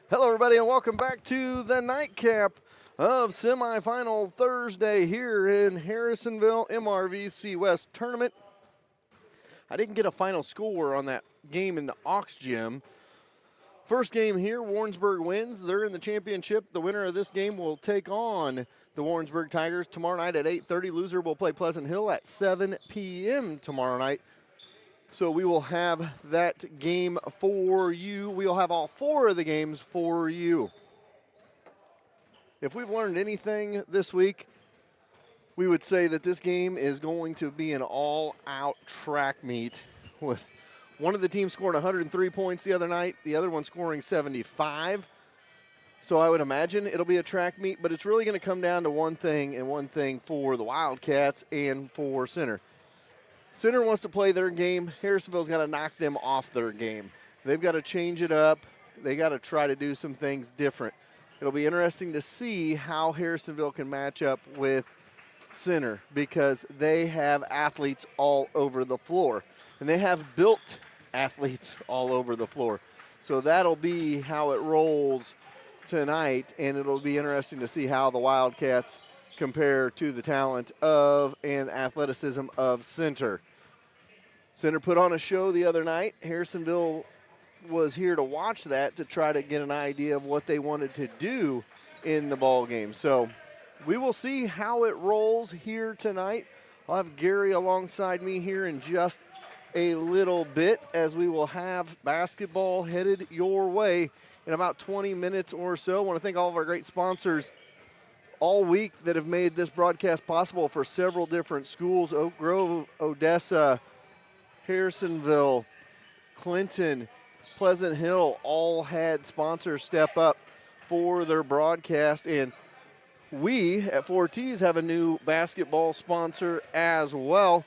Hello, everybody, and welcome back to the nightcap of semifinal Thursday here in Harrisonville MRVC West Tournament. I didn't get a final score on that game in the Aux Gym. First game here, Warrensburg wins. They're in the championship. The winner of this game will take on the Warrensburg Tigers tomorrow night at 8:30. Loser will play Pleasant Hill at 7 p.m. tomorrow night. So we will have that game for you. We'll have all four of the games for you. If we've learned anything this week, we would say that this game is going to be an all-out track meet with one of the teams scoring 103 points the other night, the other one scoring 75. So I would imagine it'll be a track meet, but it's really going to come down to one thing and one thing for the Wildcats and for Center. Center wants to play their game. Harrisonville's got to knock them off their game. They've got to change it up. They got to try to do some things different. It'll be interesting to see how Harrisonville can match up with Center because they have athletes all over the floor. And they have built athletes all over the floor. So that'll be how it rolls tonight, and it'll be interesting to see how the Wildcats compare to the talent of and athleticism of Center. Center put on a show the other night. Harrisonville was here to watch that to try to get an idea of what they wanted to do in the ball game. So we will see how it rolls here tonight. I'll have Gary alongside me here in just a little bit as we will have basketball headed your way in about 20 minutes or so. I want to thank all of our great sponsors all week that have made this broadcast possible for several different schools: Oak Grove, Odessa, Harrisonville, Clinton, Pleasant Hill, all had sponsors step up for their broadcast. And we at 4Ts have a new basketball sponsor as well.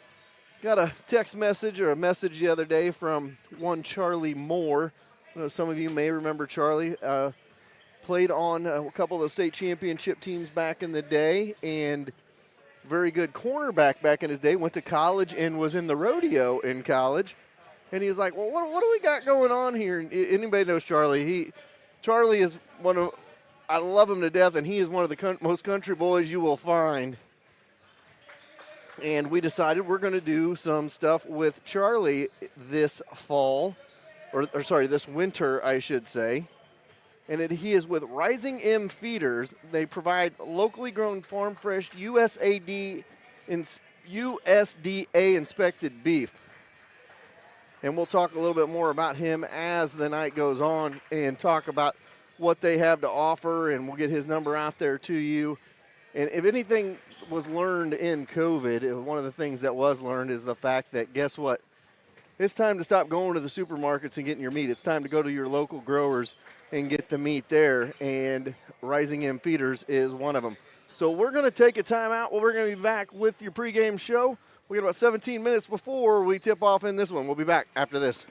Got a text message or a message the other day from one Charlie Moore. Some of you may remember Charlie. Played on a couple of the state championship teams back in the day, and very good cornerback back in his day. Went to college and was in the rodeo in college. And he was like, well, what do we got going on here? And anybody knows Charlie. Charlie is I love him to death, and he is one of the most country boys you will find. And we decided we're going to do some stuff with Charlie this fall, this winter, I should say. And he is with Rising M Feeders. They provide locally grown farm fresh USDA inspected beef. And we'll talk a little bit more about him as the night goes on and talk about what they have to offer, and we'll get his number out there to you. And if anything was learned in COVID, one of the things that was learned is the fact that, guess what? It's time to stop going to the supermarkets and getting your meat. It's time to go to your local growers and get the meat there, and Rising M Feeders is one of them. So we're going to take a timeout. We're going to be back with your pregame show. We got about 17 minutes before we tip off in this one. We'll be back after this.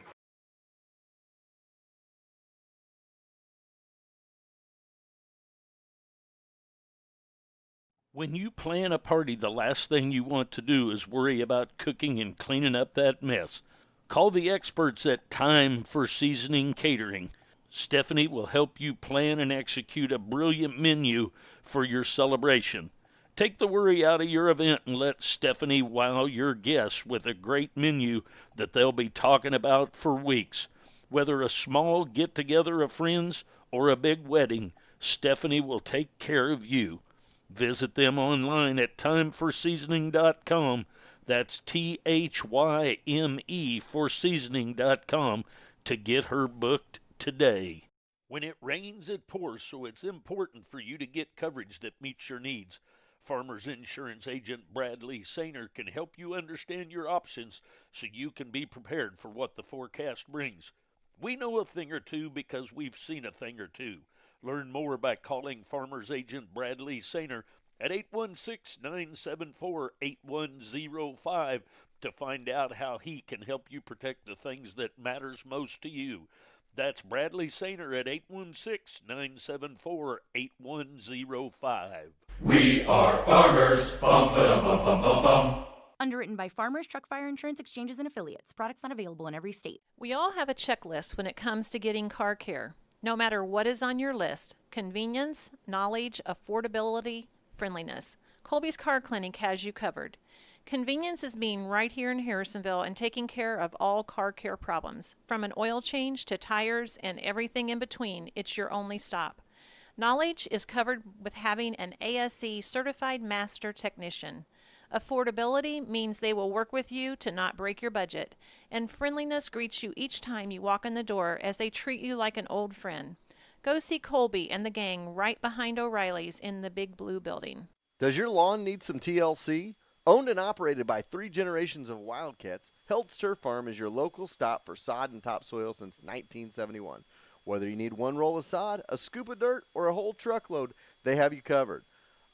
When you plan a party, the last thing you want to do is worry about cooking and cleaning up that mess. Call the experts at Time for Seasoning Catering. Stephanie will help you plan and execute a brilliant menu for your celebration. Take the worry out of your event and let Stephanie wow your guests with a great menu that they'll be talking about for weeks. Whether a small get-together of friends or a big wedding, Stephanie will take care of you. Visit them online at timeforseasoning.com. That's THYME for seasoning.com to get her booked today. When it rains, it pours, so it's important for you to get coverage that meets your needs. Farmers Insurance agent Bradley Sainer can help you understand your options so you can be prepared for what the forecast brings. We know a thing or two because we've seen a thing or two. Learn more by calling Farmers Agent Bradley Sainer at 816-974-8105 to find out how he can help you protect the things that matters most to you. That's Bradley Sainer at 816-974-8105. We are farmers. Bum, ba, bum, bum, bum, bum. Underwritten by Farmers Truck Fire Insurance Exchanges and Affiliates. Products not available in every state. We all have a checklist when it comes to getting car care. No matter what is on your list, convenience, knowledge, affordability, friendliness, Colby's Car Clinic has you covered. Convenience is being right here in Harrisonville and taking care of all car care problems. From an oil change to tires and everything in between, it's your only stop. Knowledge is covered with having an ASE certified master technician. Affordability means they will work with you to not break your budget. And friendliness greets you each time you walk in the door as they treat you like an old friend. Go see Colby and the gang right behind O'Reilly's in the Big Blue building. Does your lawn need some TLC? Owned and operated by 3 generations of Wildcats, Held's Turf Farm is your local stop for sod and topsoil since 1971. Whether you need one roll of sod, a scoop of dirt, or a whole truckload, they have you covered.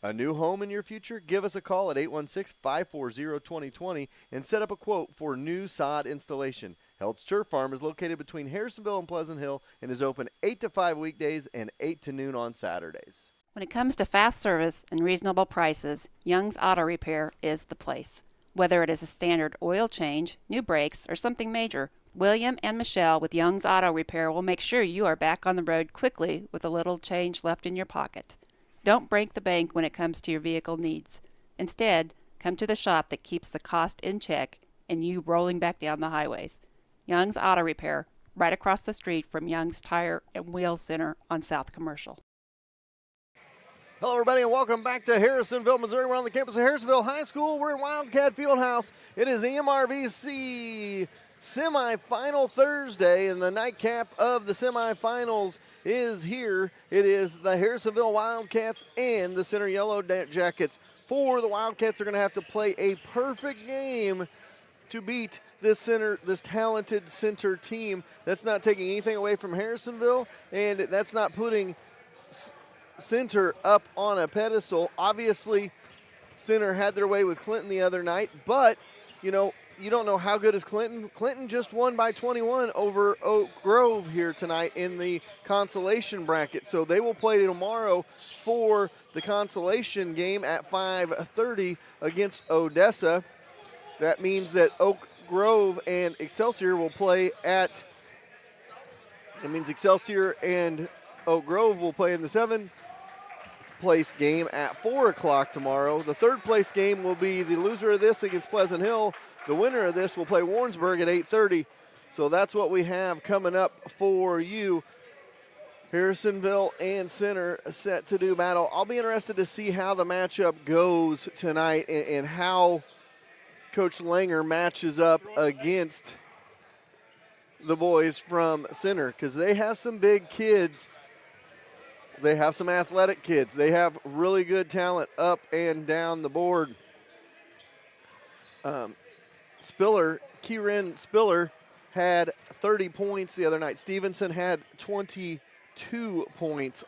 A new home in your future? Give us a call at 816-540-2020 and set up a quote for new sod installation. Held's Turf Farm is located between Harrisonville and Pleasant Hill and is open 8 to 5 weekdays and 8 to noon on Saturdays. When it comes to fast service and reasonable prices, Young's Auto Repair is the place. Whether it is a standard oil change, new brakes, or something major, William and Michelle with Young's Auto Repair will make sure you are back on the road quickly with a little change left in your pocket. Don't break the bank when it comes to your vehicle needs. Instead, come to the shop that keeps the cost in check and you rolling back down the highways. Young's Auto Repair, right across the street from Young's Tire and Wheel Center on South Commercial. Hello, everybody, and welcome back to Harrisonville, Missouri. We're on the campus of Harrisonville High School. We're in Wildcat Fieldhouse. It is the MRVC semifinal Thursday, and the nightcap of the semifinals is here. It is the Harrisonville Wildcats and the Center Yellow Jackets. For the Wildcats, are going to have to play a perfect game to beat this talented center team. That's not taking anything away from Harrisonville, and that's not putting Center up on a pedestal. Obviously, Center had their way with Clinton the other night, but, you don't know how good is Clinton. Clinton just won by 21 over Oak Grove here tonight in the consolation bracket. So they will play tomorrow for the consolation game at 5:30 against Odessa. That means that Oak Grove and Excelsior will play at, it means Excelsior and Oak Grove will play in the 7th place game at 4 o'clock tomorrow. The 3rd place game will be the loser of this against Pleasant Hill. The winner of this will play Warrensburg at 8:30. So that's what we have coming up for you. Harrisonville and Center set to do battle. I'll be interested to see how the matchup goes tonight and how Coach Langer matches up against the boys from Center, because they have some big kids. They have some athletic kids. They have really good talent up and down the board. Kieran Spiller had 30 points the other night. Stevenson had 22 points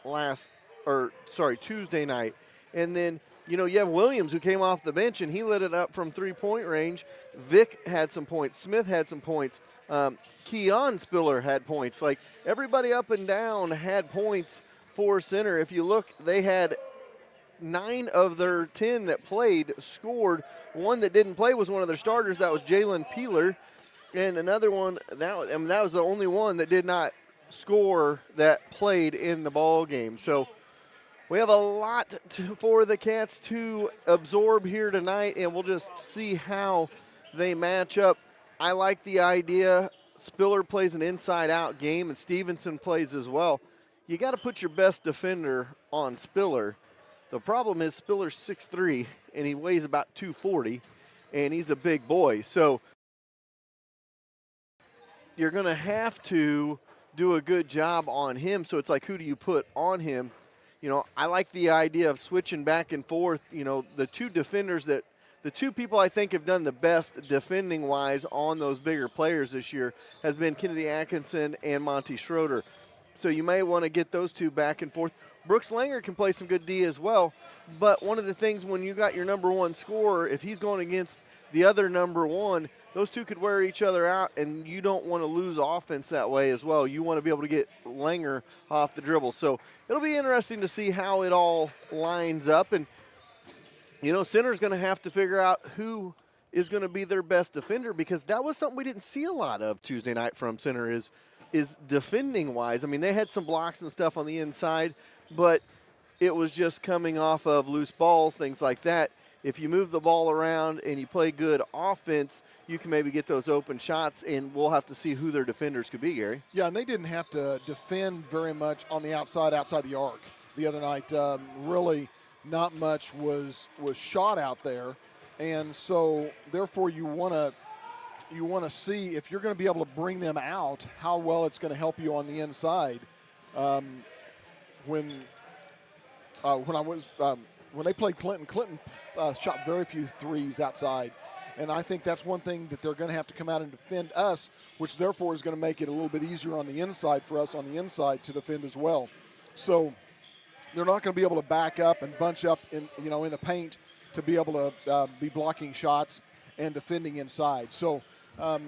Tuesday night. And then, you have Williams, who came off the bench, and he lit it up from three-point range. Vic had some points. Smith had some points. Keon Spiller had points. Like, everybody up and down had points for Center. If you look, they had 9 of their 10 that played scored. One that didn't play was one of their starters. That was Jalen Peeler. And another one, that was the only one that did not score that played in the ball game. So we have a lot for the Cats to absorb here tonight, and we'll just see how they match up. I like the idea. Spiller plays an inside-out game, and Stevenson plays as well. You got to put your best defender on Spiller. The problem is Spiller's 6'3", and he weighs about 240, and he's a big boy. So you're going to have to do a good job on him. So it's like, who do you put on him? I like the idea of switching back and forth. The two defenders the two people I think have done the best defending-wise on those bigger players this year has been Kennedy Atkinson and Monty Schroeder. So you may want to get those two back and forth. Brooks Langer can play some good D as well, but one of the things when you got your number one scorer, if he's going against the other number one, those two could wear each other out, and you don't want to lose offense that way as well. You want to be able to get Langer off the dribble. So it'll be interesting to see how it all lines up. And, Center's going to have to figure out who is going to be their best defender, because that was something we didn't see a lot of Tuesday night from Center is is defending-wise. I mean, they had some blocks and stuff on the inside, but it was just coming off of loose balls, things like that. If you move the ball around and you play good offense, you can maybe get those open shots, and we'll have to see who their defenders could be, Gary. Yeah, and they didn't have to defend very much on the outside the arc the other night. Really not much was shot out there, and so therefore you want to see if you're going to be able to bring them out, how well it's going to help you on the inside. When they played Clinton shot very few threes outside. And I think that's one thing that they're going to have to come out and defend us, which therefore is going to make it a little bit easier on the inside for us on the inside to defend as well. So they're not going to be able to back up and bunch up in the paint to be able to be blocking shots and defending inside. So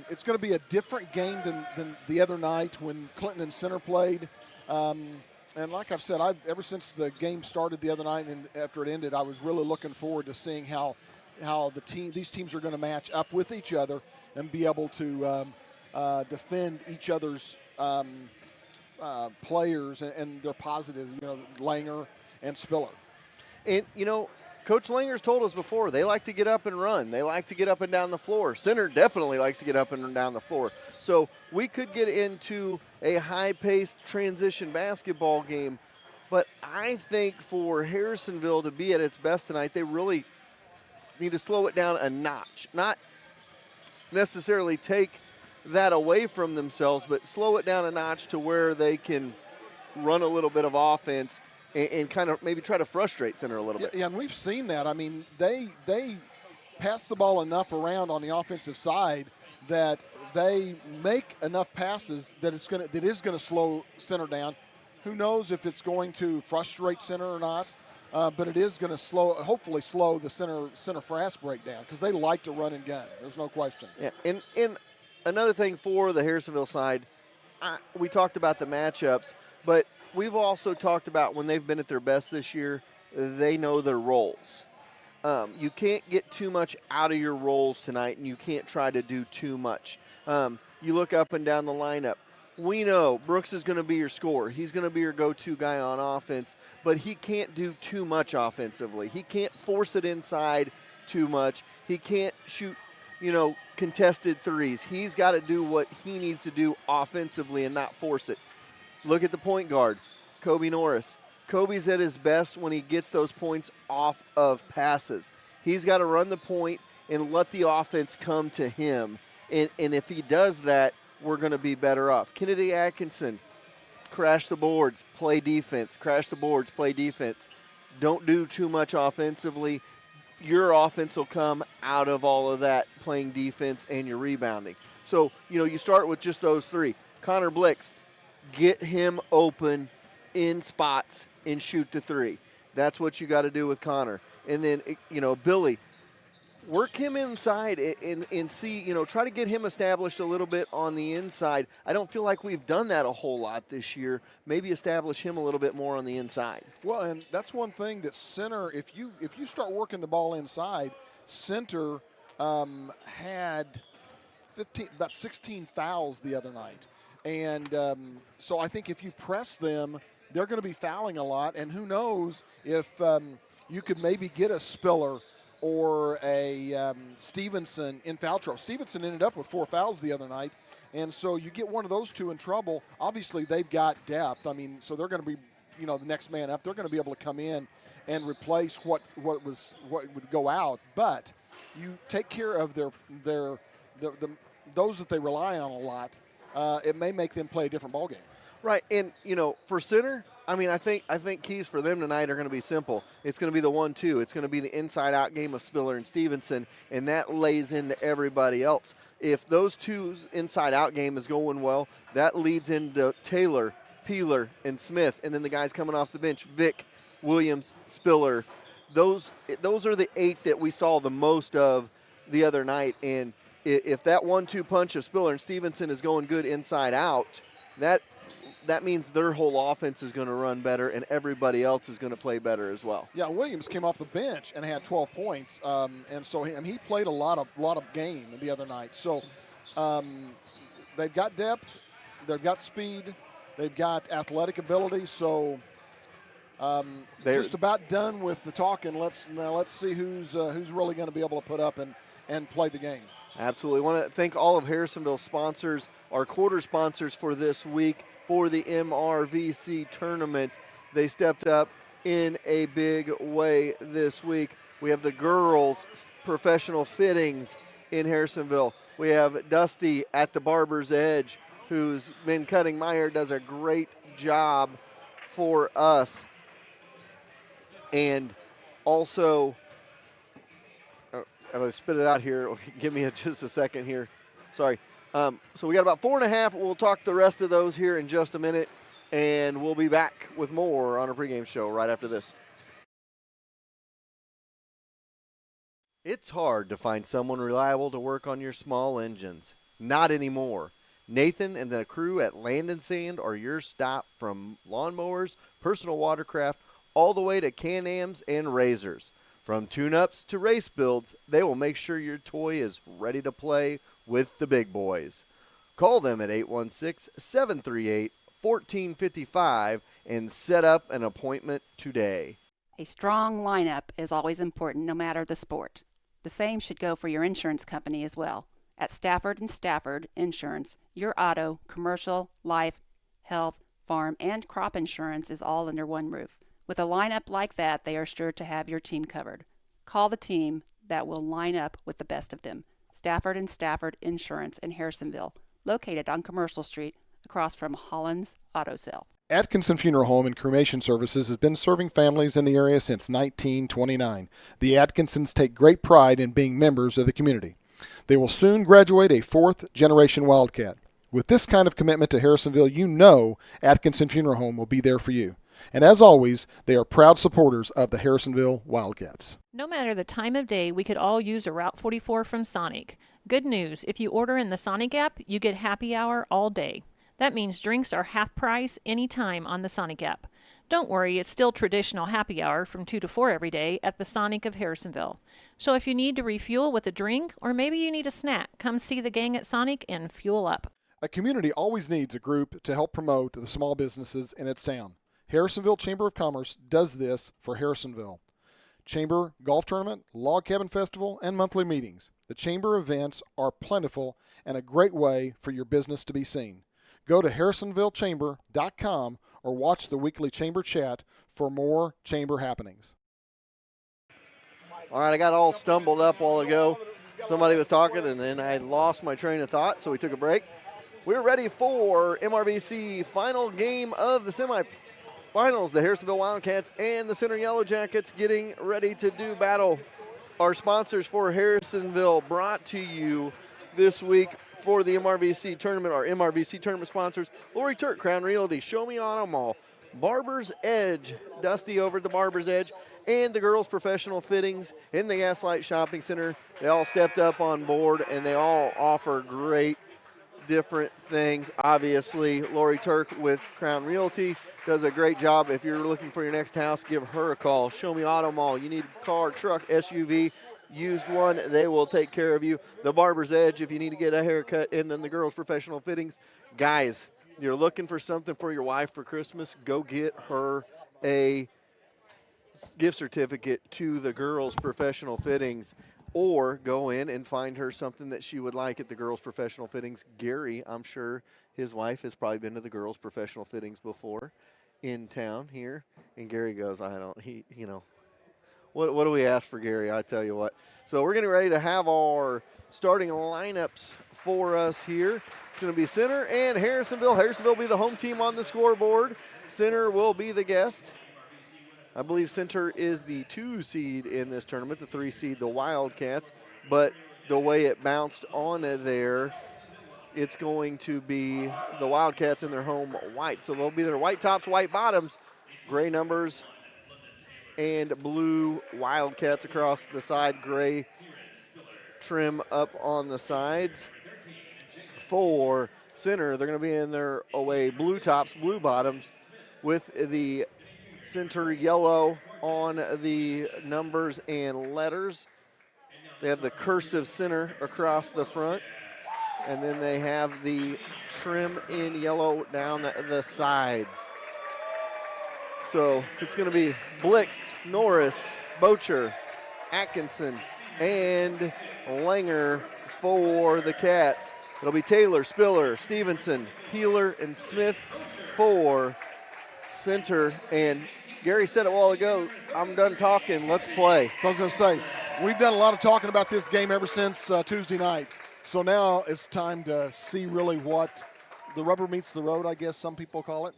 it's going to be a different game than the other night when Clinton and Center played. And like I've said, ever since the game started the other night and after it ended, I was really looking forward to seeing how these teams are going to match up with each other and be able to defend each other's players and their positive, Langer and Spiller. And, Coach Langer's told us before, they like to get up and run. They like to get up and down the floor. Center definitely likes to get up and down the floor. So we could get into a high-paced transition basketball game. But I think for Harrisonville to be at its best tonight, they really need to slow it down a notch. Not necessarily take that away from themselves, but slow it down a notch to where they can run a little bit of offense and kind of maybe try to frustrate Center a little bit. Yeah, and we've seen that. I mean, they pass the ball enough around on the offensive side that they make enough passes that it is going to slow Center down. Who knows if it's going to frustrate Center or not, but it is going to hopefully slow the Center fast breakdown because they like to run and gun. There's no question. Yeah, and another thing for the Harrisonville side, we talked about the matchups, but we've also talked about when they've been at their best this year, they know their roles. You can't get too much out of your roles tonight, and you can't try to do too much. You look up and down the lineup. We know Brooks is going to be your scorer. He's going to be your go-to guy on offense, but he can't do too much offensively. He can't force it inside too much. He can't shoot, contested threes. He's got to do what he needs to do offensively and not force it. Look at the point guard, Kobe Norris. Kobe's at his best when he gets those points off of passes. He's got to run the point and let the offense come to him. And if he does that, we're going to be better off. Kennedy Atkinson, crash the boards, play defense. Crash the boards, play defense. Don't do too much offensively. Your offense will come out of all of that, playing defense and your rebounding. So, you start with just those three. Connor Blixt, get him open in spots and shoot the three. That's what you got to do with Connor. And then, Billy, work him inside and see, try to get him established a little bit on the inside. I don't feel like we've done that a whole lot this year. Maybe establish him a little bit more on the inside. Well, and that's one thing that Center, if you start working the ball inside, Center had about 16 fouls the other night. And so I think if you press them, they're going to be fouling a lot. And who knows if you could maybe get a Spiller or a Stevenson in foul trouble. Stevenson ended up with 4 fouls the other night. And so you get one of those two in trouble. Obviously, they've got depth. I mean, so they're going to be, the next man up. They're going to be able to come in and replace what would go out. But you take care of those that they rely on a lot. It may make them play a different ballgame. Right, and, for Center, I think keys for them tonight are going to be simple. It's going to be the 1-2. It's going to be the inside-out game of Spiller and Stevenson, and that lays into everybody else. If those two inside-out game is going well, that leads into Taylor, Peeler, and Smith, and then the guys coming off the bench, Vic, Williams, Spiller. Those are the 8 that we saw the most of the other night, and if that 1-2 punch of Spiller and Stevenson is going good inside out, that means their whole offense is going to run better and everybody else is going to play better as well. Yeah, Williams came off the bench and had 12 points, and so he played a lot of game the other night. So they've got depth. they've got speed, they've got athletic ability. So They're just about done with the talking. Let's see who's really going to be able to put up and play the game. Absolutely. Want to thank all of Harrisonville's sponsors, our quarter sponsors for this week for the MRVC tournament. They stepped up in a big way this week. We have the girls' professional fittings in Harrisonville. We have Dusty at the Barber's Edge, who's been cutting my hair, does a great job for us. And also, I'm going to spit it out here. Give me just a second here. Sorry. So we got about 4.5. We'll talk the rest of those here in just a minute, and we'll be back with more on our pregame show right after this. It's hard to find someone reliable to work on your small engines. Not anymore. Nathan and the crew at Land and Sand are your stop from lawnmowers, personal watercraft, all the way to Can-Ams and Razors. From tune-ups to race builds, they will make sure your toy is ready to play with the big boys. Call them at 816-738-1455 and set up an appointment today. A strong lineup is always important no matter the sport. The same should go for your insurance company as well. At Stafford & Stafford Insurance, your auto, commercial, life, health, farm, and crop insurance is all under one roof. With a lineup like that, they are sure to have your team covered. Call the team that will line up with the best of them. Stafford & Stafford Insurance in Harrisonville, located on Commercial Street across from Holland's Auto Sale. Atkinson Funeral Home and Cremation Services has been serving families in the area since 1929. The Atkinsons take great pride in being members of the community. They will soon graduate a fourth-generation Wildcat. With this kind of commitment to Harrisonville, you know Atkinson Funeral Home will be there for you. And as always, they are proud supporters of the Harrisonville Wildcats. No matter the time of day, we could all use a Route 44 from Sonic. Good news, if you order in the Sonic app, you get happy hour all day. That means drinks are half price anytime on the Sonic app. Don't worry, it's still traditional happy hour from 2 to 4 every day at the Sonic of Harrisonville. So if you need to refuel with a drink, or maybe you need a snack, come see the gang at Sonic and fuel up. A community always needs a group to help promote the small businesses in its town. Harrisonville Chamber of Commerce does this for Harrisonville. Chamber Golf Tournament, Log Cabin Festival, and monthly meetings. The Chamber events are plentiful and a great way for your business to be seen. Go to harrisonvillechamber.com or watch the weekly Chamber chat for more Chamber happenings. All right, I got all stumbled up a while ago. Somebody was talking, and then I lost my train of thought, so we took a break. We're ready for MRVC final game of the semifinals. The Harrisonville Wildcats and the Center Yellow Jackets getting ready to do battle. Our sponsors for Harrisonville brought to you this week for the MRVC tournament. Our MRVC tournament sponsors, Lori Turk, Crown Realty, Show Me Auto Mall, Barber's Edge, Dusty over at the Barber's Edge, and the girls' professional fittings in the Gaslight Shopping Center. They all stepped up on board, and they all offer great different things. Obviously, Lori Turk with Crown Realty does a great job. If you're looking for your next house, give her a call. Show Me Auto Mall. You need a car, truck, SUV, used one, they will take care of you. The Barber's Edge, if you need to get a haircut, and then the girls' professional fittings. Guys, you're looking for something for your wife for Christmas, go get her a gift certificate to the girls' professional fittings, or go in and find her something that she would like at the girls' professional fittings. Gary, I'm sure his wife has probably been to the girls' professional fittings before in town here. And Gary goes, what do we ask for Gary? I tell you what. So we're getting ready to have our starting lineups for us here. It's going to be Center and Harrisonville. Harrisonville will be the home team on the scoreboard. Center will be the guest. I believe Center is the 2 seed in this tournament, the 3 seed, the Wildcats. But the way it bounced on there, it's going to be the Wildcats in their home white. So they'll be their white tops, white bottoms, gray numbers, and blue Wildcats across the side, gray trim up on the sides. For Center, they're going to be in their away blue tops, blue bottoms, with the Center yellow on the numbers and letters. They have the cursive Center across the front. And then they have the trim in yellow down the sides. So it's going to be Blixt, Norris, Bocher, Atkinson, and Langer for the Cats. It'll be Taylor, Spiller, Stevenson, Peeler, and Smith for center. And Gary said it a while ago, I'm done talking, let's play. So I was going to say, we've done a lot of talking about this game ever since Tuesday night. So now it's time to see really what the rubber meets the road, I guess some people call it.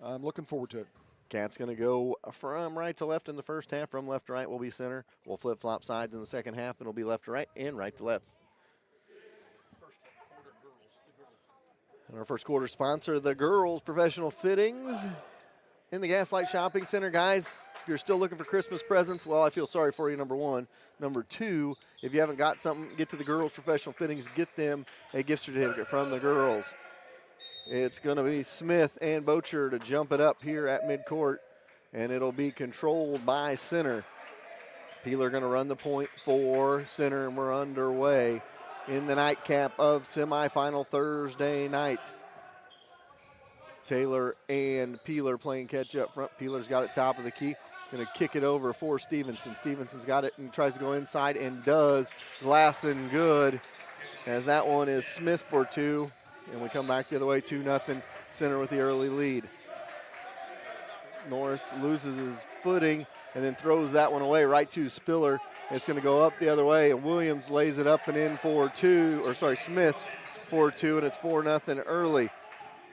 I'm looking forward to it. Cat's going to go from right to left in the first half. From left to right will be center. We'll flip-flop sides in the second half, and it'll be left to right and right to left. And our first quarter sponsor, the Girls Professional Fittings in the Gaslight Shopping Center. Guys, if you're still looking for Christmas presents, well, I feel sorry for you, number one. Number two, if you haven't got something, get to the Girls Professional Fittings. Get them a gift certificate from the girls. It's going to be Smith and Bocher to jump it up here at midcourt, and it'll be controlled by center. Peeler going to run the point for center, and we're underway in the nightcap of semifinal Thursday night. Taylor and Peeler playing catch up front. Peeler's got it top of the key. Going to kick it over for Stevenson. Stevenson's got it and tries to go inside and does. Glass and good, as that one is Smith for two. And we come back the other way, 2-0, center with the early lead. Norris loses his footing and then throws that one away right to Spiller. It's going to go up the other way, and Williams lays it up and in for Smith for two, and it's 4-0 early.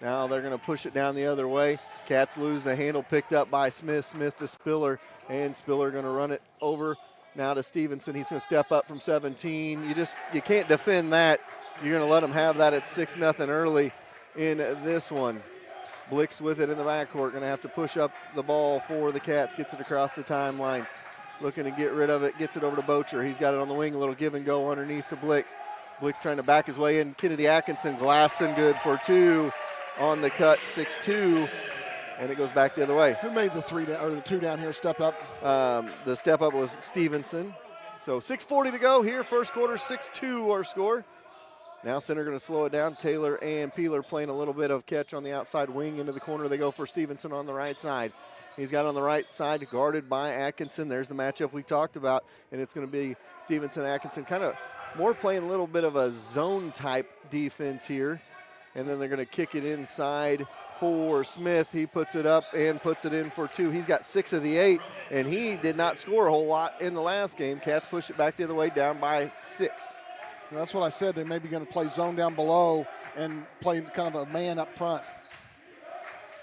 Now they're going to push it down the other way. Cats lose the handle, picked up by Smith. Smith to Spiller, and Spiller going to run it over now to Stevenson. He's going to step up from 17. You can't defend that. You're going to let them have that at 6-0 early in this one. Blixt with it in the backcourt. Going to have to push up the ball for the Cats. Gets it across the timeline. Looking to get rid of it. Gets it over to Bocher. He's got it on the wing. A little give and go underneath to Blixt. Blixt trying to back his way in. Kennedy Atkinson, glass and good for two on the cut, 6-2. And it goes back the other way. Who made the the two down here step up? The step up was Stevenson. So 6:40 to go here. First quarter, 6-2 our score. Now center going to slow it down. Taylor and Peeler playing a little bit of catch on the outside wing into the corner. They go for Stevenson on the right side. He's got on the right side, guarded by Atkinson. There's the matchup we talked about, and it's going to be Stevenson-Atkinson, kind of more playing a little bit of a zone-type defense here. And then they're going to kick it inside for Smith. He puts it up and puts it in for two. He's got 6 of the 8, and he did not score a whole lot in the last game. Cats push it back the other way, down by 6. Well, that's what I said. They may be going to play zone down below and play kind of a man up front.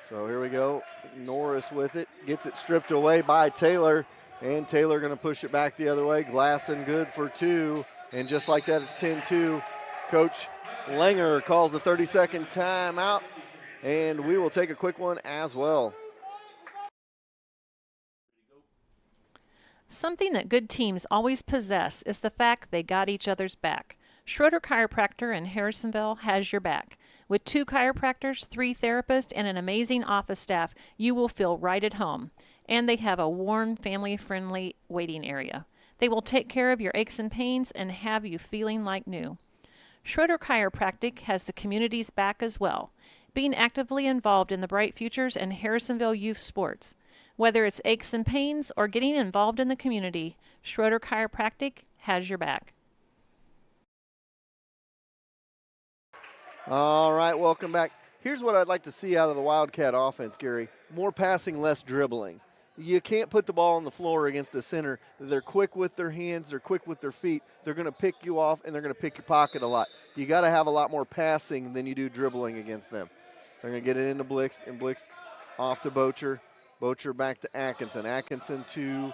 So here we go. Norris with it. Gets it stripped away by Taylor. And Taylor going to push it back the other way. Glass and good for two. And just like that, it's 10-2. Coach Langer calls the 30-second timeout. And we will take a quick one as well. Something that good teams always possess is the fact they got each other's back. Schroeder Chiropractor in Harrisonville has your back. With 2 chiropractors, 3 therapists, and an amazing office staff, you will feel right at home. And they have a warm, family-friendly waiting area. They will take care of your aches and pains and have you feeling like new. Schroeder Chiropractic has the community's back as well, being actively involved in the bright futures and Harrisonville youth sports. Whether it's aches and pains or getting involved in the community, Schroeder Chiropractic has your back. All right, welcome back. Here's what I'd like to see out of the Wildcat offense, Gary. More passing, less dribbling. You can't put the ball on the floor against a center. They're quick with their hands. They're quick with their feet. They're going to pick you off, and they're going to pick your pocket a lot. You got to have a lot more passing than you do dribbling against them. They're going to get it into Blixt, and Blixt off to Bocher. Bocher back to Atkinson. Atkinson to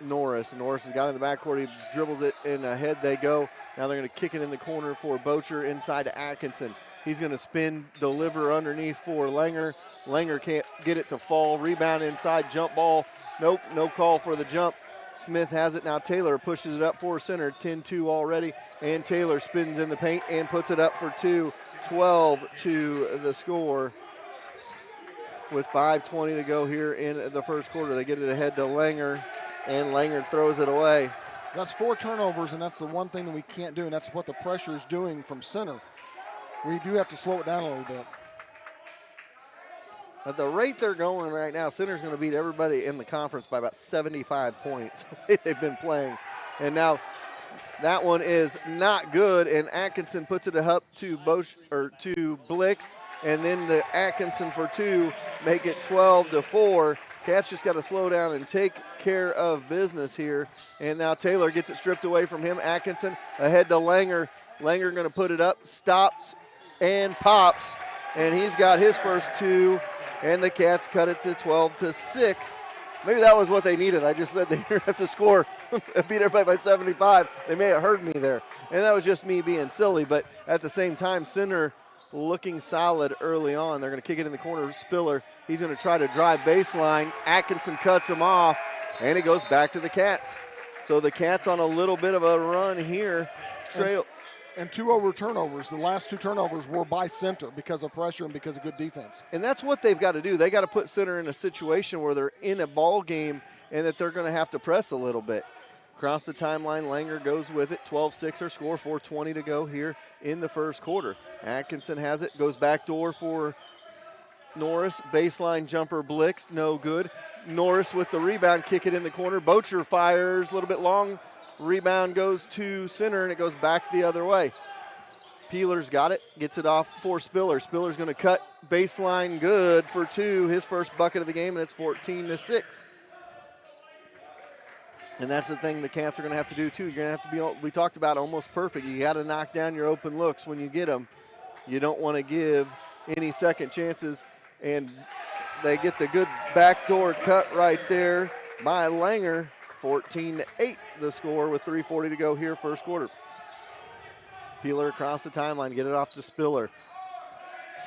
Norris. Norris has got it in the backcourt. He dribbles it, and ahead they go. Now they're going to kick it in the corner for Bocher inside to Atkinson. He's going to spin, deliver underneath for Langer. Langer can't get it to fall. Rebound inside, jump ball. Nope, no call for the jump. Smith has it now. Taylor pushes it up for center. 10-2 already. And Taylor spins in the paint and puts it up for two. 12 to the score. With 5:20 to go here in the first quarter. They get it ahead to Langer, and Langer throws it away. That's 4 turnovers, and that's the one thing that we can't do, and that's what the pressure is doing from center. We do have to slow it down a little bit. At the rate they're going right now, center's going to beat everybody in the conference by about 75 points. They've been playing. And now that one is not good, and Atkinson puts it up to Blixt, and then the Atkinson for 2 make it 12-4. Cats just got to slow down and take care of business here. And now Taylor gets it stripped away from him. Atkinson ahead to Langer. Langer going to put it up, stops, and pops. And he's got his first 2, and the Cats cut it to 12-6. Maybe that was what they needed. I just said they have to score, beat everybody by 75. They may have heard me there. And that was just me being silly. But at the same time, center looking solid early on. They're going to kick it in the corner. Spiller, he's going to try to drive baseline. Atkinson cuts him off, and it goes back to the Cats. So the Cats on a little bit of a run here. Trail. And 2 turnovers. The last 2 turnovers were by center because of pressure and because of good defense. And that's what they've got to do. They got to put center in a situation where they're in a ball game and that they're going to have to press a little bit. Across the timeline, Langer goes with it. 12-6 our score, 4:20 to go here in the first quarter. Atkinson has it, goes backdoor for Norris. Baseline jumper Blixt, no good. Norris with the rebound, kick it in the corner. Bocher fires a little bit long. Rebound goes to center, and it goes back the other way. Peeler's got it, gets it off for Spiller. Spiller's going to cut baseline good for 2, his first bucket of the game, and it's 14-6. And that's the thing the Cats are going to have to do, too. You're going to have to be, we talked about almost perfect. You got to knock down your open looks when you get them. You don't want to give any second chances, and they get the good backdoor cut right there by Langer. 14-8 the score with 3:40 to go here first quarter. Peeler across the timeline, get it off to Spiller.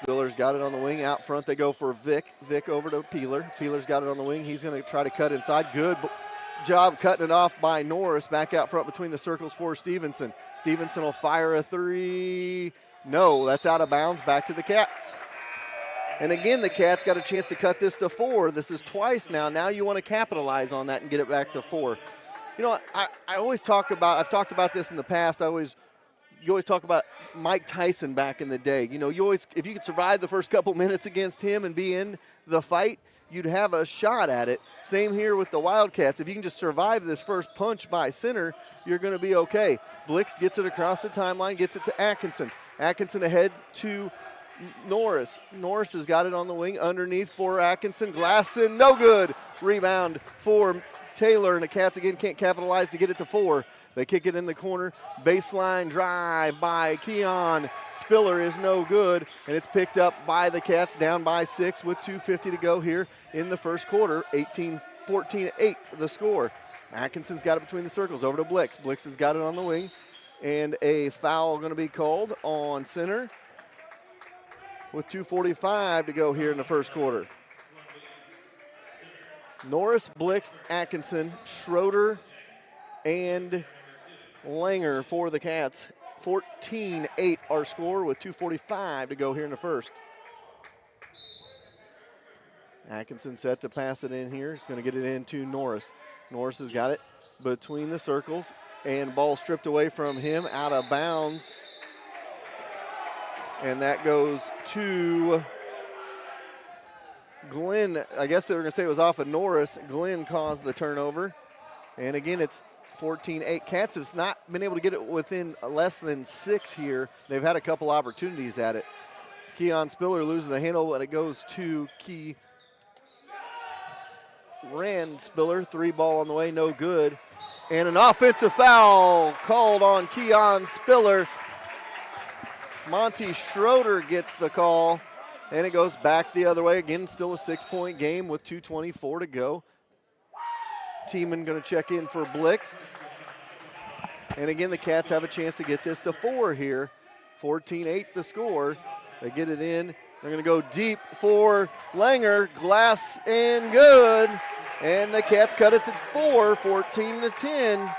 Spiller's got it on the wing. Out front they go for Vic. Vic over to Peeler. Peeler's got it on the wing. He's going to try to cut inside. Good job cutting it off by Norris. Back out front between the circles for Stevenson. Stevenson will fire a 3. No, that's out of bounds. Back to the Cats. And again, the Cats got a chance to cut this to 4. This is twice now. Now you want to capitalize on that and get it back to 4. You know, I always talk about, I've talked about this in the past. You always talk about Mike Tyson back in the day. You know, if you could survive the first couple minutes against him and be in the fight, you'd have a shot at it. Same here with the Wildcats. If you can just survive this first punch by center, you're going to be okay. Blixt gets it across the timeline, gets it to Atkinson. Atkinson ahead to Norris. Norris has got it on the wing underneath for Atkinson. Glasson, no good. Rebound for Taylor, and the Cats again can't capitalize to get it to 4. They kick it in the corner. Baseline drive by Keon. Spiller is no good, and it's picked up by the Cats, down by 6 with 2:50 to go here in the first quarter. 14-8 the score. Atkinson's got it between the circles, over to Blix. Blix has got it on the wing, and a foul going to be called on center with 2:45 to go here in the first quarter. Norris, Blix, Atkinson, Schroeder, and Langer for the Cats. 14-8 our score with 2:45 to go here in the first. Atkinson set to pass it in here. He's going to get it into Norris. Norris has got it between the circles, and ball stripped away from him, out of bounds. And that goes to Glenn. I guess they were going to say it was off of Norris. Glenn caused the turnover. And again, it's 14-8. Cats has not been able to get it within less than 6 here. They've had a couple opportunities at it. Keon Spiller loses the handle, and it goes to Rand Spiller. 3 ball on the way, no good. And an offensive foul called on Keon Spiller. Monty Schroeder gets the call, and it goes back the other way. Again, still a 6-point game with 2:24 to go. Tiemann going to check in for Blixt. And again, the Cats have a chance to get this to 4 here. 14-8 the score. They get it in. They're going to go deep for Langer. Glass and good. And the Cats cut it to 4, 14-10.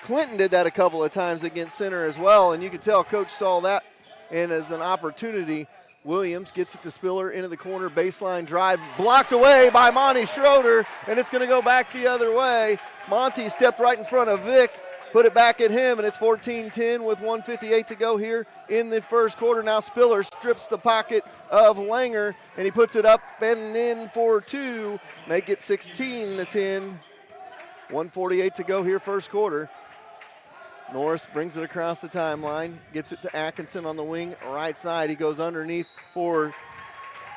Clinton did that a couple of times against center as well, and you could tell Coach saw that and as an opportunity Williams gets it to Spiller into the corner, baseline drive, blocked away by Monty Schroeder, and it's going to go back the other way. Monty stepped right in front of Vic, put it back at him, and it's 14-10 with 1:58 to go here in the first quarter. Now Spiller strips the pocket of Langer, and he puts it up and in for two, make it 16-10. 1:48 to go here first quarter. Norris brings it across the timeline, gets it to Atkinson on the wing, right side. He goes underneath for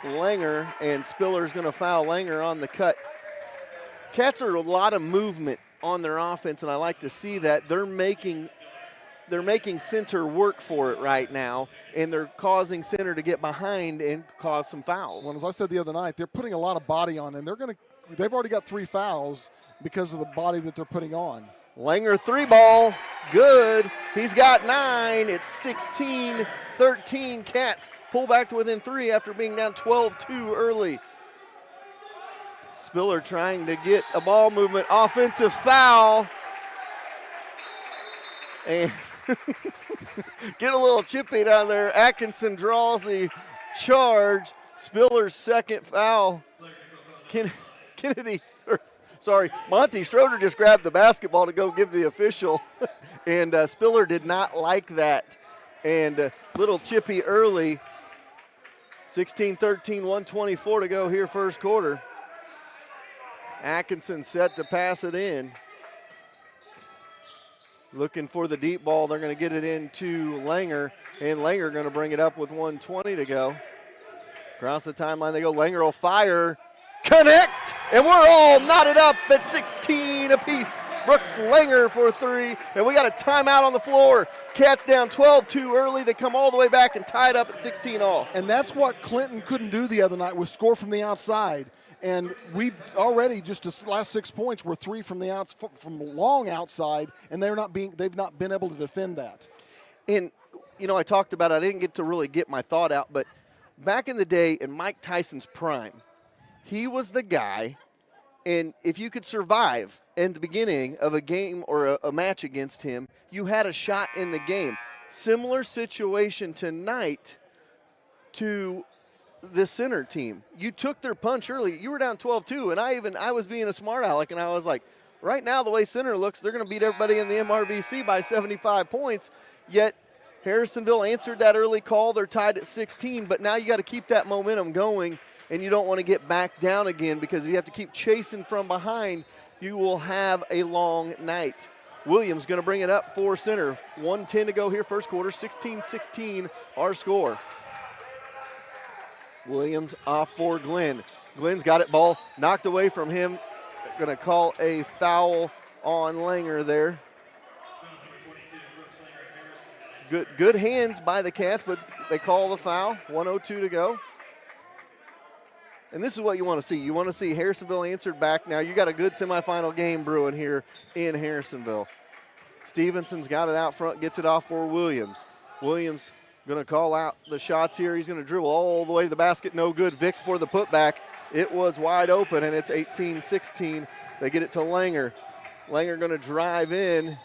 Langer, and Spiller's going to foul Langer on the cut. Cats are a lot of movement on their offense, and I like to see that. They're making center work for it right now, and they're causing center to get behind and cause some fouls. Well, as I said the other night, they're putting a lot of body on, and they've already got 3 fouls because of the body that they're putting on. Langer 3-ball, good. He's got 9. It's 16-13. Cats pull back to within 3 after being down 12-2 early. Spiller trying to get a ball movement, offensive foul. And get a little chippy down there. Atkinson draws the charge. Spiller's second foul. Monty Schroeder just grabbed the basketball to go give the official, and Spiller did not like that. And little chippy early. 16-13, 1:24 to go here first quarter. Atkinson set to pass it in. Looking for the deep ball. They're going to get it into Langer, and Langer going to bring it up with 1:20 to go. Across the timeline they go. Langer will fire. Connect, and we're all knotted up at 16 apiece. Brooks Langer for 3, and we got a timeout on the floor. Cats down 12-2 early. They come all the way back and tie it up at 16 all. And that's what Clinton couldn't do the other night, was score from the outside. And we've already, just the last 6 points were 3 from the from long outside, and they've not been able to defend that. And I talked about it. I didn't get to really get my thought out, but back in the day in Mike Tyson's prime, he was the guy, and if you could survive in the beginning of a game or a match against him, you had a shot in the game. Similar situation tonight to the center team. You took their punch early. You were down 12-2, and I was being a smart aleck, and I was like, right now the way center looks, they're going to beat everybody in the MRVC by 75 points, yet Harrisonville answered that early call. They're tied at 16, but now you got to keep that momentum going, and you don't want to get back down again, because if you have to keep chasing from behind, you will have a long night. Williams going to bring it up for center. 1:10 to go here first quarter. 16-16 our score. Williams off for Glenn. Glenn's got it, ball knocked away from him. Going to call a foul on Langer there. Good hands by the Cats, but they call the foul. 1:02 to go. And this is what you want to see. You want to see Harrisonville answered back now. You got a good semifinal game brewing here in Harrisonville. Stevenson's got it out front, gets it off for Williams. Williams going to call out the shots here. He's going to dribble all the way to the basket. No good. Vic for the putback. It was wide open, and it's 18-16. They get it to Langer. Langer going to drive in,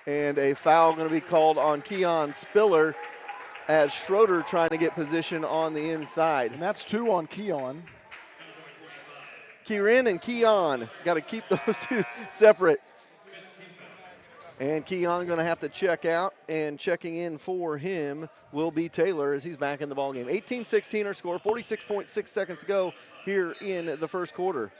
and a foul going to be called on Keon Spiller as Schroeder trying to get position on the inside. And that's 2 on Keon. Kieran and Keon. Got to keep those two separate. And Keon going to have to check out, and checking in for him will be Taylor as he's back in the ballgame. 18-16 our score, 46.6 seconds to go here in the first quarter.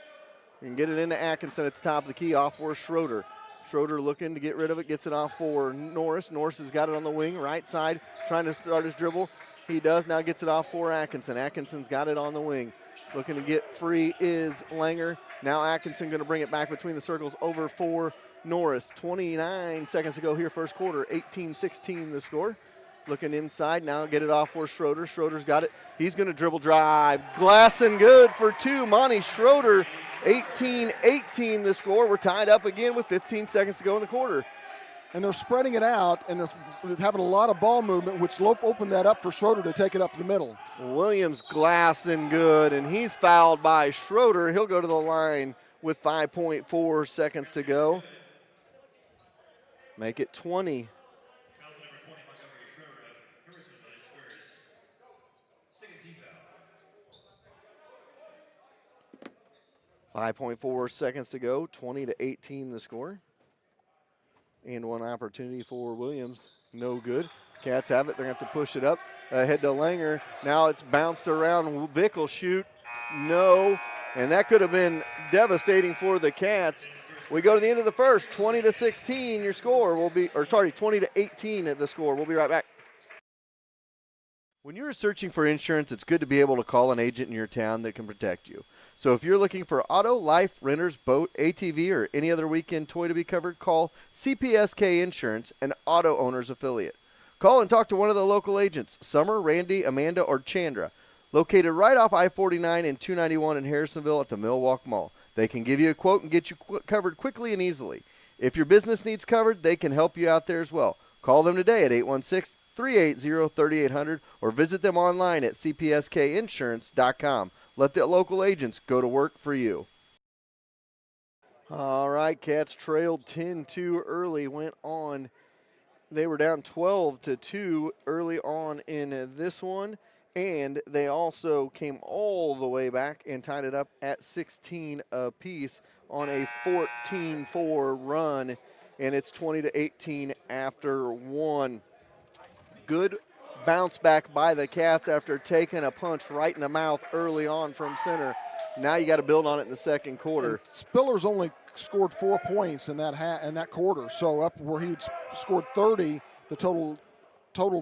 You can get it into Atkinson at the top of the key, off for Schroeder. Schroeder looking to get rid of it, gets it off for Norris. Norris has got it on the wing, right side, trying to start his dribble. He does, now gets it off for Atkinson. Atkinson's got it on the wing. Looking to get free is Langer. Now Atkinson going to bring it back between the circles over for Norris. 29 seconds to go here first quarter, 18-16 the score. Looking inside, now get it off for Schroeder. Schroeder's got it. He's going to dribble drive. Glass and good for 2. Monty Schroeder, 18-18 the score. We're tied up again with 15 seconds to go in the quarter. And they're spreading it out, and they're having a lot of ball movement, which opened that up for Schroeder to take it up the middle. Williams glass and good, and he's fouled by Schroeder. He'll go to the line with 5.4 seconds to go. Make it 20. 5.4 seconds to go, 20-18 the score. And one opportunity for Williams, no good. Cats have it, they're gonna have to push it up. Ahead to Langer, now it's bounced around, Vick will shoot, no. And that could have been devastating for the Cats. We go to the end of the first, 20-16 your score will be, or sorry, 20-18 at the score. We'll be right back. When you're searching for insurance, it's good to be able to call an agent in your town that can protect you. So if you're looking for auto, life, renters, boat, ATV, or any other weekend toy to be covered, call CPSK Insurance, an auto owner's affiliate. Call and talk to one of the local agents, Summer, Randy, Amanda, or Chandra, located right off I-49 and 291 in Harrisonville at the Millwalk Mall. They can give you a quote and get you covered quickly and easily. If your business needs covered, they can help you out there as well. Call them today at 816-380-3800 or visit them online at cpskinsurance.com. Let the local agents go to work for you. All right, Cats trailed 10-2 early, went on. They were down 12-2 early on in this one, and they also came all the way back and tied it up at 16 apiece on a 14-4 run, and it's 20-18 after one. Good bounce back by the Cats after taking a punch right in the mouth early on from center. Now you got to build on it in the second quarter. And Spiller's only scored 4 points in that quarter, so up where he scored 30, the total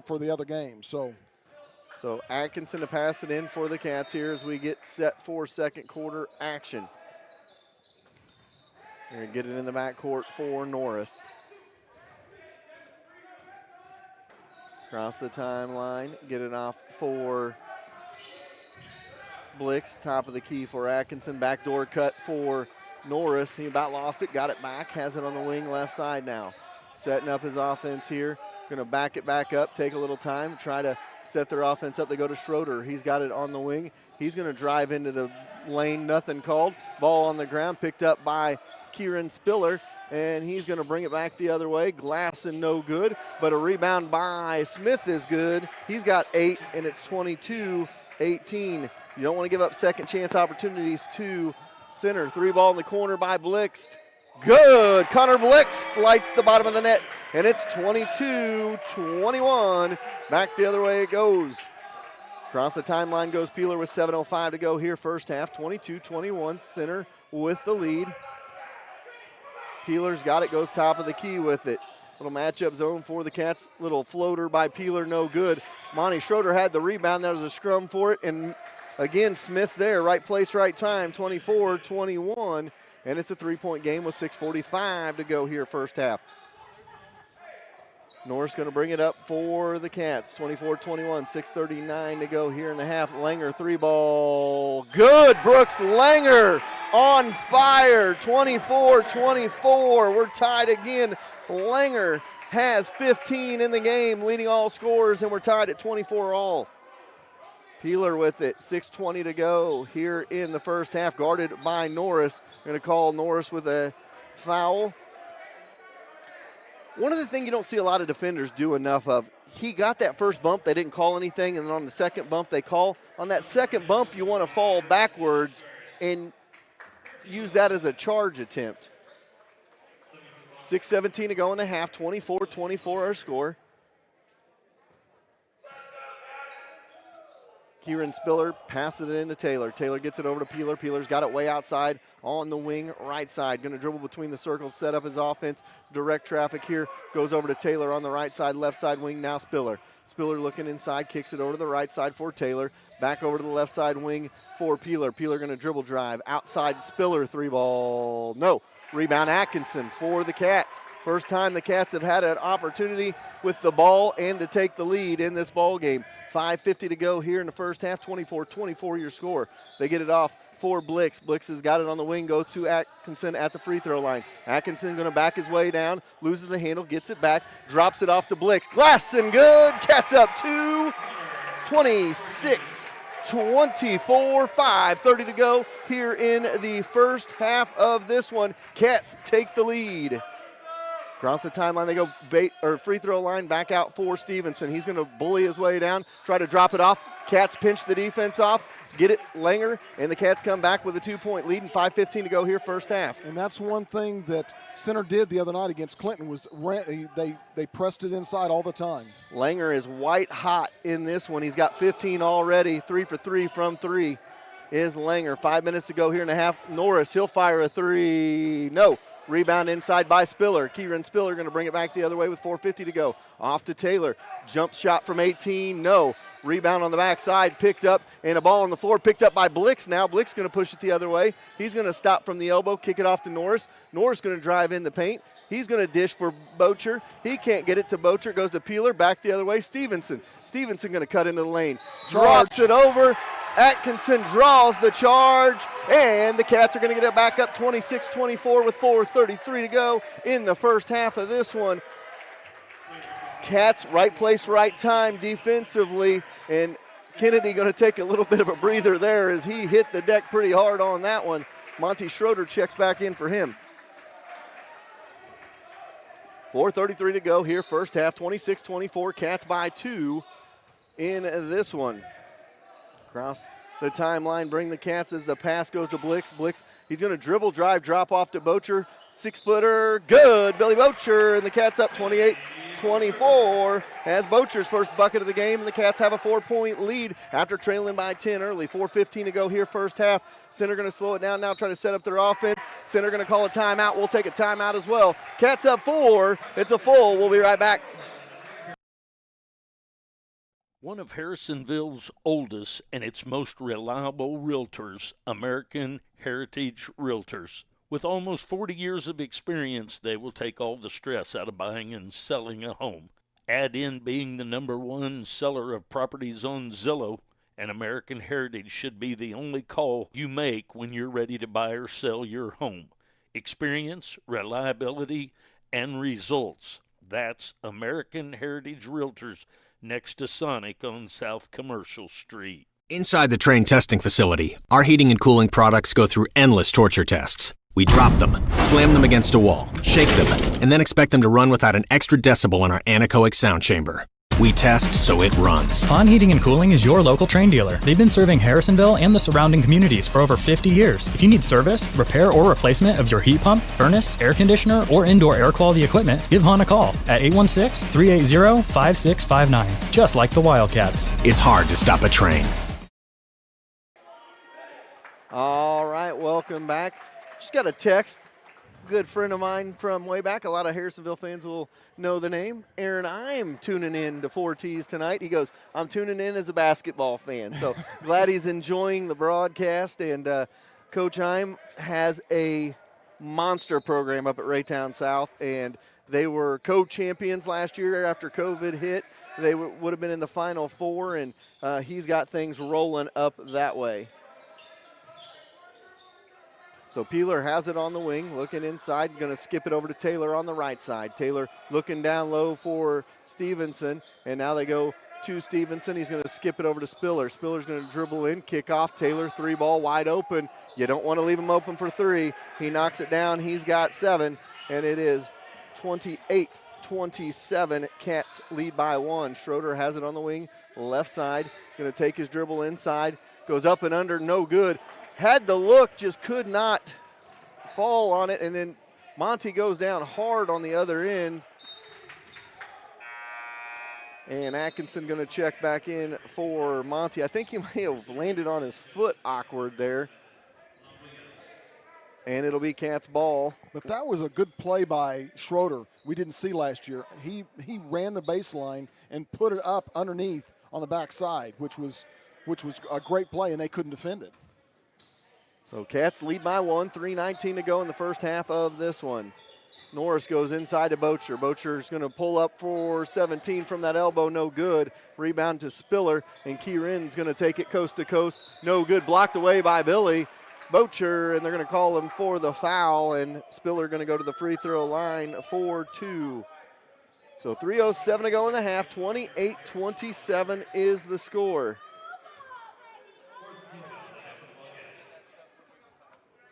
for the other game. So Atkinson to pass it in for the Cats here as we get set for second quarter action. We're gonna get it in the backcourt for Norris. Across the timeline, get it off for Blix, top of the key for Atkinson, backdoor cut for Norris. He about lost it, got it back, has it on the wing left side now. Setting up his offense here, gonna back it back up, take a little time, try to set their offense up. They go to Schroeder, he's got it on the wing. He's gonna drive into the lane, nothing called. Ball on the ground, picked up by Kieran Spiller, and he's going to bring it back the other way. Glasson no good, but a rebound by Smith is good. He's got 8, and it's 22-18. You don't want to give up second chance opportunities to center. 3 ball in the corner by Blixt. Good. Connor Blixt lights the bottom of the net, and it's 22-21. Back the other way it goes. Across the timeline goes Peeler with 7:05 to go here first half. 22-21, center with the lead. Peeler's got it, goes top of the key with it. Little matchup zone for the Cats. Little floater by Peeler, no good. Monty Schroeder had the rebound. There was a scrum for it. And again, Smith there, right place, right time, 24-21. And it's a 3-point game with 6:45 to go here first half. Norris going to bring it up for the Cats. 24-21, 6:39 to go here in the half. Langer 3 ball. Good, Brooks Langer on fire. 24-24. We're tied again. Langer has 15 in the game, leading all scorers, and we're tied at 24 all. Peeler with it. 6:20 to go here in the first half. Guarded by Norris. Going to call Norris with a foul. One of the things you don't see a lot of defenders do enough of, he got that first bump, they didn't call anything, and then on the second bump they call. On that second bump, you want to fall backwards and use that as a charge attempt. 6:17 to go in the half, 24-24 our score. Kieran Spiller passes it in to Taylor. Taylor gets it over to Peeler. Peeler's got it way outside on the wing right side. Going to dribble between the circles, set up his offense. Direct traffic here. Goes over to Taylor on the right side, left side wing. Now Spiller. Spiller looking inside, kicks it over to the right side for Taylor. Back over to the left side wing for Peeler. Peeler going to dribble drive. Outside Spiller, 3 ball. No. Rebound Atkinson for the Cats. First time the Cats have had an opportunity with the ball and to take the lead in this ball game. 5:50 to go here in the first half, 24-24 your score. They get it off for Blix. Blix has got it on the wing, goes to Atkinson at the free throw line. Atkinson going to back his way down, loses the handle, gets it back, drops it off to Blix. Glasson good, Cats up 2, 26-24, 5:30 to go here in the first half of this one. Cats take the lead. Across the timeline, they go free throw line, back out for Stevenson. He's going to bully his way down, try to drop it off. Cats pinch the defense off, get it Langer, and the Cats come back with a 2-point lead and 5:15 to go here first half. And that's one thing that Center did the other night against Clinton was they pressed it inside all the time. Langer is white hot in this one. He's got 15 already, 3 for 3 from 3 is Langer. 5 minutes to go here in the half. Norris, he'll fire a 3. No. Rebound inside by Spiller. Kieran Spiller going to bring it back the other way with 4:50 to go. Off to Taylor. Jump shot from 18. No. Rebound on the backside. Picked up. And a ball on the floor picked up by Blix now. Blix going to push it the other way. He's going to stop from the elbow. Kick it off to Norris. Norris going to drive in the paint. He's going to dish for Bocher. He can't get it to Bocher. It goes to Peeler. Back the other way. Stevenson. Stevenson going to cut into the lane. Drops it over. Atkinson draws the charge, and the Cats are going to get it back up 26-24 with 4:33 to go in the first half of this one. Cats, right place, right time defensively, and Kennedy going to take a little bit of a breather there as he hit the deck pretty hard on that one. Monty Schroeder checks back in for him. 4:33 to go here, first half, 26-24. Cats by 2 in this one. Across the timeline, bring the Cats as the pass goes to Blix. Blix, he's going to dribble, drive, drop off to Bocher. 6-footer, good. Billy Bocher, and the Cats up 28-24 as Bocher's first bucket of the game, and the Cats have a 4-point lead after trailing by 10 early. 4:15 to go here, first half. Center going to slow it down now, try to set up their offense. Center going to call a timeout. We'll take a timeout as well. Cats up 4. It's a full. We'll be right back. One of Harrisonville's oldest and its most reliable realtors, American Heritage Realtors. With almost 40 years of experience, they will take all the stress out of buying and selling a home. Add in being the #1 seller of properties on Zillow, and American Heritage should be the only call you make when you're ready to buy or sell your home. Experience, reliability, and results. That's American Heritage Realtors, next to Sonic on South Commercial Street. Inside the Train testing facility, our heating and cooling products go through endless torture tests. We drop them, slam them against a wall, shake them, and then expect them to run without an extra decibel in our anechoic sound chamber. We test so it runs. On Heating and Cooling is your local Train dealer. They've been serving Harrisonville and the surrounding communities for over 50 years. If you need service, repair, or replacement of your heat pump, furnace, air conditioner, or indoor air quality equipment, give Hahn a call at 816-380-5659, just like the Wildcats. It's hard to stop a train. All right, welcome back. Just got a text. Good friend of mine from way back. A lot of Harrisonville fans will know the name. Aaron, I'm tuning in to 4Ts tonight. He goes, I'm tuning in as a basketball fan. So glad he's enjoying the broadcast. And Coach Heim has a monster program up at Raytown South. And they were co-champions last year after COVID hit. They would have been in the Final Four. And he's got things rolling up that way. So Peeler has it on the wing, looking inside, going to skip it over to Taylor on the right side. Taylor looking down low for Stevenson, and now they go to Stevenson. He's going to skip it over to Spiller. Spiller's going to dribble in, kick off. Taylor, 3-ball, wide open. You don't want to leave him open for 3. He knocks it down. He's got 7, and it is 28-27. Cats lead by 1. Schroeder has it on the wing, left side. Going to take his dribble inside. Goes up and under, no good. Had the look, just could not fall on it, and then Monty goes down hard on the other end. And Atkinson going to check back in for Monty. I think he may have landed on his foot awkward there. And it'll be Cats ball. But that was a good play by Schroeder. We didn't see last year. He ran the baseline and put it up underneath on the backside, which was a great play, and they couldn't defend it. So Cats lead by 1, 3:19 to go in the first half of this one. Norris goes inside to Bocher. Bocher's going to pull up for 17 from that elbow, no good. Rebound to Spiller, and Kieran's going to take it coast to coast, no good. Blocked away by Billy Bocher, and they're going to call him for the foul, and Spiller going to go to the free throw line for 2. So 3:07 to go in the half, 28-27 is the score.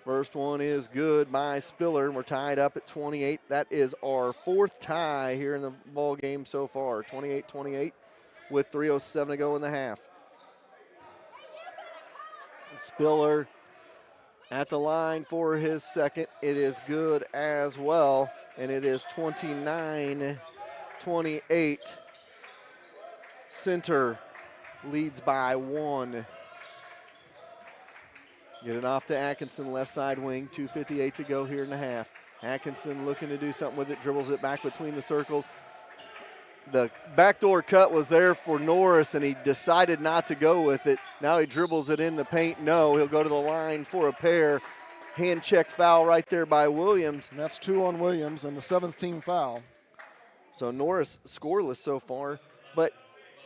First one is good by Spiller, and we're tied up at 28. That is our 4th tie here in the ball game so far, 28-28 with 3:07 to go in the half. Spiller at the line for his second. It is good as well, and it is 29-28. Center leads by 1. Get it off to Atkinson, left side wing, 2:58 to go here in the half. Atkinson looking to do something with it, dribbles it back between the circles. The backdoor cut was there for Norris, and he decided not to go with it. Now he dribbles it in the paint. No, he'll go to the line for a pair. Hand check foul right there by Williams. And that's 2 on Williams and the 7th team foul. So Norris scoreless so far. But,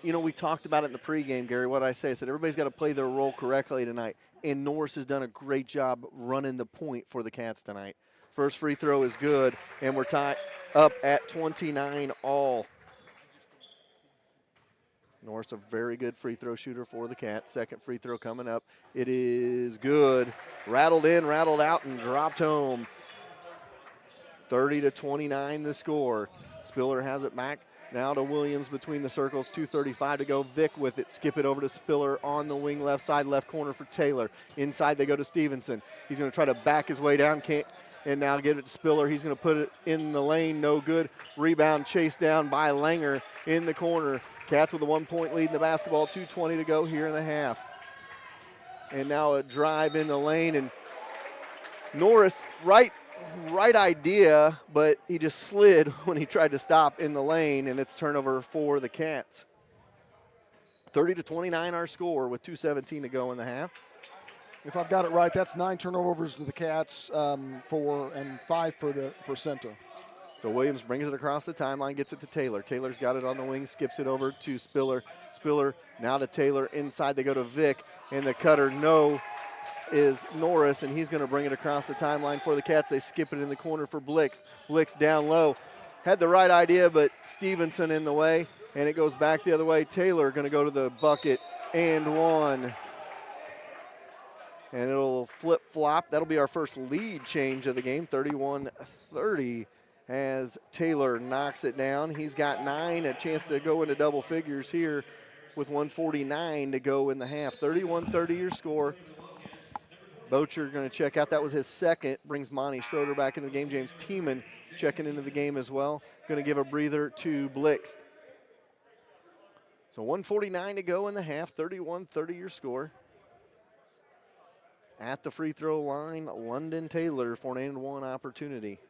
you know, we talked about it in the pregame, Gary. What did I say? I said everybody's got to play their role correctly tonight. And Norris has done a great job running the point for the Cats tonight. First free throw is good, and we're tied up at 29 all. Norris a very good free throw shooter for the Cats. Second free throw coming up. It is good. Rattled in, rattled out, and dropped home. 30-29 the score. Spiller has it back. Now to Williams between the circles, 2:35 to go. Vick with it, skip it over to Spiller on the wing left side, left corner for Taylor. Inside they go to Stevenson. He's going to try to back his way down, can't, and now give it to Spiller. He's going to put it in the lane, no good. Rebound chased down by Langer in the corner. Cats with a 1-point lead in the basketball, 2:20 to go here in the half. And now a drive in the lane, and Norris, right idea, but he just slid when he tried to stop in the lane, and it's turnover for the Cats. 30-29 our score with 2:17 to go in the half. If I've got it right, that's 9 turnovers to the Cats, 4 and 5 for center. So Williams brings it across the timeline, gets it to Taylor. Taylor's got it on the wing, skips it over to Spiller. Spiller now to Taylor. Inside they go to Vick, and the cutter is Norris, and he's going to bring it across the timeline for the Cats. They skip it in the corner for Blix. Blix down low. Had the right idea, but Stevenson in the way, and it goes back the other way. Taylor going to go to the bucket and one. And it'll flip-flop. That'll be our first lead change of the game, 31-30. As Taylor knocks it down. He's got 9, a chance to go into double figures here with 1:49 to go in the half. 31-30 your score. Bocher going to check out. That was his second. Brings Monty Schroeder back into the game. James Tiemann checking into the game as well. Going to give a breather to Blix. So 1:49 to go in the half. 31-30 your score. At the free throw line, London Taylor for an and-one opportunity.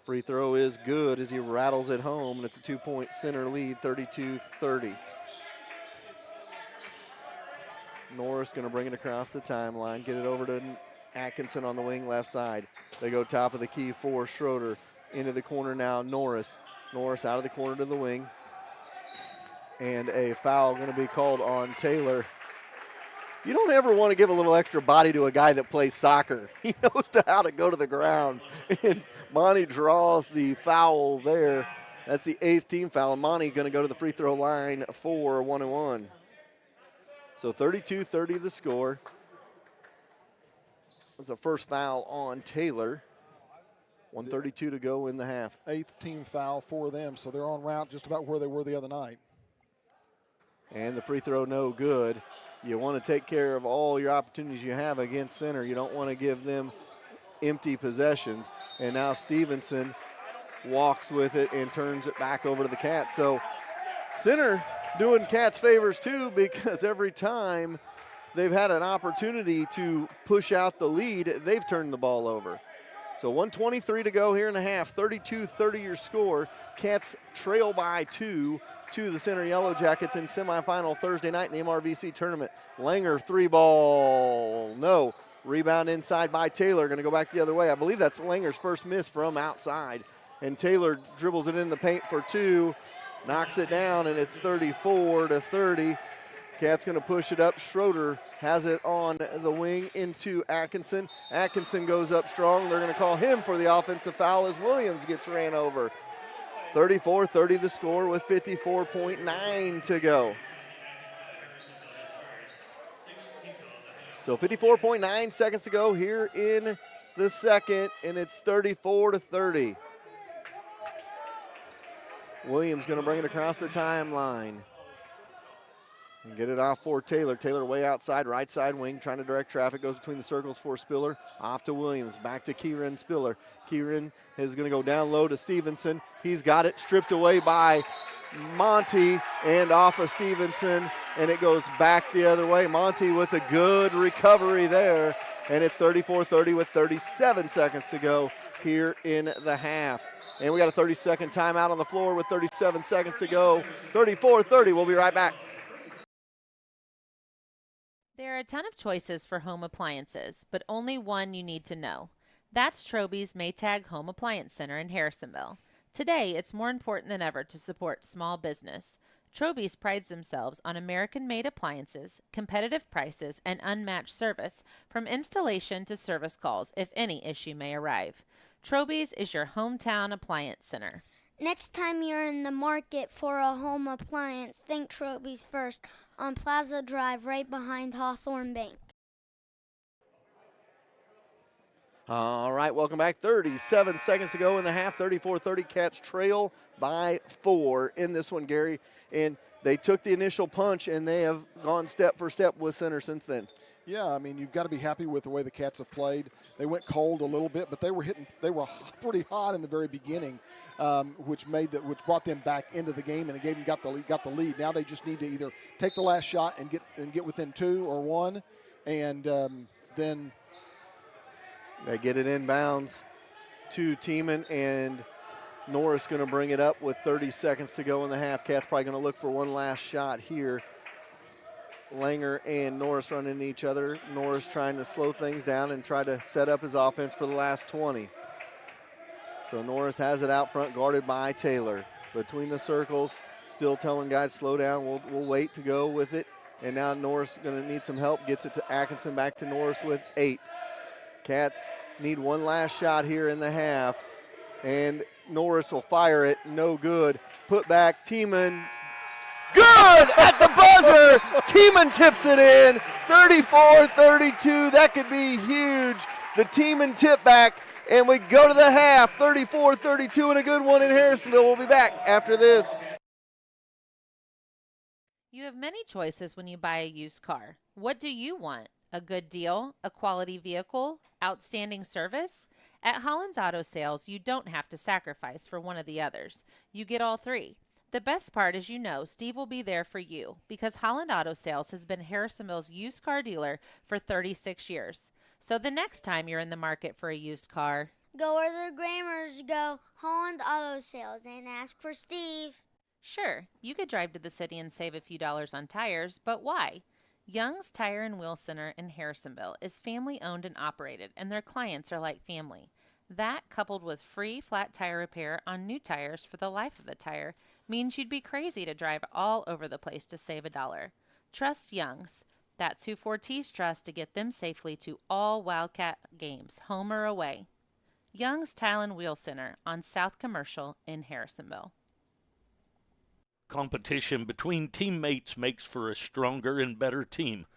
Free throw is good as he rattles it home, and it's a 2-point center lead, 32-30. Norris going to bring it across the timeline, get it over to Atkinson on the wing left side. They go top of the key for Schroeder. Into the corner now, Norris. Norris out of the corner to the wing. And a foul going to be called on Taylor. You don't ever want to give a little extra body to a guy that plays soccer. He knows how to go to the ground. And Monty draws the foul there. That's the 8th team foul. And Monty going to go to the free throw line for 1-1. So 32-30 the score. That's the first foul on Taylor. 1:32 to go in the half. 8th team foul for them, so they're on route just about where they were the other night. And the free throw no good. You want to take care of all your opportunities you have against center. You don't want to give them empty possessions. And now Stevenson walks with it and turns it back over to the Cats. So center doing Cats favors too, because every time they've had an opportunity to push out the lead, they've turned the ball over. So 1:23 to go here in the half. 32-30 your score. Cats trail by 2 to the Center Yellow Jackets in semifinal Thursday night in the MRVC tournament. Langer 3-ball, no. Rebound inside by Taylor, going to go back the other way. I believe that's Langer's first miss from outside. And Taylor dribbles it in the paint for 2, knocks it down, and it's 34-30. Cats going to push it up. Schroeder has it on the wing into Atkinson. Atkinson goes up strong. They're going to call him for the offensive foul as Williams gets ran over. 34-30 the score with 54.9 to go. So 54.9 seconds to go here in the second, and it's 34-30. Williams going to bring it across the timeline. And get it off for Taylor. Taylor way outside, right side wing, trying to direct traffic. Goes between the circles for Spiller. Off to Williams. Back to Kieran Spiller. Kieran is going to go down low to Stevenson. He's got it stripped away by Monty and off of Stevenson. And it goes back the other way. Monty with a good recovery there. And it's 34-30 with 37 seconds to go here in the half. And we got a 30-second timeout on the floor with 37 seconds to go. 34-30. We'll be right back. There are a ton of choices for home appliances, but only one you need to know. That's Troby's Maytag Home Appliance Center in Harrisonville. Today, it's more important than ever to support small business. Troby's prides themselves on American-made appliances, competitive prices, and unmatched service, from installation to service calls if any issue may arrive. Troby's is your hometown appliance center. Next time you're in the market for a home appliance, think Troby's first on Plaza Drive right behind Hawthorne Bank. All right, welcome back. 37 seconds to go in the half. 34-30. Cats trail by 4 in this one, Gary. And they took the initial punch, and they have gone step for step with center since then. Yeah, I mean, you've got to be happy with the way the Cats have played. They went cold a little bit, but they were pretty hot in the very beginning, which brought them back into the game and got the lead. Now they just need to either take the last shot and get within 2 or 1, and then they get it inbounds to Tiemann, and Norris going to bring it up with 30 seconds to go in the half. Cats probably going to look for one last shot here. Langer and Norris running into each other. Norris trying to slow things down and try to set up his offense for the last 20. So Norris has it out front, guarded by Taylor. Between the circles, still telling guys slow down. We'll wait to go with it. And now Norris going to need some help. Gets it to Atkinson, back to Norris with 8. Cats need one last shot here in the half. And Norris will fire it. No good. Put back. Tiemann. Good at the buzzer. Tiemann tips it in. 34-32. That could be huge. The Tiemann tip back. And we go to the half. 34-32 and a good one in Harrisonville. We'll be back after this. You have many choices when you buy a used car. What do you want? A good deal? A quality vehicle? Outstanding service? At Holland's Auto Sales, you don't have to sacrifice for one of the others. You get all 3. The best part is, Steve will be there for you because Holland Auto Sales has been Harrisonville's used car dealer for 36 years. So the next time you're in the market for a used car, go where the Grammars go, Holland Auto Sales, and ask for Steve. Sure, you could drive to the city and save a few dollars on tires, but why? Young's Tire and Wheel Center in Harrisonville is family owned and operated, and their clients are like family. That, coupled with free flat tire repair on new tires for the life of the tire, means you'd be crazy to drive all over the place to save $1. Trust Young's. That's who Fortis trusts to get them safely to all Wildcat games, home or away. Young's Tire and Wheel Center on South Commercial in Harrisonville. Competition between teammates makes for a stronger and better team.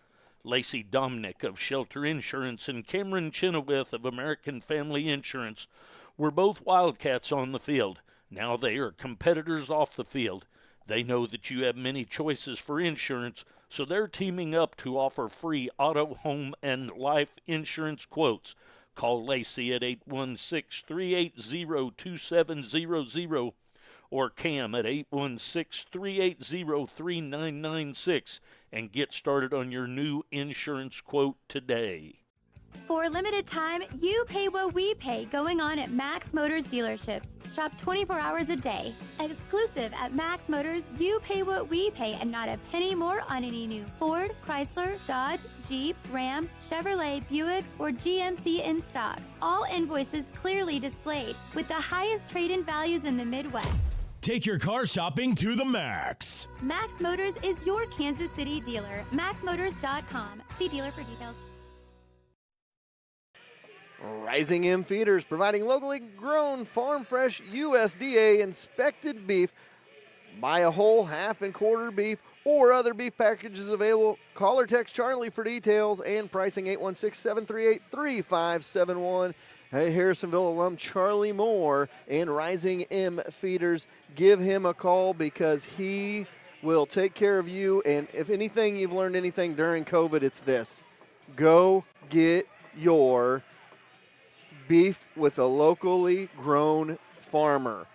Lacey Dominick of Shelter Insurance and Cameron Chenoweth of American Family Insurance were both Wildcats on the field. Now they are competitors off the field. They know that you have many choices for insurance, so they're teaming up to offer free auto, home, and life insurance quotes. Call Lacey at 816-380-2700 or Cam at 816-380-3996 and get started on your new insurance quote today. For a limited time, you pay what we pay going on at Max Motors dealerships. Shop 24 hours a day. Exclusive at Max Motors, you pay what we pay and not a penny more on any new Ford, Chrysler, Dodge, Jeep, Ram, Chevrolet, Buick, or GMC in stock. All invoices clearly displayed with the highest trade-in values in the Midwest. Take your car shopping to the max. Max Motors is your Kansas City dealer. MaxMotors.com. See dealer for details. Rising M Feeders, providing locally grown, farm fresh, USDA inspected beef. Buy a whole, half, and quarter beef or other beef packages available. Call or text Charlie for details and pricing 816-738-3571. Hey, Harrisonville alum Charlie Moore and Rising M Feeders. Give him a call because he will take care of you. And if anything, you've learned anything during COVID, it's this. Go get your beef with a locally grown farmer.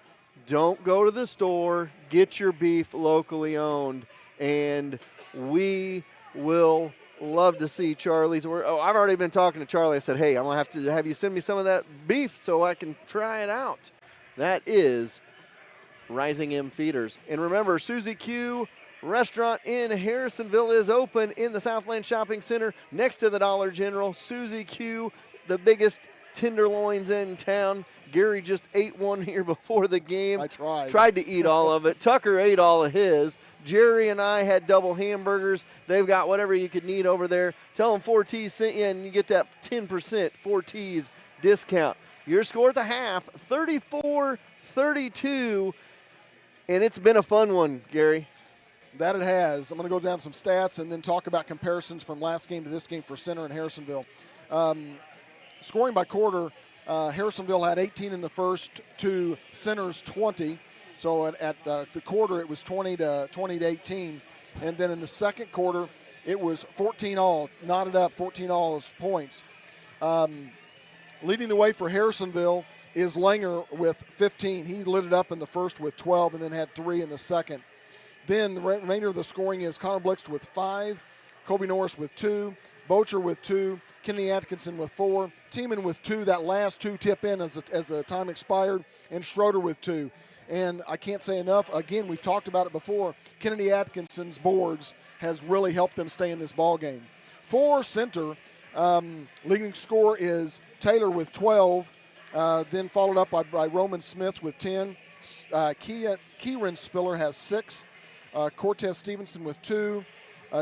Don't go to the store. Get your beef locally owned. And we will love to see Charlie's. I've already been talking to Charlie. I said, hey, I'm going to have to have you send me some of that beef so I can try it out. That is Rising M Feeders. And remember, Susie Q Restaurant in Harrisonville is open in the Southland Shopping Center next to the Dollar General. Susie Q, the biggest tenderloins in town. Gary just ate one here before the game. I tried. Tried to eat all of it. Tucker ate all of his. Jerry and I had double hamburgers. They've got whatever you could need over there. Tell them 4T's sent you and you get that 10% 4T's discount. Your score at the half, 34-32, and it's been a fun one, Gary. That it has. I'm going to go down some stats and then talk about comparisons from last game to this game for Center and Harrisonville. Scoring by quarter, Harrisonville had 18 in the first to Center's 20. So at the quarter, it was 20 to 18. And then in the second quarter, it was 14 all, knotted up, 14 all points. Leading the way for Harrisonville is Langer with 15. He lit it up in the first with 12 and then had 3 in the second. Then the remainder of the scoring is Connor Blixt with 5, Kobe Norris with 2, Bocher with 2, Kenny Atkinson with 4, Tiemann with 2. That last 2 tip in as the time expired, and Schroeder with 2. And I can't say enough. Again, we've talked about it before. Kennedy Atkinson's boards has really helped them stay in this ball game. For Center, leading score is Taylor with 12, then followed up by Roman Smith with 10. Kieran Spiller has 6. Cortez Stevenson with 2,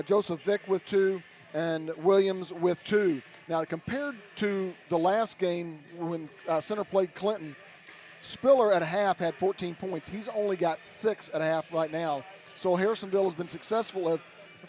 Joseph Vick with 2, and Williams with 2. Now, compared to the last game when Center played Clinton, Spiller at half had 14 points. He's only got 6 at half right now. So Harrisonville has been successful of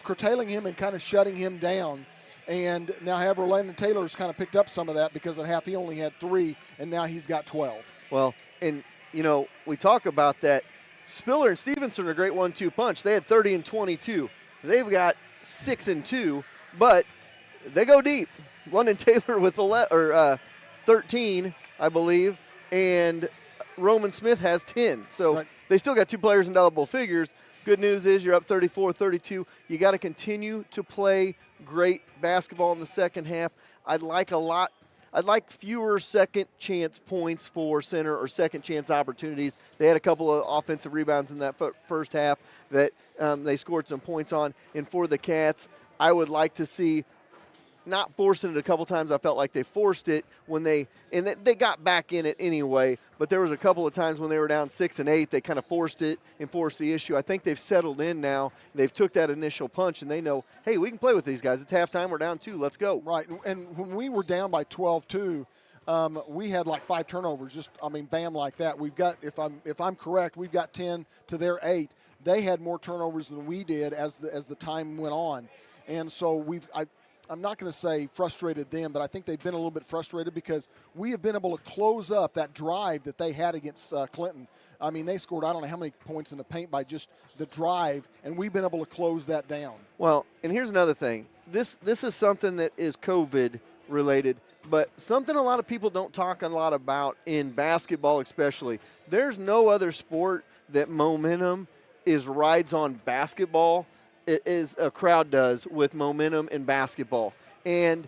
curtailing him and kind of shutting him down. And now, however, Landon Taylor's kind of picked up some of that because at half he only had 3, and now he's got 12. Well, and, you know, we talk about that. Spiller and Stevenson are a great 1-2 punch. They had 30 and 22. They've got 6 and 2, but they go deep. London Taylor with 13, I believe, and Roman Smith has 10. So They still got 2 players in double figures. Good news is you're up 34-32. You got to continue to play great basketball in the second half. I'd like fewer second chance points for Center or second chance opportunities. They had a couple of offensive rebounds in that first half that they scored some points on. And for the Cats, I would like to see not forcing it a couple times. I felt like they forced it when they got back in it anyway, but there was a couple of times when they were down 6 and 8, they kind of forced it and forced the issue. I think they've settled in now. They've took that initial punch and they know, hey, we can play with these guys. It's halftime. We're down 2. Let's go. Right. And when we were down by 12-2, we had like 5 turnovers. Bam, like that. We've got, if I'm correct, we've got 10 to their 8. They had more turnovers than we did as the time went on, and so I'm not going to say frustrated them, but I think they've been a little bit frustrated because we have been able to close up that drive that they had against Clinton. I mean, they scored I don't know how many points in the paint by just the drive, and we've been able to close that down. Well, and here's another thing. This is something that is COVID related, but something a lot of people don't talk a lot about in basketball especially. There's no other sport that momentum rides on basketball as a crowd does with momentum in basketball. And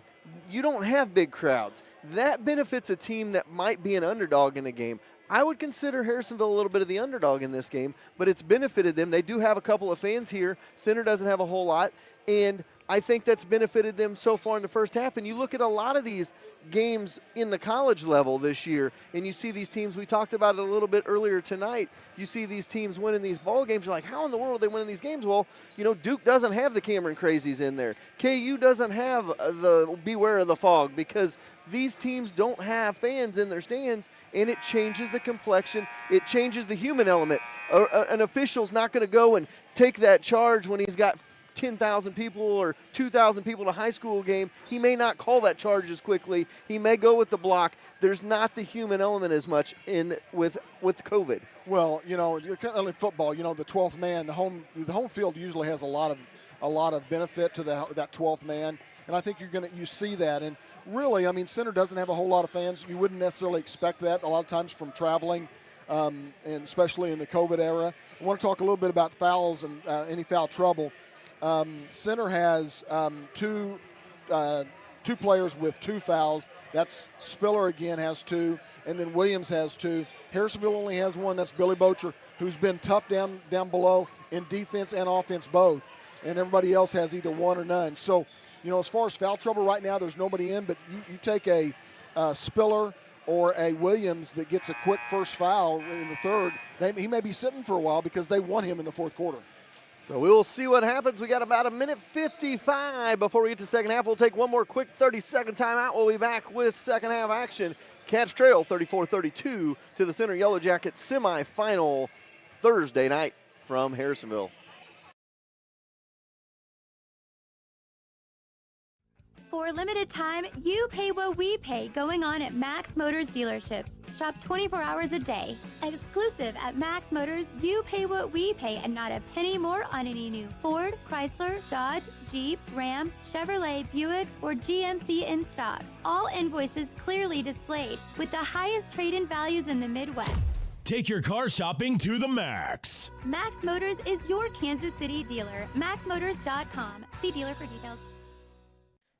you don't have big crowds. That benefits a team that might be an underdog in a game. I would consider Harrisonville a little bit of the underdog in this game, but it's benefited them. They do have a couple of fans here. Center doesn't have a whole lot, and I think that's benefited them so far in the first half. And you look at a lot of these games in the college level this year, and you see these teams, we talked about it a little bit earlier tonight, you see these teams winning these ball games. You're like, how in the world are they winning these games? Well, you know, Duke doesn't have the Cameron Crazies in there. KU doesn't have the Beware of the Fog because these teams don't have fans in their stands, and it changes the complexion. It changes the human element. An official's not going to go and take that charge when he's got 10,000 people or 2,000 people at a high school game, he may not call that charge as quickly. He may go with the block. There's not the human element as much in with COVID. Well, you know, in football, you know, the 12th man, the home field usually has a lot of benefit to that 12th man, and I think you see that. And really, I mean, center doesn't have a whole lot of fans. You wouldn't necessarily expect that a lot of times from traveling, and especially in the COVID era. I want to talk a little bit about fouls and any foul trouble. Center has two players with 2 fouls. That's Spiller again has 2, and then Williams has 2. Harrisonville only has 1. That's Billy Bocher, who's been tough down below in defense and offense both. And everybody else has either 1 or none. So, you know, as far as foul trouble right now, there's nobody in, but you take a Spiller or a Williams that gets a quick first foul in the third, he may be sitting for a while because they want him in the fourth quarter. So we will see what happens. We got about a minute 55 before we get to the second half. We'll take one more quick 30-second timeout. We'll be back with second half action. Cats trail 34-32 to the Center Yellow Jackets semifinal Thursday night from Harrisonville. For a limited time, you pay what we pay going on at Max Motors dealerships. Shop 24 hours a day. Exclusive at Max Motors, you pay what we pay and not a penny more on any new Ford, Chrysler, Dodge, Jeep, Ram, Chevrolet, Buick, or GMC in stock. All invoices clearly displayed with the highest trade-in values in the Midwest. Take your car shopping to the max. Max Motors is your Kansas City dealer. MaxMotors.com. See dealer for details.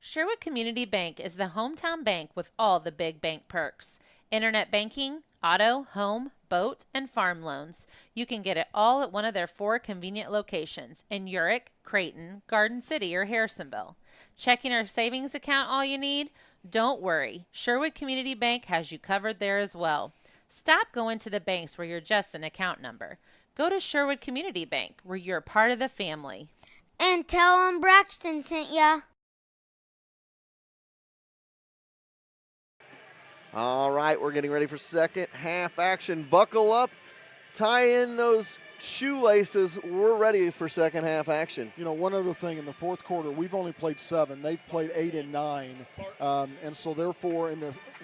Sherwood Community Bank is the hometown bank with all the big bank perks. Internet banking, auto, home, boat, and farm loans. You can get it all at one of their 4 convenient locations in Urick, Creighton, Garden City, or Harrisonville. Checking or savings account all you need? Don't worry. Sherwood Community Bank has you covered there as well. Stop going to the banks where you're just an account number. Go to Sherwood Community Bank where you're part of the family. And tell them Braxton sent ya. All right, we're getting ready for second half action. Buckle up, tie in those shoelaces. We're ready for second half action. You know, one other thing, in the fourth quarter, we've only played 7. They've played 8 and 9. And so therefore,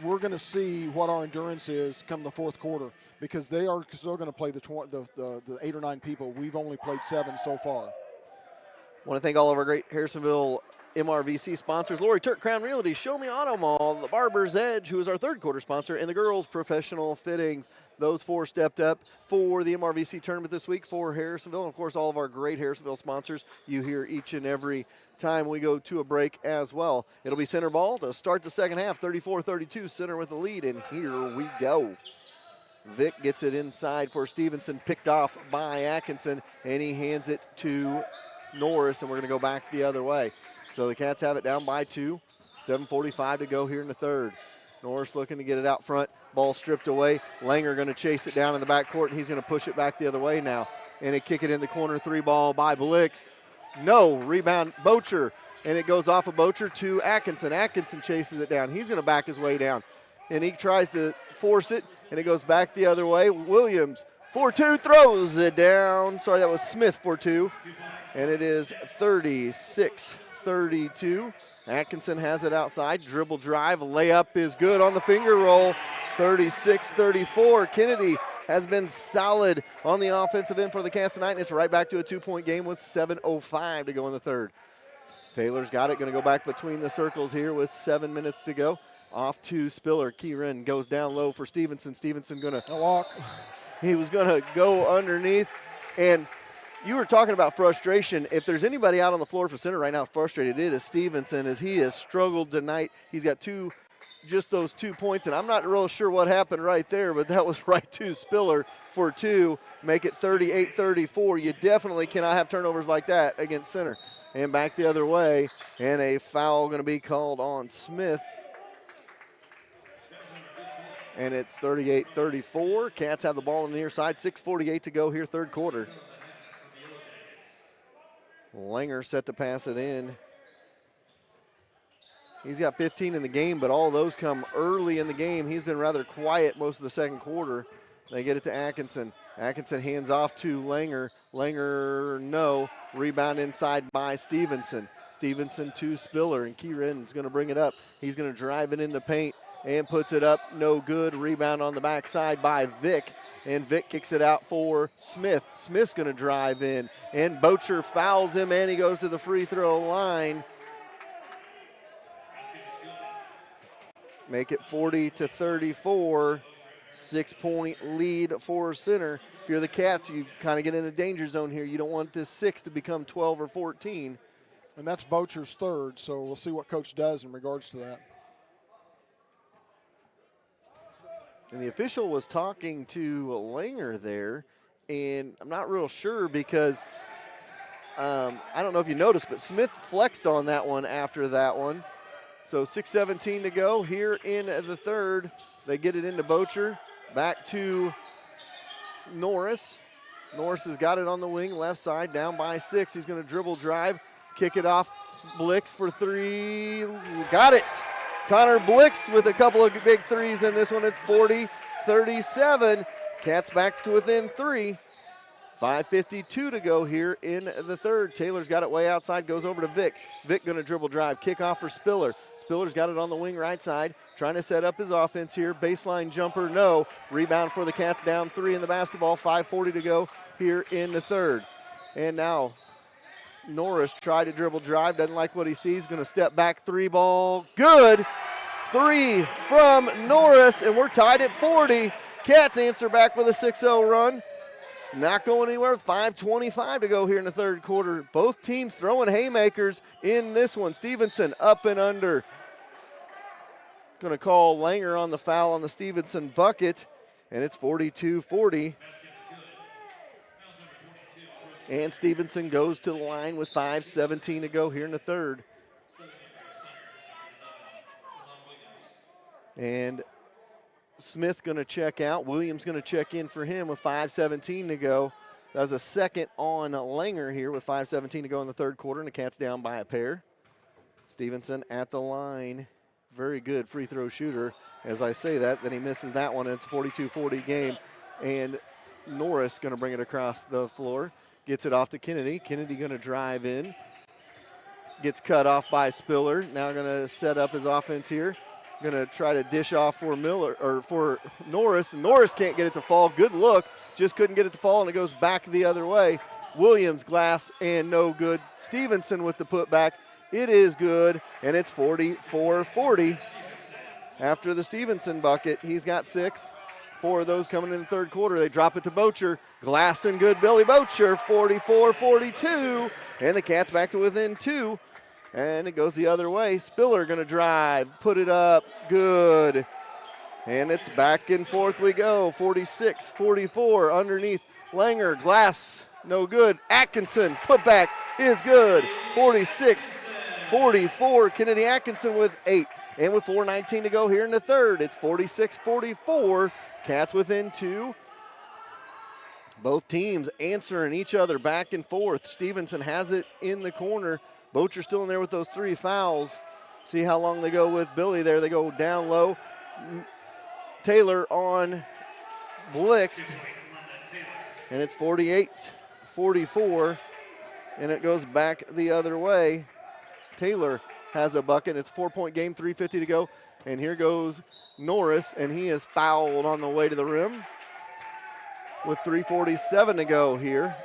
we're going to see what our endurance is come the fourth quarter, because they are still going to play the 8 or 9 people. We've only played 7 so far. I want to thank all of our great Harrisonville MRVC sponsors: Lori Turk, Crown Realty, Show Me Auto Mall, the Barber's Edge, who is our third quarter sponsor, and the Girls Professional Fittings. Those 4 stepped up for the MRVC tournament this week for Harrisonville. And of course, all of our great Harrisonville sponsors you hear each and every time we go to a break as well. It'll be center ball to start the second half, 34-32, center with the lead, and here we go. Vick gets it inside for Stevenson, picked off by Atkinson, and he hands it to Norris, and we're going to go back the other way. So the Cats have it down by 2. 7:45 to go here in the third. Norris looking to get it out front. Ball stripped away. Langer going to chase it down in the backcourt, and he's going to push it back the other way now. And kick it in the corner, 3 ball by Blixt. No, rebound Bocher. And it goes off of Bocher to Atkinson. Atkinson chases it down. He's going to back his way down. And he tries to force it, and it goes back the other way. Williams, 4-2, throws it down. Sorry, that was Smith for 2. And it is 36-32. Atkinson has it outside. Dribble drive. Layup is good on the finger roll. 36-34. Kennedy has been solid on the offensive end for the Cats tonight, and it's right back to a 2-point game with 7:05 to go in the third. Taylor's got it. Going to go back between the circles here with 7 minutes to go. Off to Spiller. Kieran goes down low for Stevenson. Stevenson going to walk. He was going to go underneath, and you were talking about frustration. If there's anybody out on the floor for center right now frustrated, it is Stevenson, as he has struggled tonight. He's got just those 2 points, and I'm not real sure what happened right there, but that was right to Spiller for 2, make it 38-34. You definitely cannot have turnovers like that against center. And back the other way, and a foul going to be called on Smith. And it's 38-34. Cats have the ball on the near side. 6:48 to go here, third quarter. Langer set to pass it in. He's got 15 in the game, but all those come early in the game. He's been rather quiet most of the second quarter. They get it to Atkinson. Atkinson hands off to Langer. Langer, no. Rebound inside by Stevenson. Stevenson to Spiller, and Kieran's going to bring it up. He's going to drive it in the paint and puts it up. No good. Rebound on the backside by Vick, and Vick kicks it out for Smith. Smith's going to drive in, and Bocher fouls him, and he goes to the free throw line. Make it 40-34. 6-point lead for Center. If you're the Cats, you kind of get in a danger zone here. You don't want this 6 to become 12 or 14. And that's Bocher's third, so we'll see what Coach does in regards to that. And the official was talking to Langer there, and I'm not real sure because I don't know if you noticed, but Smith flexed on that one after that one. So 6:17 to go here in the third. They get it into Bocher. Back to Norris. Norris has got it on the wing, left side, down by 6. He's going to dribble drive, kick it off. Blix for 3. Got it. Connor Blix with a couple of big threes in this one. It's 40-37. Cats back to within 3. 5:52 to go here in the third. Taylor's got it way outside, goes over to Vick. Vick going to dribble drive, kick off for Spiller. Spiller's got it on the wing right side, trying to set up his offense here. Baseline jumper, no. Rebound for the Cats, down 3 in the basketball. 5:40 to go here in the third. And now Norris tried to dribble drive, doesn't like what he sees, going to step back, 3 ball, good. 3 from Norris, and we're tied at 40. Cats answer back with a 6-0 run. Not going anywhere. 5:25 to go here in the third quarter. Both teams throwing haymakers in this one. Stevenson up and under. Going to call Langer on the foul on the Stevenson bucket, and it's 42-40. And Stevenson goes to the line with 5:17 to go here in the third. And Smith going to check out. Williams going to check in for him with 5:17 to go. That was a second on Langer here with 5:17 to go in the third quarter, and the Cats down by a pair. Stevenson at the line. Very good free throw shooter. As I say that, then he misses that one, and it's a 42-40 game. And Norris going to bring it across the floor. Gets it off to Kennedy. Kennedy going to drive in. Gets cut off by Spiller. Now going to set up his offense here. Going to try to dish off for Miller or for Norris. Norris can't get it to fall. Good look. Just couldn't get it to fall, and it goes back the other way. Williams, glass, and no good. Stevenson with the putback. It is good, and it's 44-40. After the Stevenson bucket, he's got 6. 4 of those coming in the third quarter. They drop it to Bocher. Glass and good, Billy Bocher, 44-42. And the Cats back to within 2. And it goes the other way. Spiller going to drive, put it up, good. And it's back and forth we go. 46-44 underneath Langer. Glass, no good. Atkinson, putback is good. 46-44. Kennedy Atkinson with 8. And with 4:19 to go here in the third, it's 46-44. Cats within 2. Both teams answering each other back and forth. Stevenson has it in the corner. Bocher still in there with those 3 fouls. See how long they go with Billy there. They go down low. Taylor on Blix. And it's 48-44. And it goes back the other way. Taylor has a bucket. It's a 4-point game, 3:50 to go. And here goes Norris, and he is fouled on the way to the rim with 3:47 to go here.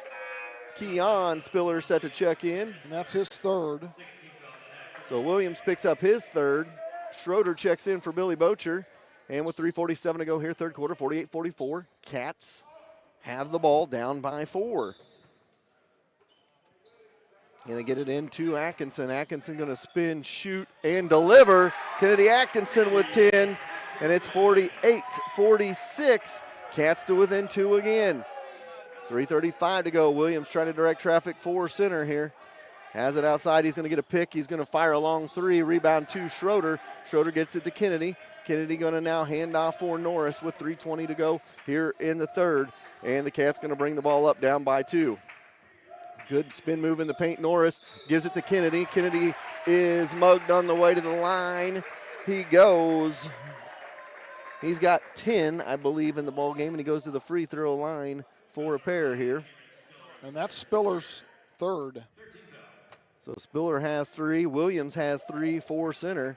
Keon Spiller set to check in. And that's his third. So Williams picks up his third. Schroeder checks in for Billy Bocher. And with 3:47 to go here, third quarter, 48-44. Cats have the ball down by 4. Gonna get it into Atkinson. Atkinson gonna spin, shoot, and deliver. Kennedy Atkinson with 10, and it's 48-46. Cats to within 2 again. 3:35 to go. Williams trying to direct traffic for Center here. Has it outside. He's gonna get a pick. He's gonna fire a long 3. Rebound to Schroeder. Schroeder gets it to Kennedy. Kennedy gonna now hand off for Norris with 3:20 to go here in the third. And the Cats gonna bring the ball up down by 2. Good spin move in the paint. Norris gives it to Kennedy. Kennedy is mugged on the way to the line. He goes. He's got 10, I believe, in the ball game, and he goes to the free throw line for a pair here. And that's Spiller's third. So Spiller has 3. Williams has 3 for center.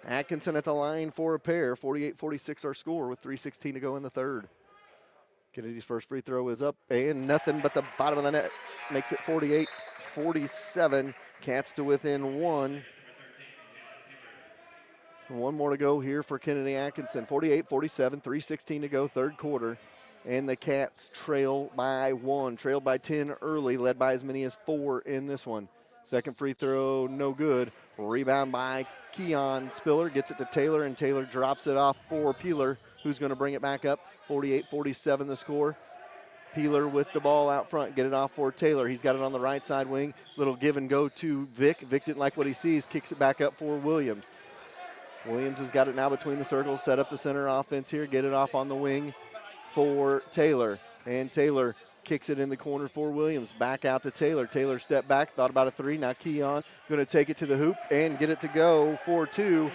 Atkinson at the line for a pair. 48-46 our score with 3:16 to go in the third. Kennedy's first free throw is up, and nothing but the bottom of the net makes it 48-47. Cats to within 1. One more to go here for Kennedy Atkinson. 48-47, 3:16 to go, third quarter. And the Cats trail by 1, trailed by 10 early, led by as many as 4 in this one. Second free throw, no good. Rebound by Keon. Spiller gets it to Taylor, and Taylor drops it off for Peeler, who's going to bring it back up. 48-47 the score. Peeler with the ball out front, get it off for Taylor. He's got it on the right side wing. Little give and go to Vic. Vic didn't like what he sees, kicks it back up for Williams. Williams has got it now between the circles, set up the center offense here, get it off on the wing for Taylor. And Taylor kicks it in the corner for Williams. Back out to Taylor. Taylor stepped back, thought about a 3. Now Keon going to take it to the hoop and get it to go for 2.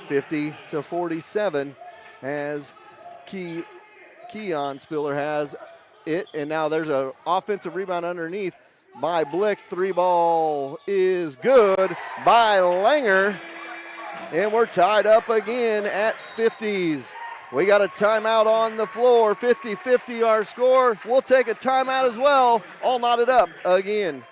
50-47 as Keon Spiller has it. And now there's an offensive rebound underneath by Blix. 3 ball is good by Langer. And we're tied up again at 50s. We got a timeout on the floor. 50-50 our score. We'll take a timeout as well. All knotted up again.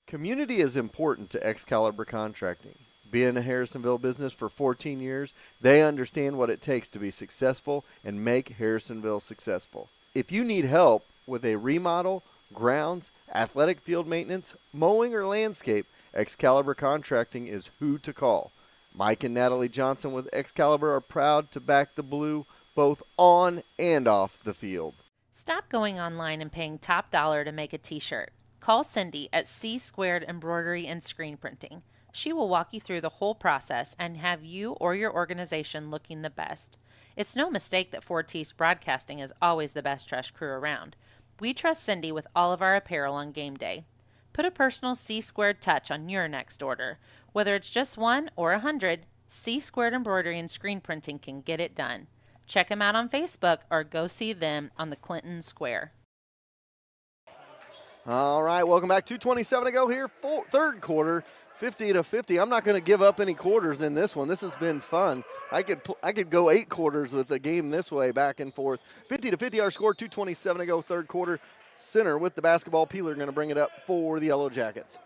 Community is important to Excalibur Contracting. Being a Harrisonville business for 14 years, they understand what it takes to be successful and make Harrisonville successful. If you need help with a remodel, grounds, athletic field maintenance, mowing, or landscape, Excalibur Contracting is who to call. Mike and Natalie Johnson with Excalibur are proud to back the Blue both on and off the field. Stop going online and paying top dollar to make a t-shirt. Call Cindy at C Squared Embroidery and Screen Printing. She will walk you through the whole process and have you or your organization looking the best. It's no mistake that 4T's Broadcasting is always the best trash crew around. We trust Cindy with all of our apparel on game day. Put a personal C Squared touch on your next order. Whether it's just 1 or 100, C Squared Embroidery and Screen Printing can get it done. Check them out on Facebook or go see them on the Clinton Square. All right, welcome back. 2:27 to go here, third quarter, 50-50. I'm not going to give up any quarters in this one. This has been fun. I could go 8 quarters with the game this way, back and forth. 50-50 our score, 2:27 to go, third quarter. Center with the basketball. Peeler going to bring it up for the Yellow Jackets.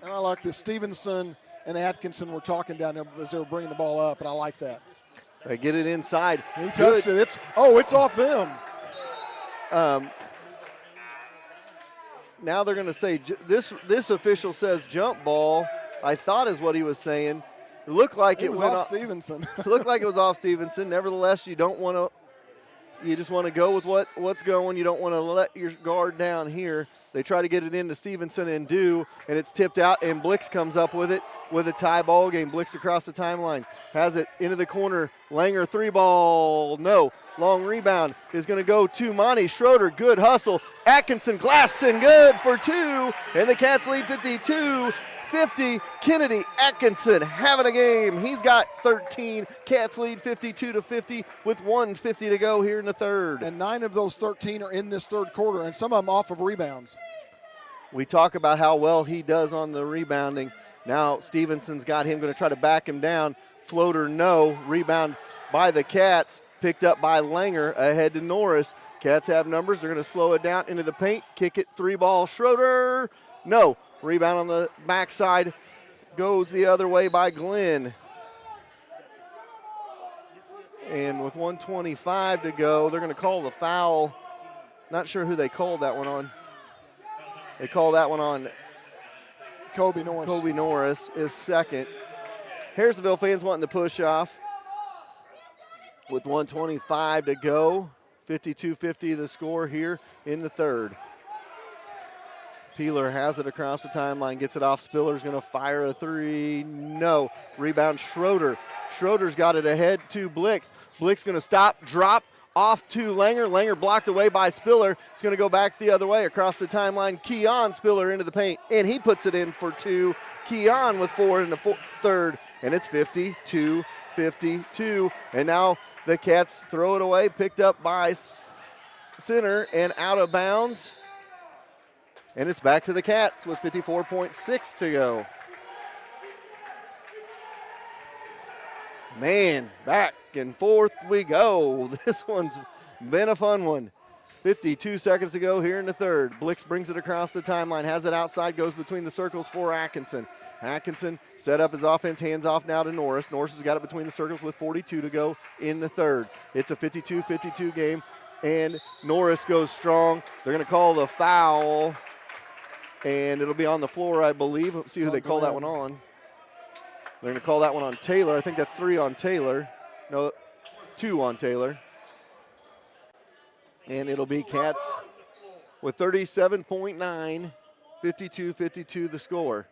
And I like this. Stevenson and Atkinson were talking down there as they were bringing the ball up, and I like that. They get it inside. He touched it. It's off them. Now they're going to say this official says jump ball. I thought is what he was saying. It looked like it was went off Stevenson. It looked like it was off Stevenson. Nevertheless, you don't want to. You just want to go with what's going. You don't want to let your guard down here. They try to get it into Stevenson and and it's tipped out, and Blix comes up with it with a tie ball game. Blix across the timeline. Has it into the corner. Langer 3 ball. No. Long rebound is going to go to Monty Schroeder. Good hustle. Atkinson, Glasson, good for 2. And the Cats lead 52-50. Kennedy Atkinson having a game. He's got 13. Cats lead 52-50 with 1:50 to go here in the third. And 9 of those 13 are in this third quarter, and some of them off of rebounds. We talk about how well he does on the rebounding. Now Stevenson's got him, going to try to back him down. Floater, no. Rebound by the Cats. Picked up by Langer ahead to Norris. Cats have numbers. They're going to slow it down into the paint. Kick it, 3 ball. Schroeder, no. Rebound on the backside goes the other way by Glenn. And with 1:25 to go, they're going to call the foul. Not sure who they called that one on. They called that one on Kobe Norris. Kobe Norris is second. Harrisonville fans wanting to push off. With 1:25 to go, 52-50 the score here in the third. Peeler has it across the timeline, gets it off. Spiller's going to fire a 3. No. Rebound Schroeder. Schroeder's got it ahead to Blix. Blix going to stop, drop, off to Langer. Langer blocked away by Spiller. It's going to go back the other way across the timeline. Keon Spiller into the paint, and he puts it in for 2. Keon with 4 in the third, and it's 52-50. 52. And now the Cats throw it away, picked up by center and out of bounds. And it's back to the Cats with 54.6 to go. Man, back and forth we go. This one's been a fun one. 52 seconds to go here in the third. Blix brings it across the timeline, has it outside, goes between the circles for Atkinson. Atkinson set up his offense, hands off now to Norris. Norris has got it between the circles with 42 to go in the third. It's a 52-52 game, and Norris goes strong. They're going to call the foul, and it'll be on the floor, I believe. Let's see who they call that one on. They're going to call that one on Taylor. I think that's 3 on Taylor. No, 2 on Taylor. And it'll be Cats with 37.9, 52-52 the score.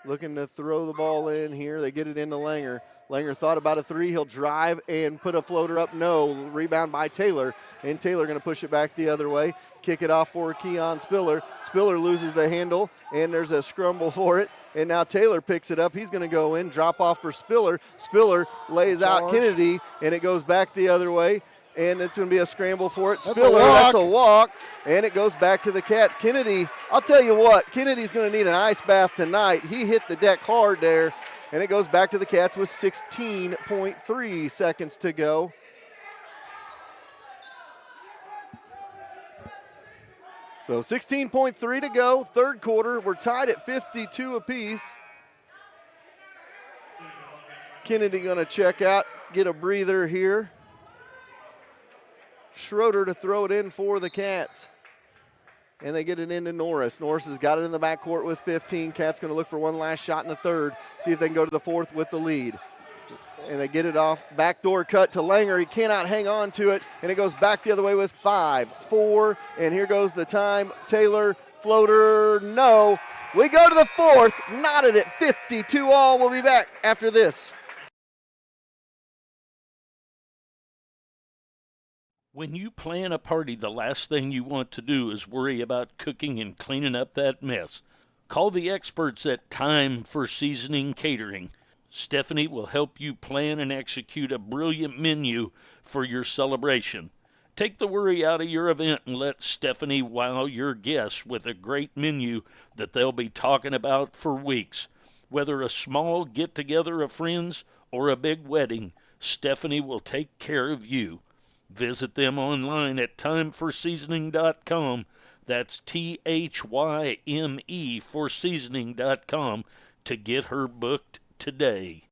Looking to throw the ball in here. They get it into Langer. Langer thought about a 3. He'll drive and put a floater up. No. Rebound by Taylor. And Taylor going to push it back the other way. Kick it off for Keon Spiller. Spiller loses the handle, and there's a scramble for it. And now Taylor picks it up. He's going to go in, drop off for Spiller. Spiller lays out Kennedy, and it goes back the other way. And it's going to be a scramble for it. Spiller, that's a walk, and it goes back to the Cats. Kennedy, I'll tell you what, Kennedy's going to need an ice bath tonight. He hit the deck hard there, and it goes back to the Cats with 16.3 seconds to go. So 16.3 to go, third quarter. We're tied at 52 apiece. Kennedy going to check out, get a breather here. Schroeder to throw it in for the Cats. And they get it into Norris. Norris has got it in the backcourt with 15. Cats going to look for one last shot in the third, see if they can go to the fourth with the lead. And they get it off, backdoor cut to Langer. He cannot hang on to it, and it goes back the other way with 5, 4, and here goes the time. Taylor, floater, no. We go to the fourth, knotted at 52 all. We'll be back after this. When you plan a party, the last thing you want to do is worry about cooking and cleaning up that mess. Call the experts at Time for Seasoning Catering. Stephanie will help you plan and execute a brilliant menu for your celebration. Take the worry out of your event and let Stephanie wow your guests with a great menu that they'll be talking about for weeks. Whether a small get-together of friends or a big wedding, Stephanie will take care of you. Visit them online at timeforseasoning.com. That's THYME for seasoning.com to get her booked today.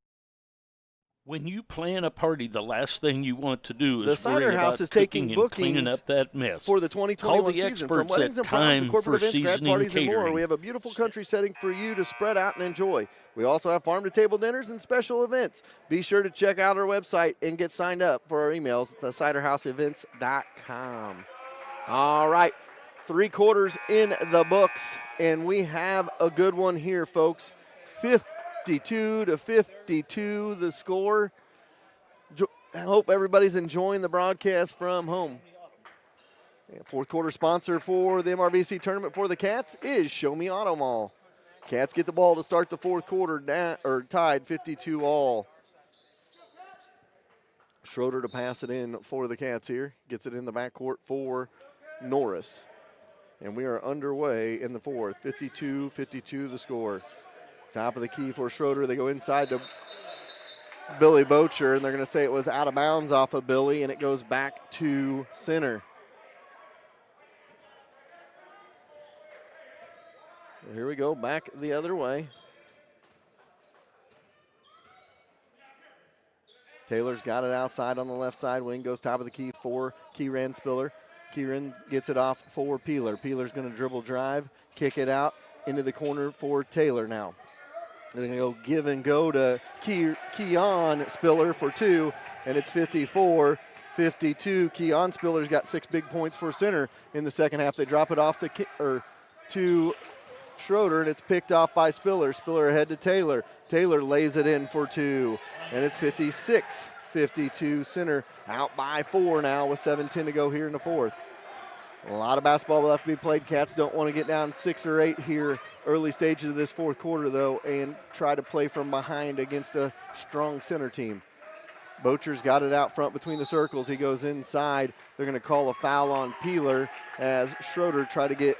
When you plan a party, the last thing you want to do is Cider worry House about is cooking taking and cleaning up that mess. For the 2021 Call the season, from experts weddings at and proms to Time corporate for events, grad Seasoning parties, and more. Catering. We have a beautiful country setting for you to spread out and enjoy. We also have farm-to-table dinners and special events. Be sure to check out our website and get signed up for our emails at theciderhouseevents.com. All right, 3 quarters in the books, and we have a good one here, folks. 52-52 the score. I hope everybody's enjoying the broadcast from home. And fourth quarter sponsor for the MRVC tournament for the Cats is Show Me Auto Mall. Cats get the ball to start the fourth quarter, tied 52 all. Schroeder to pass it in for the Cats here. Gets it in the backcourt for Norris. And we are underway in the fourth. 52-52 the score. Top of the key for Schroeder. They go inside to Billy Bocher, and they're going to say it was out of bounds off of Billy, and it goes back to center. Here we go, back the other way. Taylor's got it outside on the left side wing, goes top of the key for Kieran Spiller. Kieran gets it off for Peeler. Peeler's going to dribble drive, kick it out into the corner for Taylor now. They're going to go give and go to Keon Spiller for 2, and it's 54-52. Keon Spiller's got 6 big points for center in the second half. They drop it off to Schroeder, and it's picked off by Spiller. Spiller ahead to Taylor. Taylor lays it in for 2, and it's 56-52. Center out by 4 now with 7:10 to go here in the fourth. A lot of basketball left to be played. Cats don't want to get down 6 or 8 here early stages of this fourth quarter, though, and try to play from behind against a strong center team. Bocher's got it out front between the circles. He goes inside. They're going to call a foul on Peeler as Schroeder try to get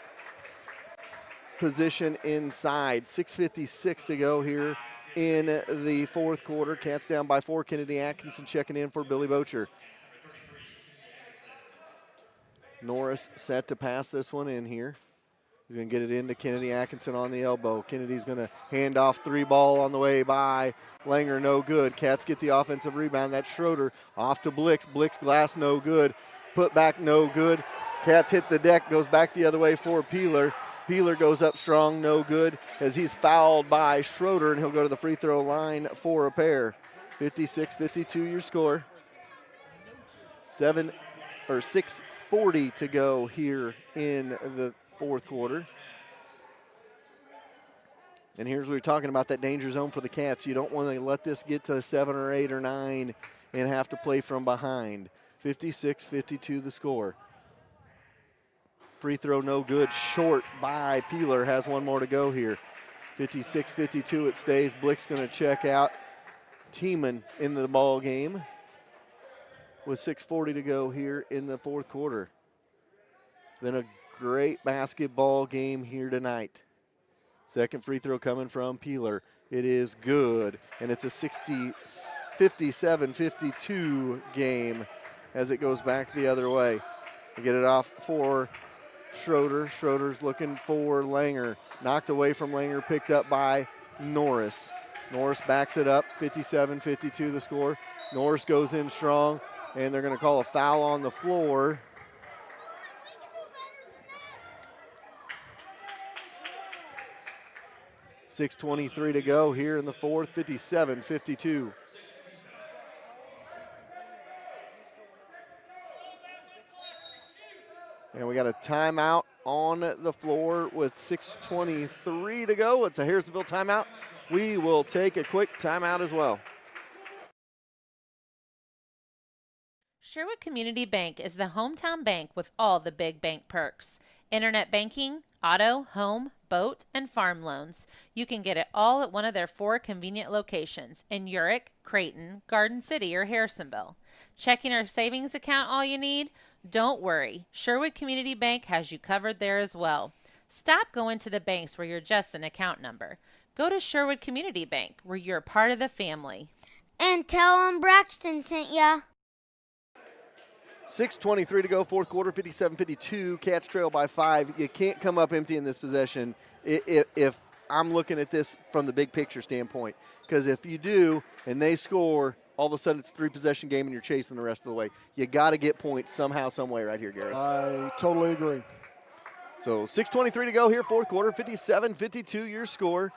position inside. 6:56 to go here in the fourth quarter. Cats down by 4. Kennedy Atkinson checking in for Billy Bocher. Norris set to pass this one in here. He's going to get it into Kennedy Atkinson on the elbow. Kennedy's going to hand off 3 ball on the way by Langer, no good. Cats get the offensive rebound. That's Schroeder off to Blix. Blix glass, no good. Put back, no good. Cats hit the deck, goes back the other way for Peeler. Peeler goes up strong, no good, as he's fouled by Schroeder, and he'll go to the free throw line for a pair. 56-52 your score. 6:40 to go here in the fourth quarter. And here's what we're talking about, that danger zone for the Cats. You don't want to let this get to 7 or 8 or 9 and have to play from behind. 56-52 the score. Free throw no good, short by Peeler. Has one more to go here. 56-52 it stays. Blick's going to check out. Tiemann in the ball game with 6:40 to go here in the fourth quarter. Been a great basketball game here tonight. Second free throw coming from Peeler. It is good, and it's a 57-52 game as it goes back the other way. We get it off for Schroeder. Schroeder's looking for Langer. Knocked away from Langer, picked up by Norris. Norris backs it up, 57-52 the score. Norris goes in strong, and they're going to call a foul on the floor. .6:23 to go here in the fourth, 57-52. And we got a timeout on the floor with 6:23 to go. It's a Harrisonville timeout. We will take a quick timeout as well. Sherwood Community Bank is the hometown bank with all the big bank perks. Internet banking, auto, home, boat, and farm loans. You can get it all at one of their 4 convenient locations in Urick, Creighton, Garden City, or Harrisonville. Checking or savings account all you need? Don't worry. Sherwood Community Bank has you covered there as well. Stop going to the banks where you're just an account number. Go to Sherwood Community Bank where you're part of the family. And tell them Braxton sent ya. 6:23 to go, fourth quarter, 57-52. Cats trail by 5. You can't come up empty in this possession if I'm looking at this from the big picture standpoint. Because if you do and they score, all of a sudden it's a 3-possession game and you're chasing the rest of the way. You got to get points somehow, some way right here, Gary. I totally agree. So 6:23 to go here, fourth quarter, 57-52 your score.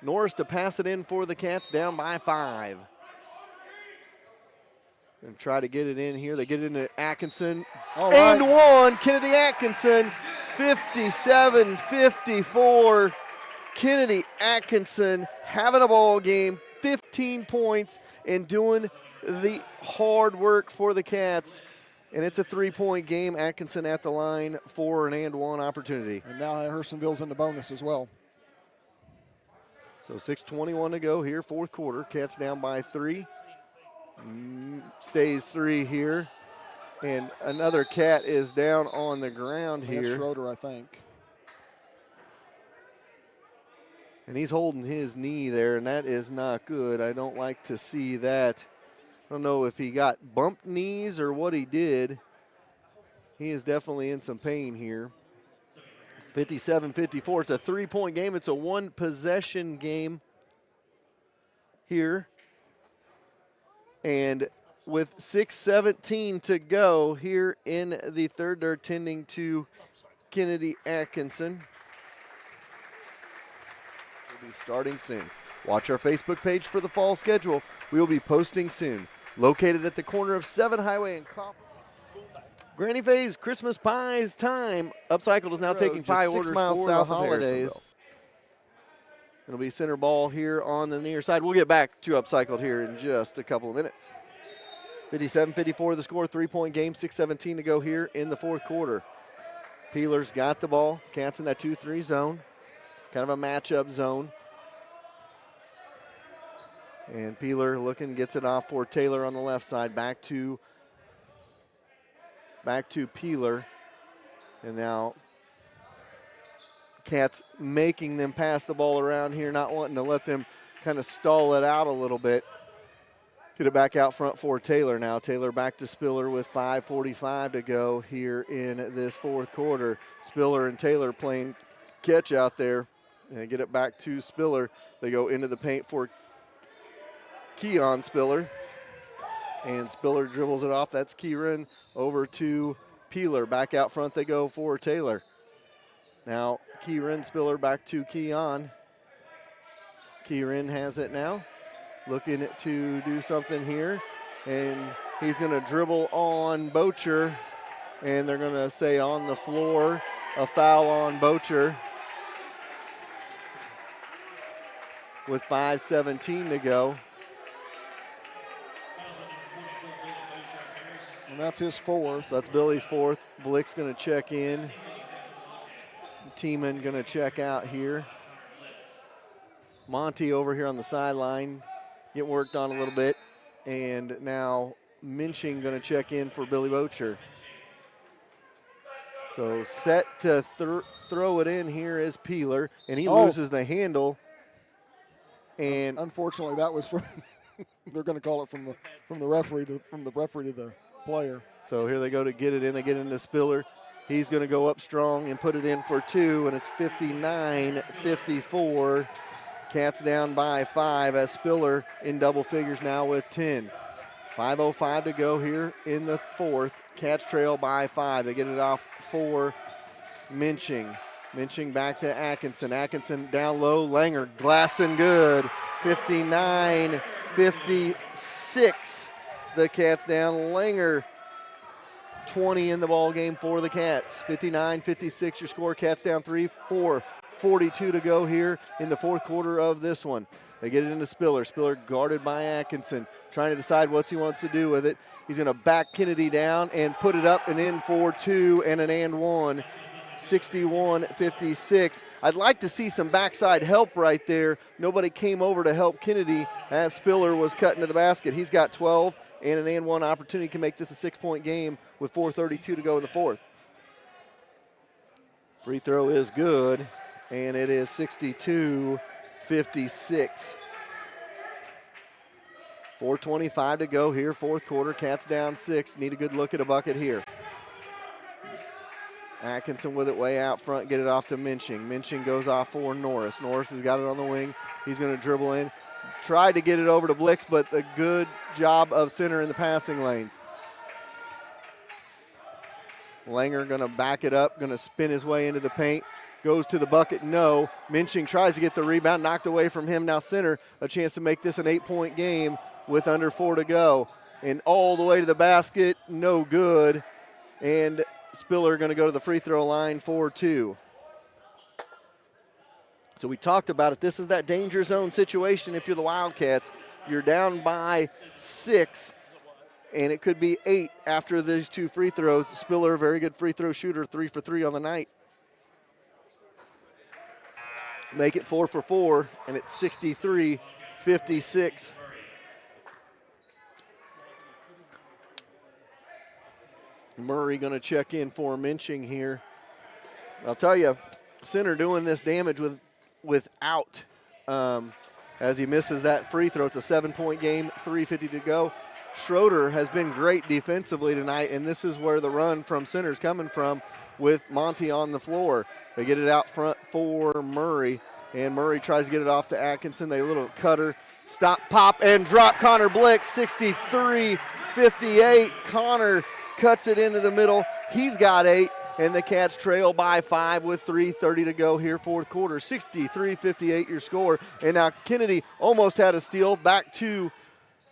Norris to pass it in for the Cats, down by 5. And try to get it in here. They get it into Atkinson. All right. And one, Kennedy Atkinson, 57-54. Kennedy Atkinson having a ball game, 15 points, and doing the hard work for the Cats. And it's a 3-point game. Atkinson at the line for an and one opportunity. And now Harrisonville's in the bonus as well. So 6:21 to go here, fourth quarter. Cats down by 3. Stays 3 here. And another Cat is down on the ground here. That's Schroeder, I think. And he's holding his knee there, and that is not good. I don't like to see that. I don't know if he got bumped knees or what he did. He is definitely in some pain here. 57-54. It's a 3-point game. It's a 1-possession game here. And with 6:17 to go here in the third, they're tending to Kennedy Atkinson. We'll be starting soon. Watch our Facebook page for the fall schedule. We will be posting soon. Located at the corner of 7 Highway and Coffee. Granny Faye's Christmas Pies time. Upcycled is now taking pie orders 6 miles south of Holidays. It'll be center ball here on the near side. We'll get back to Upcycled here in just a couple of minutes. 57-54 the score, 3-point game, 6:17 to go here in the fourth quarter. Peeler's got the ball. Cats in that 2-3 zone. Kind of a matchup zone. And Peeler looking, gets it off for Taylor on the left side. Back to Peeler. And now Cats making them pass the ball around here, not wanting to let them kind of stall it out a little bit. Get it back out front for Taylor now. Taylor back to Spiller with 5:45 to go here in this fourth quarter. Spiller and Taylor playing catch out there. And get it back to Spiller. They go into the paint for Keon Spiller. And Spiller dribbles it off. That's Kieran over to Peeler. Back out front they go for Taylor. Now Kieran Spiller back to Keon. Kieran has it now. Looking to do something here. And he's going to dribble on Bocher. And they're going to say on the floor, a foul on Bocher. With 5:17 to go. And that's his fourth. That's Billy's fourth. Blick's going to check in. Tiemann going to check out here. Monty over here on the sideline getting worked on a little bit. And now Minching going to check in for Billy Bocher. So set to throw it in here is Peeler. And he loses the handle. And unfortunately, that was from they're going to call it from the referee to the player. So here they go to get it in. They get into Spiller. He's going to go up strong and put it in for two, and it's 59-54. Cats down by 5 as Spiller in double figures now with 10. 5:05 to go here in the fourth. Cats trail by 5. They get it off for Minching. Minching back to Atkinson. Atkinson down low. Langer glassing good. 59-56. The Cats down. Langer 20 in the ball game for the Cats. 59-56 your score. Cats down 3-4. 42 to go here in the fourth quarter of this one. They get it into Spiller. Spiller guarded by Atkinson. Trying to decide what he wants to do with it. He's going to back Kennedy down and put it up and in for 2 and an and 1. 61-56. I'd like to see some backside help right there. Nobody came over to help Kennedy as Spiller was cutting to the basket. He's got 12 and an and 1 opportunity to make this a 6-point game with 4:32 to go in the fourth. Free throw is good, and it is 62-56. 4:25 to go here, fourth quarter. Cats down 6. Need a good look at a bucket here. Atkinson with it way out front, get it off to Minching. Minching goes off for Norris. Norris has got it on the wing. He's going to dribble in. Tried to get it over to Blix, but a good job of center in the passing lanes. Langer going to back it up, going to spin his way into the paint. Goes to the bucket, no. Minching tries to get the rebound, knocked away from him. Now center, a chance to make this an 8-point game with under 4 to go. And all the way to the basket, no good. And Spiller going to go to the free throw line for 2. So we talked about it. This is that danger zone situation if you're the Wildcats. You're down by 6, and it could be 8 after these 2 free throws. Spiller, a very good free throw shooter, 3 for 3 on the night. Make it 4 for 4, and it's 63-56. Murray going to check in for Minching here. I'll tell you, center doing this damage without as he misses that free throw. It's a 7-point game, 3:50 to go. Schroeder has been great defensively tonight, and this is where the run from center is coming from with Monty on the floor. They get it out front for Murray, and Murray tries to get it off to Atkinson. They little cutter, stop, pop, and drop. Connor Blick, 63-58. Connor cuts it into the middle. He's got 8, and the Cats trail by 5 with 3:30 to go here, fourth quarter. 63-58 your score. And now Kennedy almost had a steal. Back to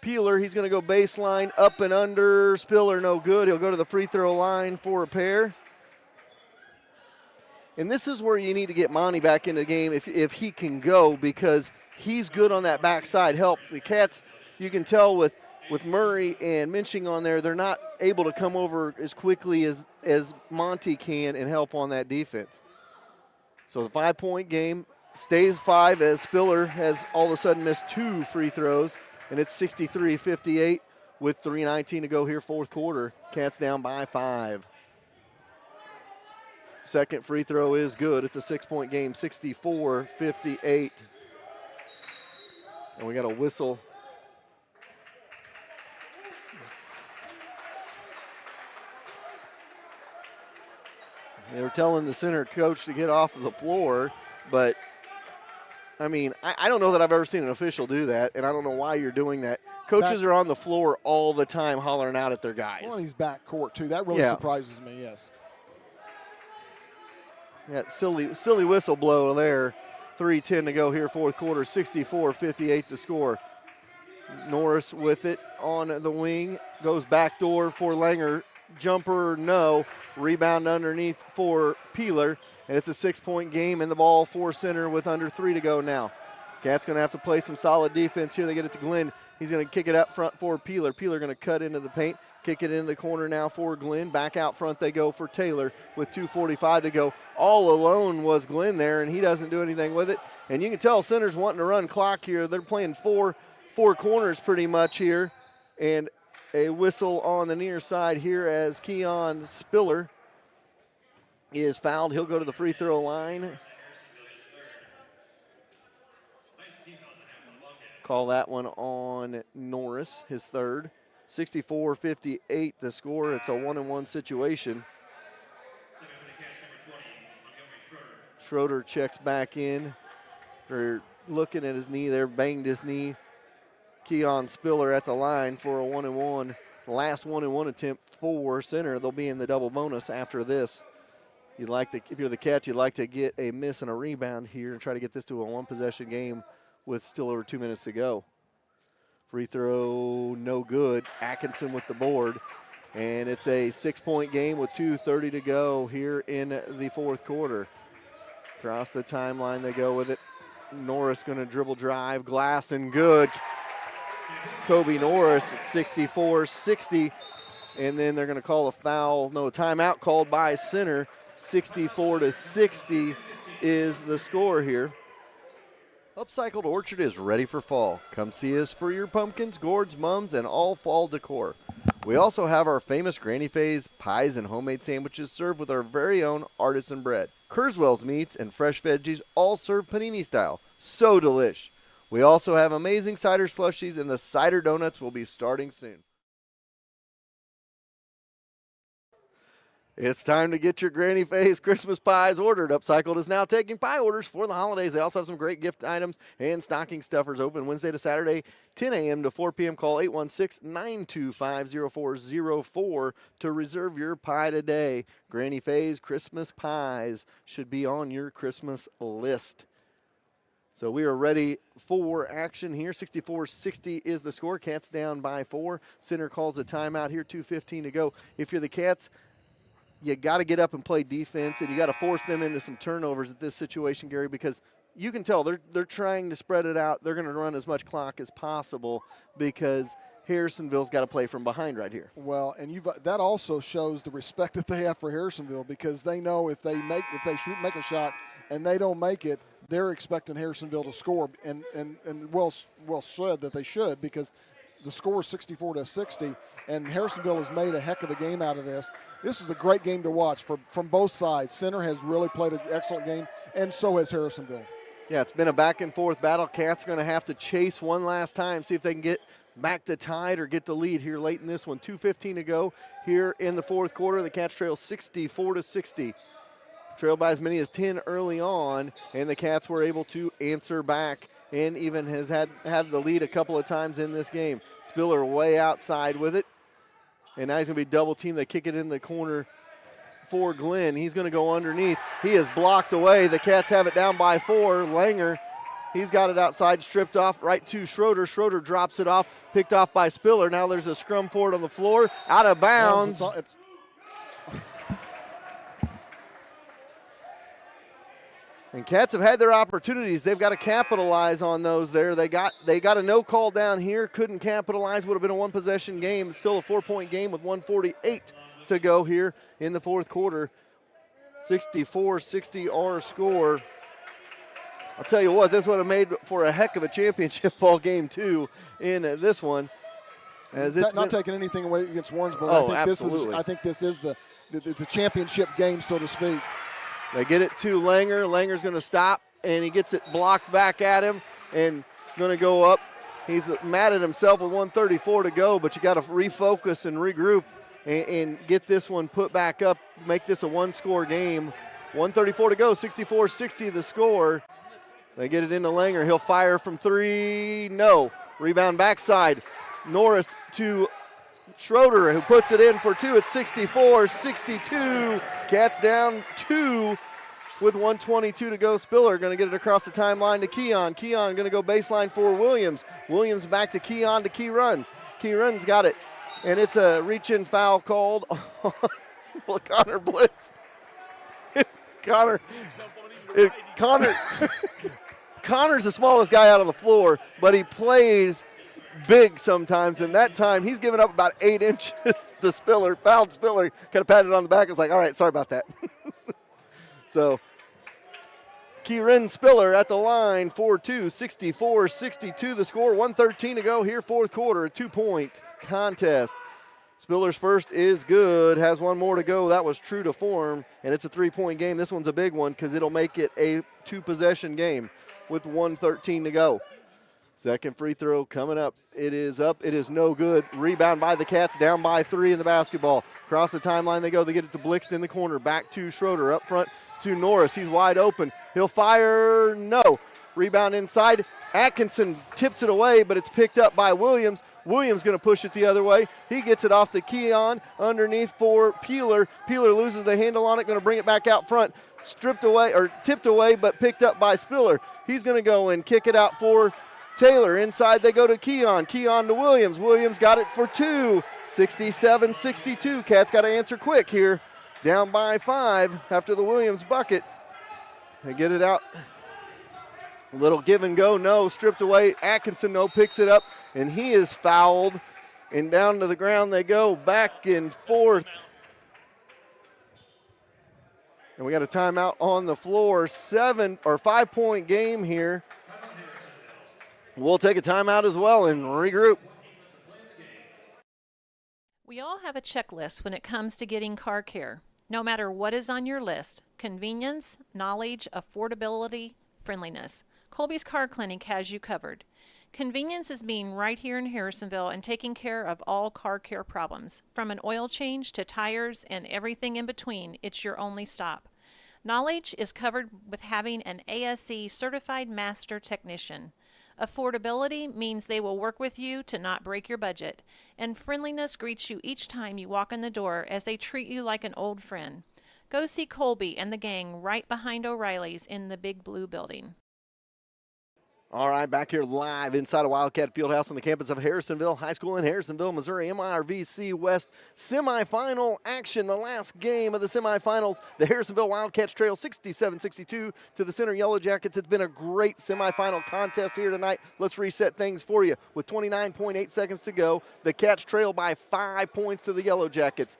Peeler. He's going to go baseline, up and under. Spiller, no good. He'll go to the free throw line for a pair. And this is where you need to get Monty back in the game if he can go, because he's good on that backside help. The Cats, you can tell with with Murray and Minching on there, they're not able to come over as quickly as Monty can and help on that defense. So the 5-point game stays 5 as Spiller has all of a sudden missed 2 free throws, and it's 63-58 with 3:19 to go here, fourth quarter. Cats down by 5. Second free throw is good. It's a 6-point game, 64-58. And we got a whistle. They were telling the center coach to get off of the floor, but I mean, I don't know that I've ever seen an official do that, and I don't know why you're doing that. Coaches are on the floor all the time hollering out at their guys. Well, he's back court, too. That really surprises me, yes. Yeah, silly whistle blow there. 3:10 to go here, fourth quarter, 64-58 to score. Norris with it on the wing, goes backdoor for Langer. Jumper, no. Rebound underneath for Peeler. And it's a 6-point game, and the ball for center with under 3 to go now. Cats going to have to play some solid defense here. They get it to Glenn. He's going to kick it up front for Peeler. Peeler going to cut into the paint, kick it in the corner now for Glenn. Back out front they go for Taylor with 2:45 to go. All alone was Glenn there, and he doesn't do anything with it. And you can tell center's wanting to run clock here. They're playing four corners pretty much here. And a whistle on the near side here as Keon Spiller is fouled. He'll go to the free throw line. Call that one on Norris, his third. 64-58 the score. It's a 1-and-1 situation. Schroeder checks back in. They're looking at his knee there, banged his knee. Keon Spiller at the line for a 1-and-1. The last 1-and-1 attempt for center. They'll be in the double bonus after this. If you're the Cats, you'd like to get a miss and a rebound here and try to get this to a one-possession game with still over 2 minutes to go. Free throw, no good. Atkinson with the board. And it's a 6-point game with 2:30 to go here in the fourth quarter. Across the timeline they go with it. Norris going to dribble drive, glass and good. Kobe Norris at 64-60. And then they're going to call a foul. No, timeout called by center. 64-60 is the score here. Upcycled Orchard is ready for fall. Come see us for your pumpkins, gourds, mums, and all fall decor. We also have our famous Granny Faye's pies and homemade sandwiches served with our very own artisan bread. Kurzweil's meats and fresh veggies all served panini style. So delish. We also have amazing cider slushies, and the cider donuts will be starting soon. It's time to get your Granny Faye's Christmas pies ordered. Upcycled is now taking pie orders for the holidays. They also have some great gift items and stocking stuffers open Wednesday to Saturday, 10 a.m. to 4 p.m. Call 816-925-0404 to reserve your pie today. Granny Faye's Christmas pies should be on your Christmas list. So we are ready for action here. 64-60 is the score. Cats down by 4. Center calls a timeout here, 2:15 to go. If you're the Cats, you got to get up and play defense, and you got to force them into some turnovers at this situation, Gary, because you can tell they're trying to spread it out. They're going to run as much clock as possible because Harrisonville's got to play from behind right here. Well, and that also shows the respect that they have for Harrisonville, because they know if they make a shot and they don't make it, they're expecting Harrisonville to score, and well said that they should, because the score is 64-60, and Harrisonville has made a heck of a game out of this. This is a great game to watch from both sides. Center has really played an excellent game, and so has Harrisonville. Yeah, it's been a back-and-forth battle. Cats going to have to chase one last time, see if they can get back to tied or get the lead here late in this one. 2:15 to go here in the fourth quarter. The Cats trail 64-60. Trailed by as many as 10 early on, and the Cats were able to answer back and even has had the lead a couple of times in this game. Spiller way outside with it. And now he's going to be double teamed. They kick it in the corner for Glenn. He's going to go underneath. He is blocked away. The Cats have it down by 4. Langer, he's got it outside, stripped off right to Schroeder. Schroeder drops it off, picked off by Spiller. Now there's a scrum for it on the floor. Out of bounds. It's, And Cats have had their opportunities. They've got to capitalize on those there. They got a no call down here, couldn't capitalize, would have been a one-possession game. It's still a 4-point game with 1:48 to go here in the fourth quarter. 64-60 our score. I'll tell you what, this would have made for a heck of a championship ball game, too, in this one. As it's not taking anything away against Warrensburg. Oh, absolutely. I think this is the championship game, so to speak. They get it to Langer. Langer's going to stop, and he gets it blocked back at him and going to go up. He's mad at himself with 1:34 to go, but you got to refocus and regroup and get this one put back up, make this a one-score game. 1:34 to go, 64-60 the score. They get it into Langer. He'll fire from three. No. Rebound backside. Norris to Schroeder, who puts it in for two. It's 64-62. Cats down 2 with 1:22 to go. Spiller going to get it across the timeline to Keon. Keon going to go baseline for Williams. Williams back to Keon to Keyrun. Keyrun's got it, and it's a reach-in foul called on Connor Blitz. Connor's the smallest guy out on the floor, but he plays big sometimes, and that time he's given up about 8 inches to Spiller. Fouled Spiller, kind of patted on the back. It's like, all right, sorry about that. So Kieran Spiller at the line for 2, 64-62 the score, 1:13 to go here, fourth quarter, a 2-point contest. Spiller's first is good, has one more to go. That was true to form, and it's a 3-point game. This one's a big one because it'll make it a 2-possession game with 1:13 to go. Second free throw coming up. It is up. It is no good. Rebound by the Cats, down by 3 in the basketball. Across the timeline they go. They get it to Blixt in the corner. Back to Schroeder. Up front to Norris. He's wide open. He'll fire. No. Rebound inside. Atkinson tips it away, but it's picked up by Williams. Williams going to push it the other way. He gets it off to Keon underneath for Peeler. Peeler loses the handle on it. Going to bring it back out front. Stripped away or tipped away, but picked up by Spiller. He's going to go and kick it out for Taylor. Inside they go to Keon. Keon to Williams. Williams got it for 2. 67-62. Cats got to answer quick here. Down by 5 after the Williams bucket. They get it out. A little give and go. No. Stripped away. Atkinson, no. Picks it up. And he is fouled. And down to the ground they go. Back and forth. And we got a timeout on the floor. 5-point game here. We'll take a timeout as well and regroup. We all have a checklist when it comes to getting car care. No matter what is on your list, convenience, knowledge, affordability, friendliness. Colby's Car Clinic has you covered. Convenience is being right here in Harrisonville and taking care of all car care problems. From an oil change to tires and everything in between, it's your only stop. Knowledge is covered with having an ASE certified master technician. Affordability means they will work with you to not break your budget. And friendliness greets you each time you walk in the door as they treat you like an old friend. Go see Colby and the gang right behind O'Reilly's in the Big Blue building. All right, back here live inside of Wildcat Fieldhouse on the campus of Harrisonville High School in Harrisonville, Missouri. MRVC West semifinal action, the last game of the semifinals. The Harrisonville Wildcats trail 67-62 to the Center Yellow Jackets. It's been a great semifinal contest here tonight. Let's reset things for you. With 29.8 seconds to go, the Cats trail by 5 points to the Yellow Jackets.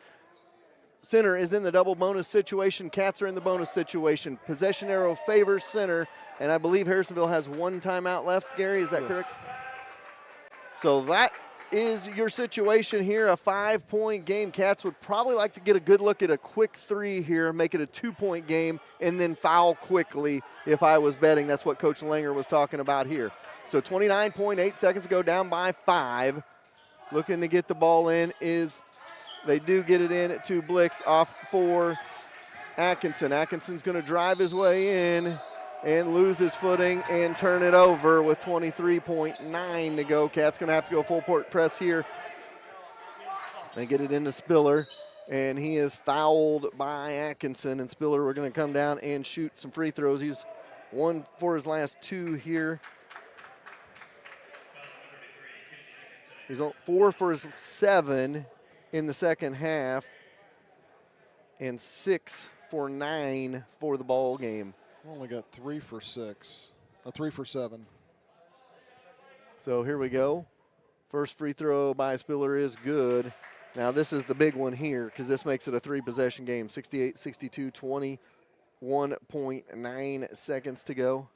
Center is in the double bonus situation. Cats are in the bonus situation. Possession arrow favors Center. And I believe Harrisonville has 1 timeout left, Gary, is that correct? So that is your situation here, a 5-point game. Cats would probably like to get a good look at a quick 3 here, make it a 2-point game, and then foul quickly if I was betting. That's what Coach Langer was talking about here. So 29.8 seconds to go, down by 5. Looking to get the ball in is, they do get it in to Blixt, off for Atkinson. Atkinson's going to drive his way in and lose his footing and turn it over with 23.9 to go. Cat's going to have to go full court press here. They get it into Spiller, and he is fouled by Atkinson. And Spiller, we're going to come down and shoot some free throws. He's 1 for his last 2 here. He's 4 for his 7 in the second half, and 6 for 9 for the ball game. Only got 3 for 6. 3 for 7. So here we go. First free throw by Spiller is good. Now this is the big one here because this makes it a 3-possession game. 68-62, 21.9 seconds to go.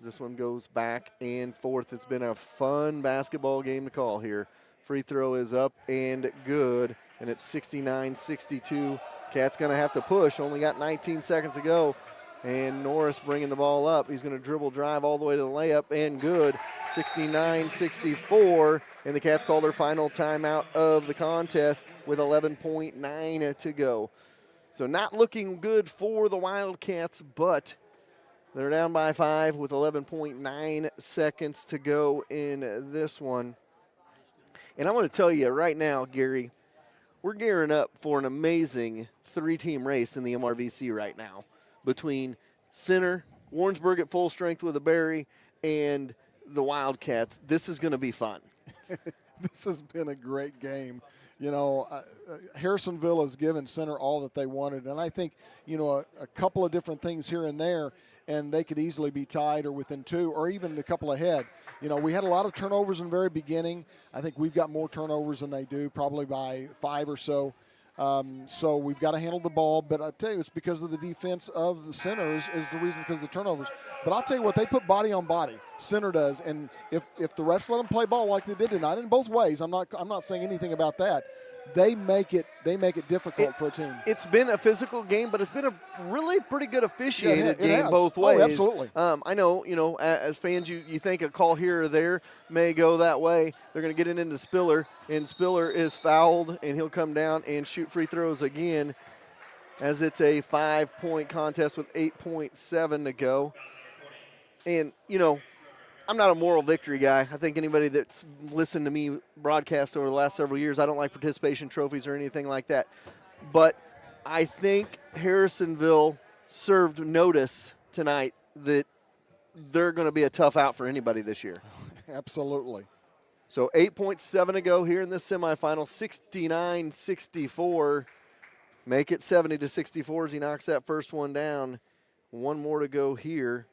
This one goes back and forth. It's been a fun basketball game to call here. Free throw is up and good, and it's 69-62. Cat's going to have to push. Only got 19 seconds to go. And Norris bringing the ball up. He's going to dribble drive all the way to the layup, and good. 69-64, and the Cats call their final timeout of the contest with 11.9 to go. So not looking good for the Wildcats, but they're down by 5 with 11.9 seconds to go in this one. And I want to tell you right now, Gary, we're gearing up for an amazing 3-team race in the MRVC right now between Center, Warrensburg at full strength with a Berry, and the Wildcats. This is going to be fun. This has been a great game. You know, Harrisonville has given Center all that they wanted, and I think, you know, a couple of different things here and there, and they could easily be tied or within 2 or even a couple ahead. You know, we had a lot of turnovers in the very beginning. I think we've got more turnovers than they do, probably by 5 or so. So we've got to handle the ball, but I tell you, it's because of the defense of the Center is the reason, because of the turnovers. But I'll tell you what, they put body on body. Center does, and if the refs let them play ball like they did tonight, in both ways, I'm not saying anything about that. They make it difficult for a team. It's been a physical game, but it's been a really pretty good officiated game has. both ways. Oh, absolutely. I know, you know, as fans, you think a call here or there may go that way. They're going to get it into Spiller, and Spiller is fouled, and he'll come down and shoot free throws again as it's a 5-point contest with 8.7 to go. And, you know, I'm not a moral victory guy. I think anybody that's listened to me broadcast over the last several years, I don't like participation trophies or anything like that. But I think Harrisonville served notice tonight that they're going to be a tough out for anybody this year. Absolutely. So 8.7 to go here in this semifinal, 69-64. Make it 70-64 as he knocks that first one down. One more to go here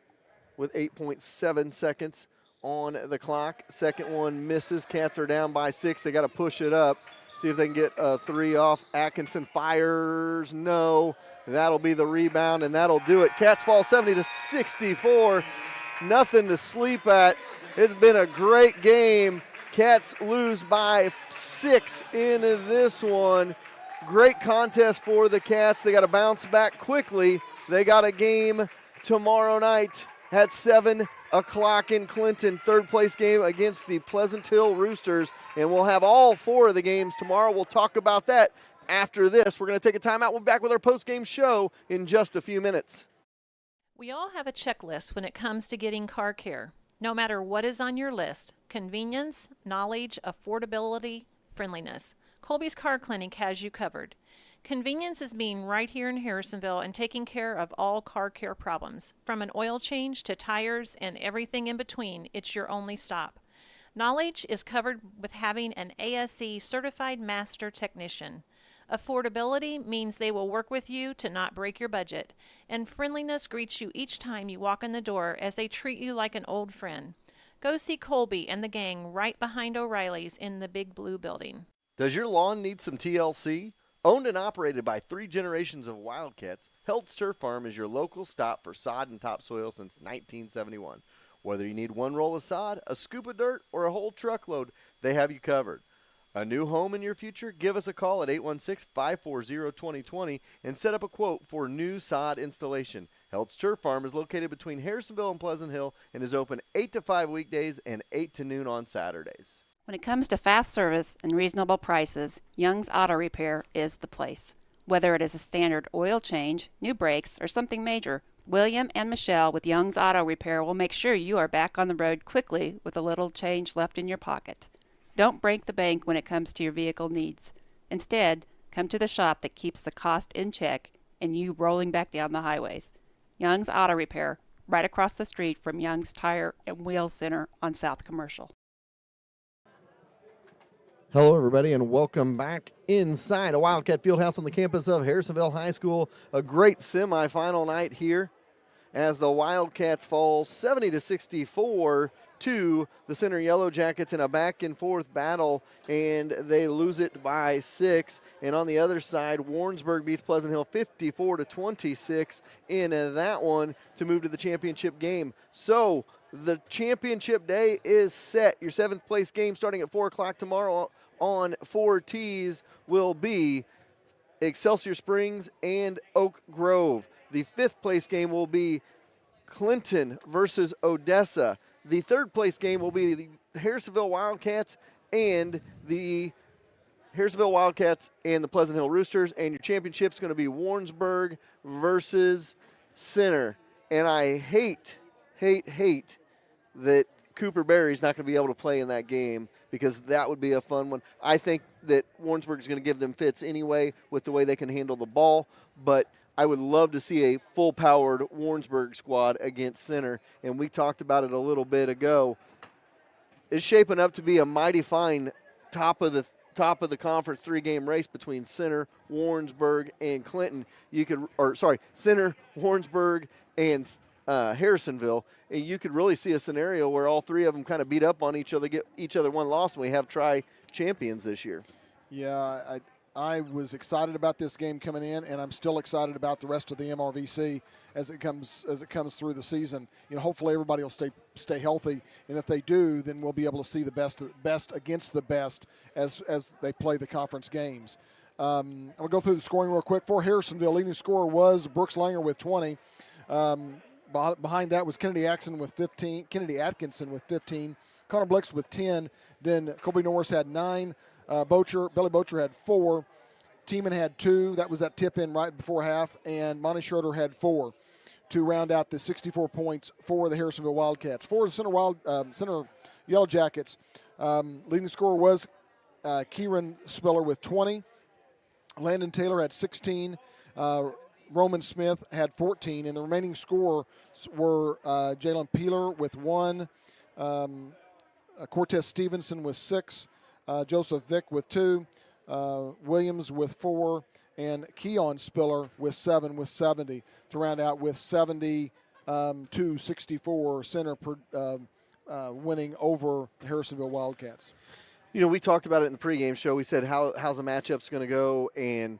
with 8.7 seconds on the clock. Second one misses. Cats are down by 6. They got to push it up. See if they can get a 3 off. Atkinson fires. No. That'll be the rebound, and that'll do it. Cats fall 70-64. Nothing to sleep at. It's been a great game. Cats lose by 6 in this one. Great contest for the Cats. They got to bounce back quickly. They got a game tomorrow night at 7 o'clock in Clinton. Third place game against the Pleasant Hill Roosters. And we'll have all 4 of the games tomorrow. We'll talk about that after this. We're going to take a timeout. We'll be back with our post-game show in just a few minutes. We all have a checklist when it comes to getting car care. No matter what is on your list, convenience, knowledge, affordability, friendliness, Colby's Car Clinic has you covered. Convenience is being right here in Harrisonville and taking care of all car care problems. From an oil change to tires and everything in between, it's your only stop. Knowledge is covered with having an ASE certified master technician. Affordability means they will work with you to not break your budget. And friendliness greets you each time you walk in the door as they treat you like an old friend. Go see Colby and the gang right behind O'Reilly's in the Big Blue Building. Does your lawn need some TLC? Owned and operated by 3 generations of Wildcats, Held's Turf Farm is your local stop for sod and topsoil since 1971. Whether you need 1 roll of sod, a scoop of dirt, or a whole truckload, they have you covered. A new home in your future? Give us a call at 816-540-2020 and set up a quote for new sod installation. Held's Turf Farm is located between Harrisonville and Pleasant Hill and is open 8 to 5 weekdays and 8 to noon on Saturdays. When it comes to fast service and reasonable prices, Young's Auto Repair is the place. Whether it is a standard oil change, new brakes, or something major, William and Michelle with Young's Auto Repair will make sure you are back on the road quickly with a little change left in your pocket. Don't break the bank when it comes to your vehicle needs. Instead, come to the shop that keeps the cost in check and you rolling back down the highways. Young's Auto Repair, right across the street from Young's Tire and Wheel Center on South Commercial. Hello, everybody, and welcome back inside a Wildcat Fieldhouse on the campus of Harrisonville High School. A great semifinal night here as the Wildcats fall 70-64 to the Center Yellow Jackets in a back-and-forth battle, and they lose it by 6. And on the other side, Warrensburg beats Pleasant Hill 54-26 in that one to move to the championship game. So the championship day is set. Your 7th place game starting at 4 o'clock tomorrow on 4 T's will be Excelsior Springs and Oak Grove. The 5th place game will be Clinton versus Odessa. The 3rd place game will be the Harrisonville Wildcats and the Pleasant Hill Roosters. And your championship is going to be Warrensburg versus Center. And I hate that Cooper Berry's not going to be able to play in that game, because that would be a fun one. I think that Warrensburg is going to give them fits anyway with the way they can handle the ball, but I would love to see a full-powered Warrensburg squad against Center, and we talked about it a little bit ago. It's shaping up to be a mighty fine top of the conference 3-game race between Center, Warrensburg, and Clinton. Center, Warrensburg, and Harrisonville, and you could really see a scenario where all 3 of them kind of beat up on each other, get each other one loss, and we have champions this year. Yeah, I was excited about this game coming in, and I'm still excited about the rest of the MRVC as it comes through the season. You know, hopefully everybody will stay healthy, and if they do, then we'll be able to see the best against the best as they play the conference games. I'm gonna go through the scoring real quick. For Harrisonville, leading scorer was Brooks Langer with 20. Behind that was Kennedy Atkinson with 15. Connor Blix with 10. Then Colby Norris had 9. Billy Bocher had 4. Tiemann had 2. That was that tip in right before half. And Monty Schroeder had 4 to round out the 64 points for the Harrisonville Wildcats. For the Center Yellow Jackets, leading scorer was Kieran Spiller with 20. Landon Taylor had 16. Roman Smith had 14, and the remaining scorers were Jalen Peeler with 1, Cortez Stevenson with 6, Joseph Vick with 2, Williams with 4, and Keon Spiller with 7 with 70 to round out with 70-64 Center winning over the Harrisonville Wildcats. You know, we talked about it in the pregame show. We said how's the matchup's going to go, and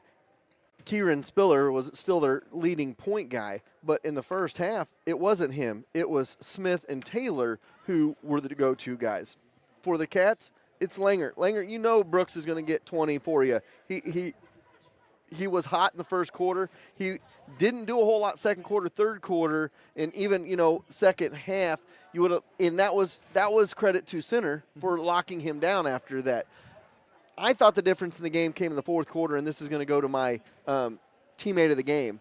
Kieran Spiller was still their leading point guy, but in the first half, it wasn't him. It was Smith and Taylor who were the go-to guys. For the Cats, it's Langer. Langer, you know Brooks is going to get 20 for you. He was hot in the first quarter. He didn't do a whole lot second quarter, third quarter, and even, second half. And that was credit to Center for locking him down after that. I thought the difference in the game came in the fourth quarter, and this is going to go to my teammate of the game.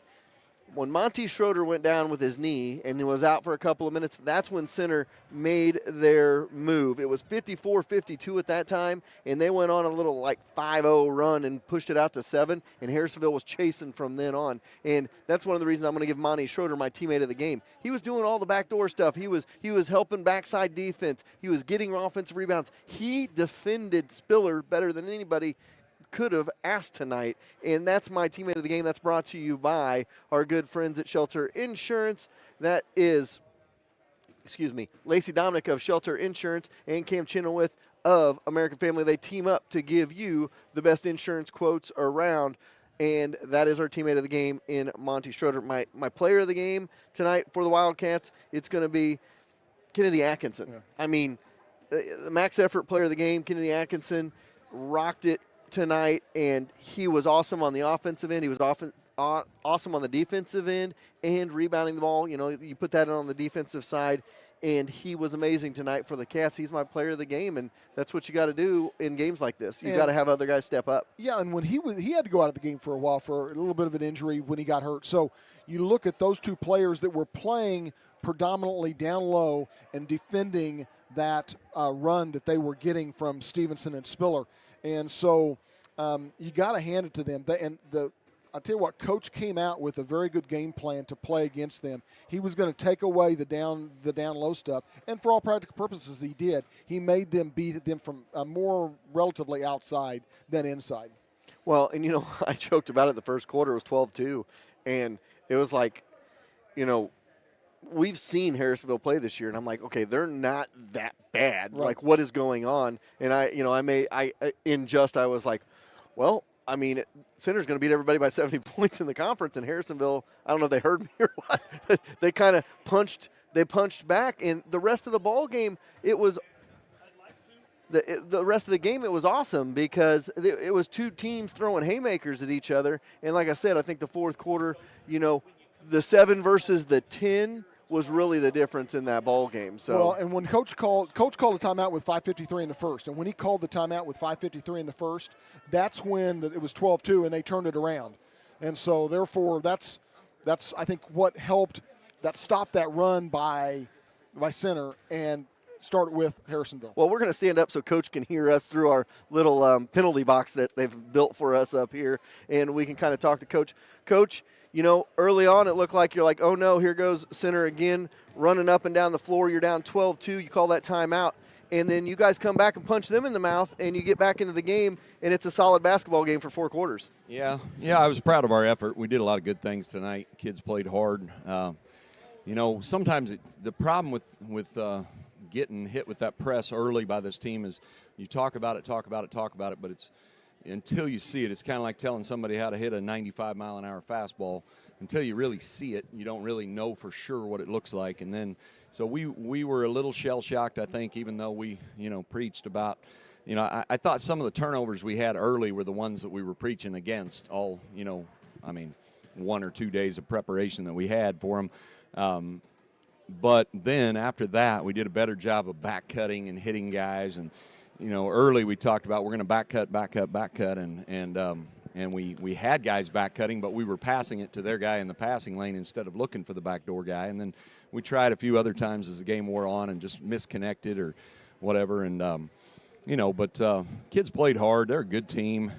When Monty Schroeder went down with his knee and he was out for a couple of minutes, that's when Center made their move. It was 54-52 at that time, and they went on a little 5-0 run and pushed it out to 7, and Harrisonville was chasing from then on. And that's one of the reasons I'm going to give Monty Schroeder my teammate of the game. He was doing all the backdoor stuff. He was helping backside defense. He was getting offensive rebounds. He defended Spiller better than anybody could have asked tonight, and that's my teammate of the game. That's brought to you by our good friends at Shelter Insurance. That is, Lacey Dominic of Shelter Insurance and Cam Chenoweth of American Family. They team up to give you the best insurance quotes around, and that is our teammate of the game in Monty Schroeder. My player of the game tonight for the Wildcats, it's going to be Kennedy Atkinson. Yeah. I mean, the max effort player of the game, Kennedy Atkinson, rocked it tonight, and he was awesome on the offensive end. He was awesome on the defensive end and rebounding the ball. You put that on the defensive side, and he was amazing tonight for the Cats. He's my player of the game, and that's what you got to do in games like this. You got to have other guys step up. Yeah, and when he had to go out of the game for a while for a little bit of an injury when he got hurt. So you look at those two players that were playing predominantly down low and defending that run that they were getting from Stevenson and Spiller. And so you got to hand it to them. I tell you what, Coach came out with a very good game plan to play against them. He was going to take away the down low stuff, and for all practical purposes, he did. He made them beat them from more relatively outside than inside. Well, and I joked about it. The first quarter was 12-2, and it was like, we've seen Harrisonville play this year, and I'm like, okay, they're not that bad. Right. Like, what is going on? And I was like, well, I mean, Center's going to beat everybody by 70 points in the conference, and Harrisonville, I don't know if they heard me or what, they kind of punched back, and the rest of the ball game, it was the rest of the game, it was awesome because it was two teams throwing haymakers at each other, and like I said, I think the fourth quarter, the 7 versus the 10 was really the difference in that ball game. So well, and when Coach called a timeout with 5:53 in the first, and when he called the timeout with 5:53 in the first, that's when it was 12-2 and they turned it around, and so therefore that's I think what helped that stop that run by Center and start with Harrisonville. Well, we're going to stand up so Coach can hear us through our little penalty box that they've built for us up here, and we can kind of talk to Coach. Coach, early on it looked like you're like, oh, no, here goes Center again, running up and down the floor. You're down 12-2. You call that timeout, and then you guys come back and punch them in the mouth, and you get back into the game, and it's a solid basketball game for 4 quarters. Yeah, I was proud of our effort. We did a lot of good things tonight. Kids played hard. Sometimes the problem with getting hit with that press early by this team is you talk about it, but it's until you see it, it's kind of like telling somebody how to hit a 95-mile-an-hour fastball. Until you really see it, you don't really know for sure what it looks like. And then, so we were a little shell-shocked, I think, even though we, preached about, I thought some of the turnovers we had early were the ones that we were preaching against all, 1 or 2 days of preparation that we had for them. But then after that, we did a better job of back cutting and hitting guys. And, early we talked about we're going to back cut, and we had guys back cutting, but we were passing it to their guy in the passing lane instead of looking for the backdoor guy. And then we tried a few other times as the game wore on and just misconnected or whatever. And, but kids played hard. They're a good team.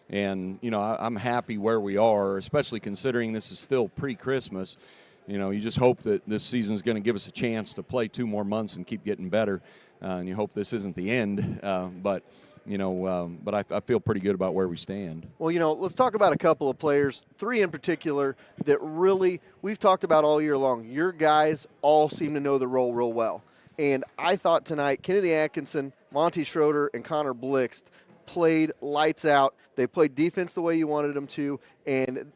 And, I'm happy where we are, especially considering this is still pre-Christmas. You just hope that this season is going to give us a chance to play 2 more months and keep getting better. And you hope this isn't the end. But I feel pretty good about where we stand. Well, let's talk about a couple of players, 3 in particular, that really we've talked about all year long. Your guys all seem to know the role real well. And I thought tonight, Kennedy Atkinson, Monty Schroeder, and Connor Blixt played lights out. They played defense the way you wanted them to. And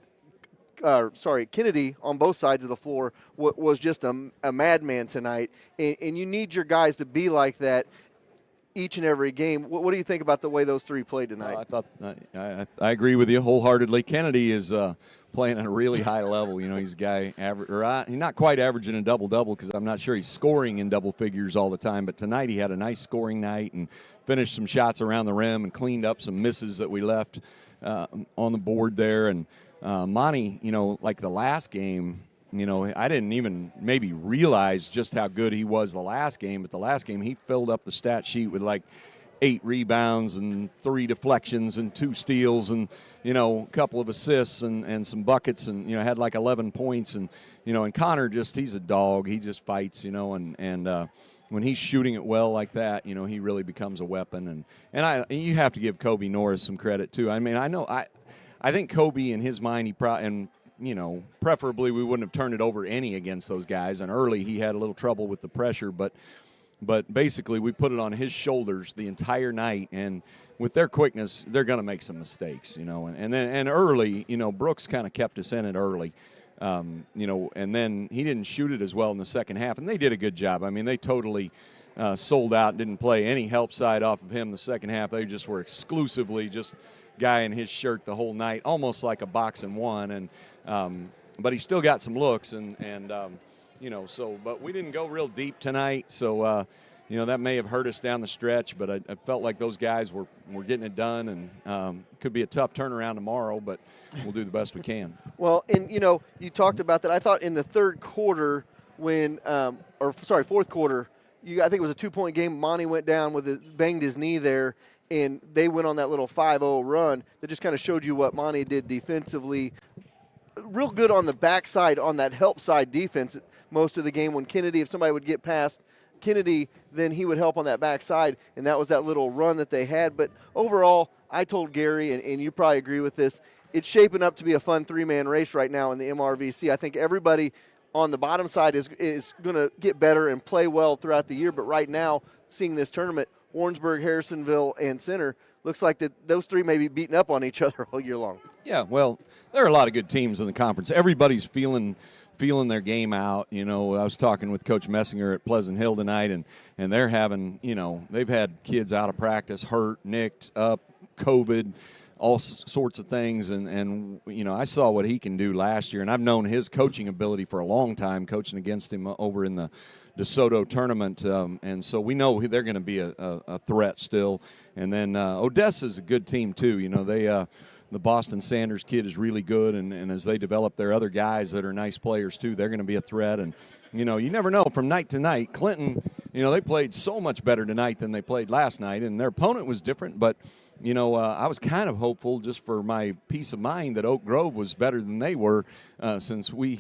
Kennedy on both sides of the floor was just a madman tonight. And you need your guys to be like that each and every game. What do you think about the way those 3 played tonight? I thought I agree with you wholeheartedly. Kennedy is playing at a really high level. He's a guy he's not quite averaging a double-double because I'm not sure he's scoring in double figures all the time. But tonight he had a nice scoring night and finished some shots around the rim and cleaned up some misses that we left on the board there. And Monty, like the last game, I didn't even maybe realize just how good he was the last game. But the last game, he filled up the stat sheet with like 8 rebounds and 3 deflections and 2 steals and, a couple of assists and some buckets and, had like 11 points. And, and Connor he's a dog. He just fights, and when he's shooting it well like that, he really becomes a weapon. And you have to give Kobe Norris some credit too. I mean, I think Kobe in his mind, preferably we wouldn't have turned it over any against those guys. And early he had a little trouble with the pressure, but basically we put it on his shoulders the entire night. And with their quickness, they're going to make some mistakes, And early, Brooks kind of kept us in it early, and then he didn't shoot it as well in the second half. And they did a good job. I mean, they totally sold out and didn't play any help side off of him the second half. They just were exclusively just guy in his shirt the whole night, almost like a box and one. And but he still got some looks, but we didn't go real deep tonight, so that may have hurt us down the stretch. But I felt like those guys were getting it done, and could be a tough turnaround tomorrow, but we'll do the best we can. Well, and you talked about that. I thought in the third quarter fourth quarter, I think it was a 2-point game. Monty went down banged his knee there, and they went on that little 5-0 run that just kind of showed you what Monty did defensively. Real good on the backside, on that help side defense most of the game. When Kennedy, if somebody would get past Kennedy, then he would help on that backside, and that was that little run that they had. But overall, I told Gary, and you probably agree with this, it's shaping up to be a fun three-man race right now in the MRVC. I think everybody on the bottom side is going to get better and play well throughout the year. But right now, seeing this tournament, Warrensburg, Harrisonville, and Center, looks like that those three may be beating up on each other all year long. Yeah, well, there are a lot of good teams in the conference. Everybody's feeling their game out. You know, I was talking with Coach Messinger at Pleasant Hill tonight, and they're having, you know, they've had kids out of practice, hurt, nicked, up, COVID, all sorts of things. And you know, I saw what he can do last year, and I've known his coaching ability for a long time, coaching against him over in the DeSoto tournament. And so we know they're going to be a threat still. And then Odessa's a good team, too. You know, the Boston Sanders kid is really good, and as they develop their other guys that are nice players, too, they're going to be a threat. And, you know, you never know from night to night. Clinton, you know, they played so much better tonight than they played last night, and their opponent was different. But, you know, I was kind of hopeful just for my peace of mind that Oak Grove was better than they were since we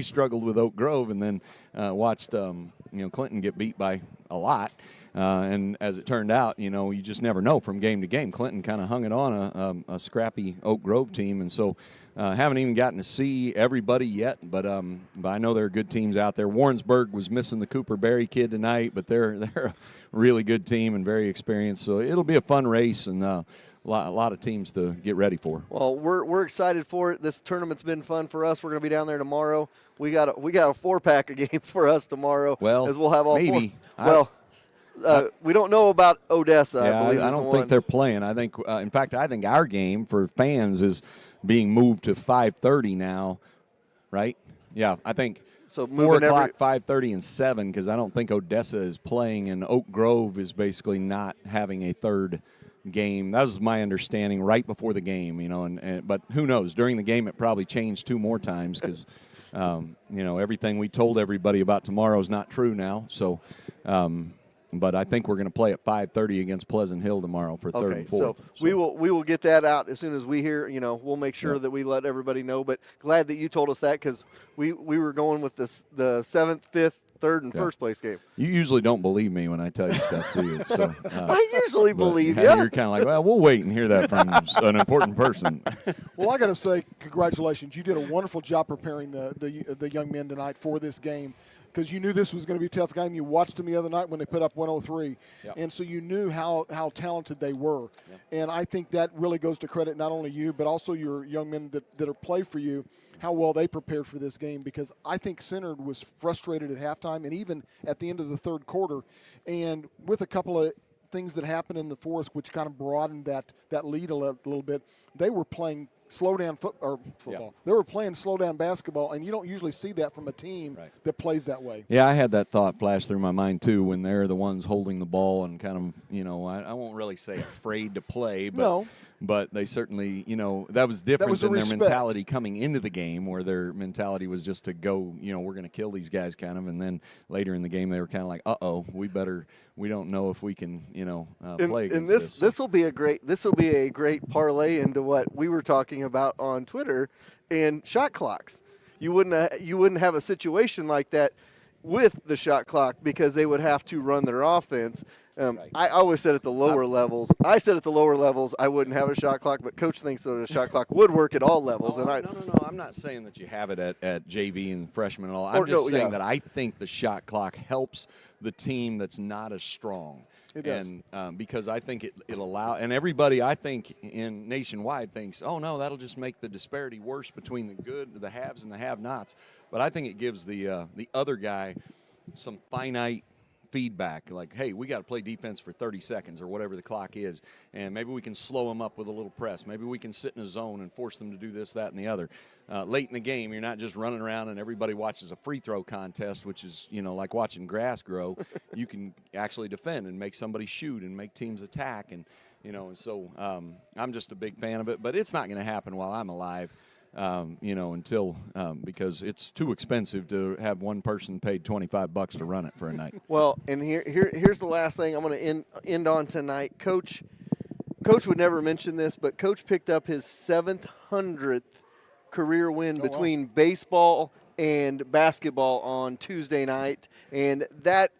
struggled with Oak Grove and then watched, you know, Clinton get beat by a lot. And as it turned out, you know, you just never know from game to game. Clinton kind of hung it on a scrappy Oak Grove team, and so haven't even gotten to see everybody yet. But I know there are good teams out there. Warrensburg was missing the Cooper Berry kid tonight, but they're a really good team and very experienced. So it'll be a fun race and a lot of teams to get ready for. Well, we're excited for it. This tournament's been fun for us. We're going to be down there tomorrow. We got a 4-pack of games for us tomorrow. Well, as we'll have all maybe. Four. We don't know about Odessa. Yeah, I believe I don't think they're playing. I think, in fact, I think our game for fans is being moved to 5:30 now, right? Yeah, I think so. 4 o'clock, 5:30, and 7 because I don't think Odessa is playing, and Oak Grove is basically not having a third game. That was my understanding right before the game, you know. But who knows? During the game, it probably changed 2 more times because. You know, everything we told everybody about tomorrow is not true now. So, but I think we're going to play at 5:30 against Pleasant Hill tomorrow for third and fourth. So we will get that out as soon as we hear. You know, we'll make sure that we let everybody know. But glad that you told us that because we were going with the 7th, 5th, 3rd, and first place game. You usually don't believe me when I tell you stuff, do you? So, I usually believe you. You're kind of like, well, we'll wait and hear that from an important person. Well, I got to say, congratulations. You did a wonderful job preparing the young men tonight for this game because you knew this was going to be a tough game. You watched them the other night when they put up 103, and so you knew how talented they were. And I think that really goes to credit not only you but also your young men that are play for you, how well they prepared for this game because I think Center was frustrated at halftime and even at the end of the third quarter. And with a couple of things that happened in the fourth, which kind of broadened that lead a little bit, they were playing slow-down football. Yeah. They were playing slow-down basketball, and you don't usually see that from a team that plays that way. Yeah, I had that thought flash through my mind, too, when they're the ones holding the ball and kind of, you know, I won't really say afraid to play, but but they certainly, you know, that was different than their mentality coming into the game where their mentality was just to go, you know, we're going to kill these guys kind of, and then later in the game they were kind of like, we don't know if we can, you know, play against this. This will be a great parlay into what we were talking about on Twitter and shot clocks. You wouldn't have a situation like that with the shot clock because they would have to run their offense. I always said at the lower levels. I said at the lower levels I wouldn't have a shot clock, but Coach thinks that a shot clock would work at all levels. No, I'm not saying that you have it at JV and freshman and all. I'm just saying that I think the shot clock helps the team that's not as strong. It does. And because I think it'll allow, and everybody I think in nationwide thinks, oh no, that'll just make the disparity worse between the haves and the have-nots. But I think it gives the other guy some finite feedback, like, hey, we got to play defense for 30 seconds or whatever the clock is, and maybe we can slow them up with a little press. Maybe we can sit in a zone and force them to do this, that, and the other. Late in the game, you're not just running around and everybody watches a free throw contest, which is, you know, like watching grass grow. You can actually defend and make somebody shoot and make teams attack, and, you know, and so I'm just a big fan of it, but it's not going to happen while I'm alive. You know, until because it's too expensive to have one person paid $25 to run it for a night. Well, and here's the last thing I'm going to end on tonight, Coach. Coach would never mention this, but Coach picked up his 700th career win between baseball and basketball on Tuesday night, and that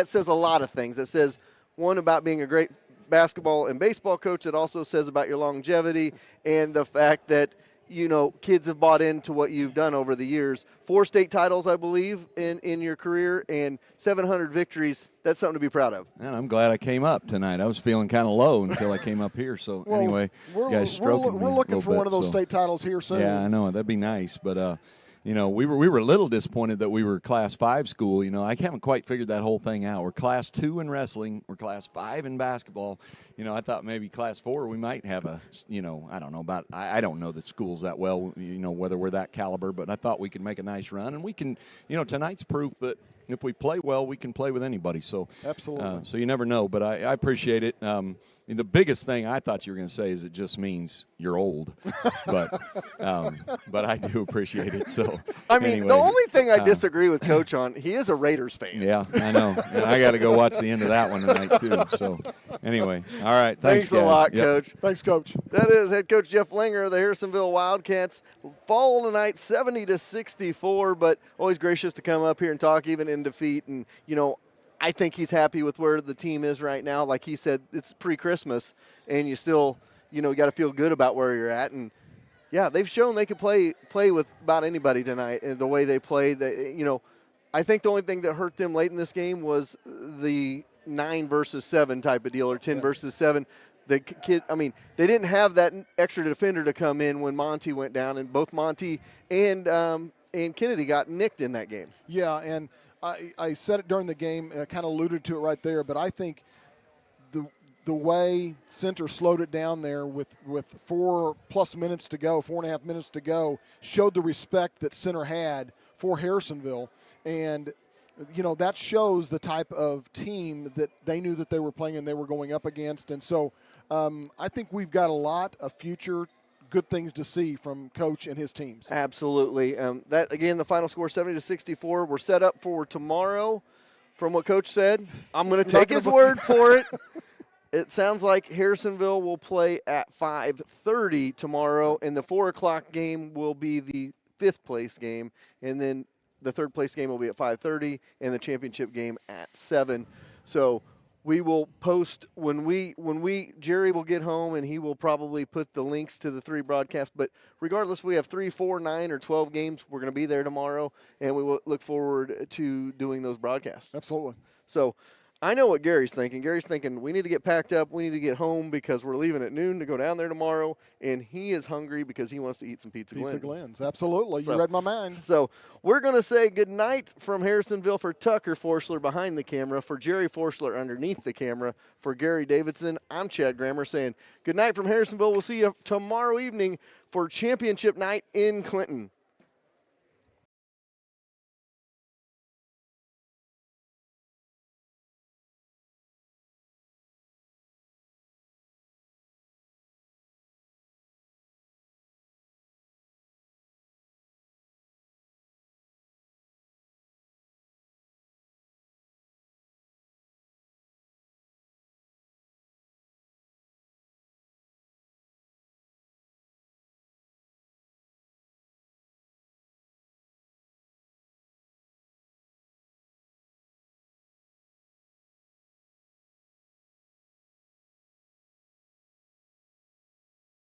says a lot of things. It says, one, about being a great basketball and baseball coach. It also says about your longevity and the fact that, you know, kids have bought into what you've done over the years. 4 state titles, I believe, in your career, and 700 victories. That's something to be proud of. And I'm glad I came up tonight. I was feeling kind of low until I came up here. So anyway, we're a looking for one of those so. state titles here soon. Yeah, I know. That'd be nice. But, you know, we were a little disappointed that we were Class 5 school. You know, I haven't quite figured that whole thing out. We're Class 2 in wrestling. We're Class 5 in basketball. You know, I thought maybe Class 4 we might have a, you know, I don't know about, I don't know the schools that well, you know, whether we're that caliber, but I thought we could make a nice run. And we can, you know, tonight's proof that if we play well, we can play with anybody. So absolutely. So you never know, but I appreciate it. The biggest thing I thought you were going to say is it just means you're old, but I do appreciate it. So I mean, anyway, the only thing I disagree with Coach on, he is a Raiders fan. Yeah, I know. And I got to go watch the end of that one tonight too. So anyway, all right. Thanks a lot, yep. Coach. Thanks, Coach. That is head coach Jeff Linger of the Harrisonville Wildcats. Fall tonight, 70-64, but always gracious to come up here and talk even in defeat. And, you know, I think he's happy with where the team is right now. Like he said, it's pre-Christmas, and you still, you know, got to feel good about where you're at. And, yeah, they've shown they can play with about anybody tonight, and the way they played. You know, I think the only thing that hurt them late in this game was the 9 versus 7 type of deal, or 10 versus 7. The kid, I mean, they didn't have that extra defender to come in when Monty went down, and both Monty and Kennedy got nicked in that game. Yeah, and I said it during the game, and I kind of alluded to it right there, but I think the way center slowed it down there with 4+ minutes to go, 4.5 minutes to go, showed the respect that center had for Harrisonville. And, you know, that shows the type of team that they knew that they were playing and they were going up against. And so I think we've got a lot of future good things to see from Coach and his teams. Absolutely. That, again, the final score, 70-64. We're set up for tomorrow, from what Coach said. I'm going to take his word for it. It sounds like Harrisonville will play at 5:30 tomorrow, and the 4 o'clock game will be the 5th place game, and then the 3rd place game will be at 5:30, and the championship game at 7. So we will post when Jerry will get home, and he will probably put the links to the 3 broadcasts. But regardless, if we have 3, 4, 9, or 12 games, we're going to be there tomorrow, and we will look forward to doing those broadcasts. Absolutely. So I know what Gary's thinking. Gary's thinking we need to get packed up. We need to get home because we're leaving at noon to go down there tomorrow, and he is hungry because he wants to eat some Pizza Glenn's. Absolutely. You read my mind. So we're going to say goodnight from Harrisonville for Tucker Forschler behind the camera, for Jerry Forschler underneath the camera, for Gary Davidson. I'm Chad Grammer saying goodnight from Harrisonville. We'll see you tomorrow evening for championship night in Clinton.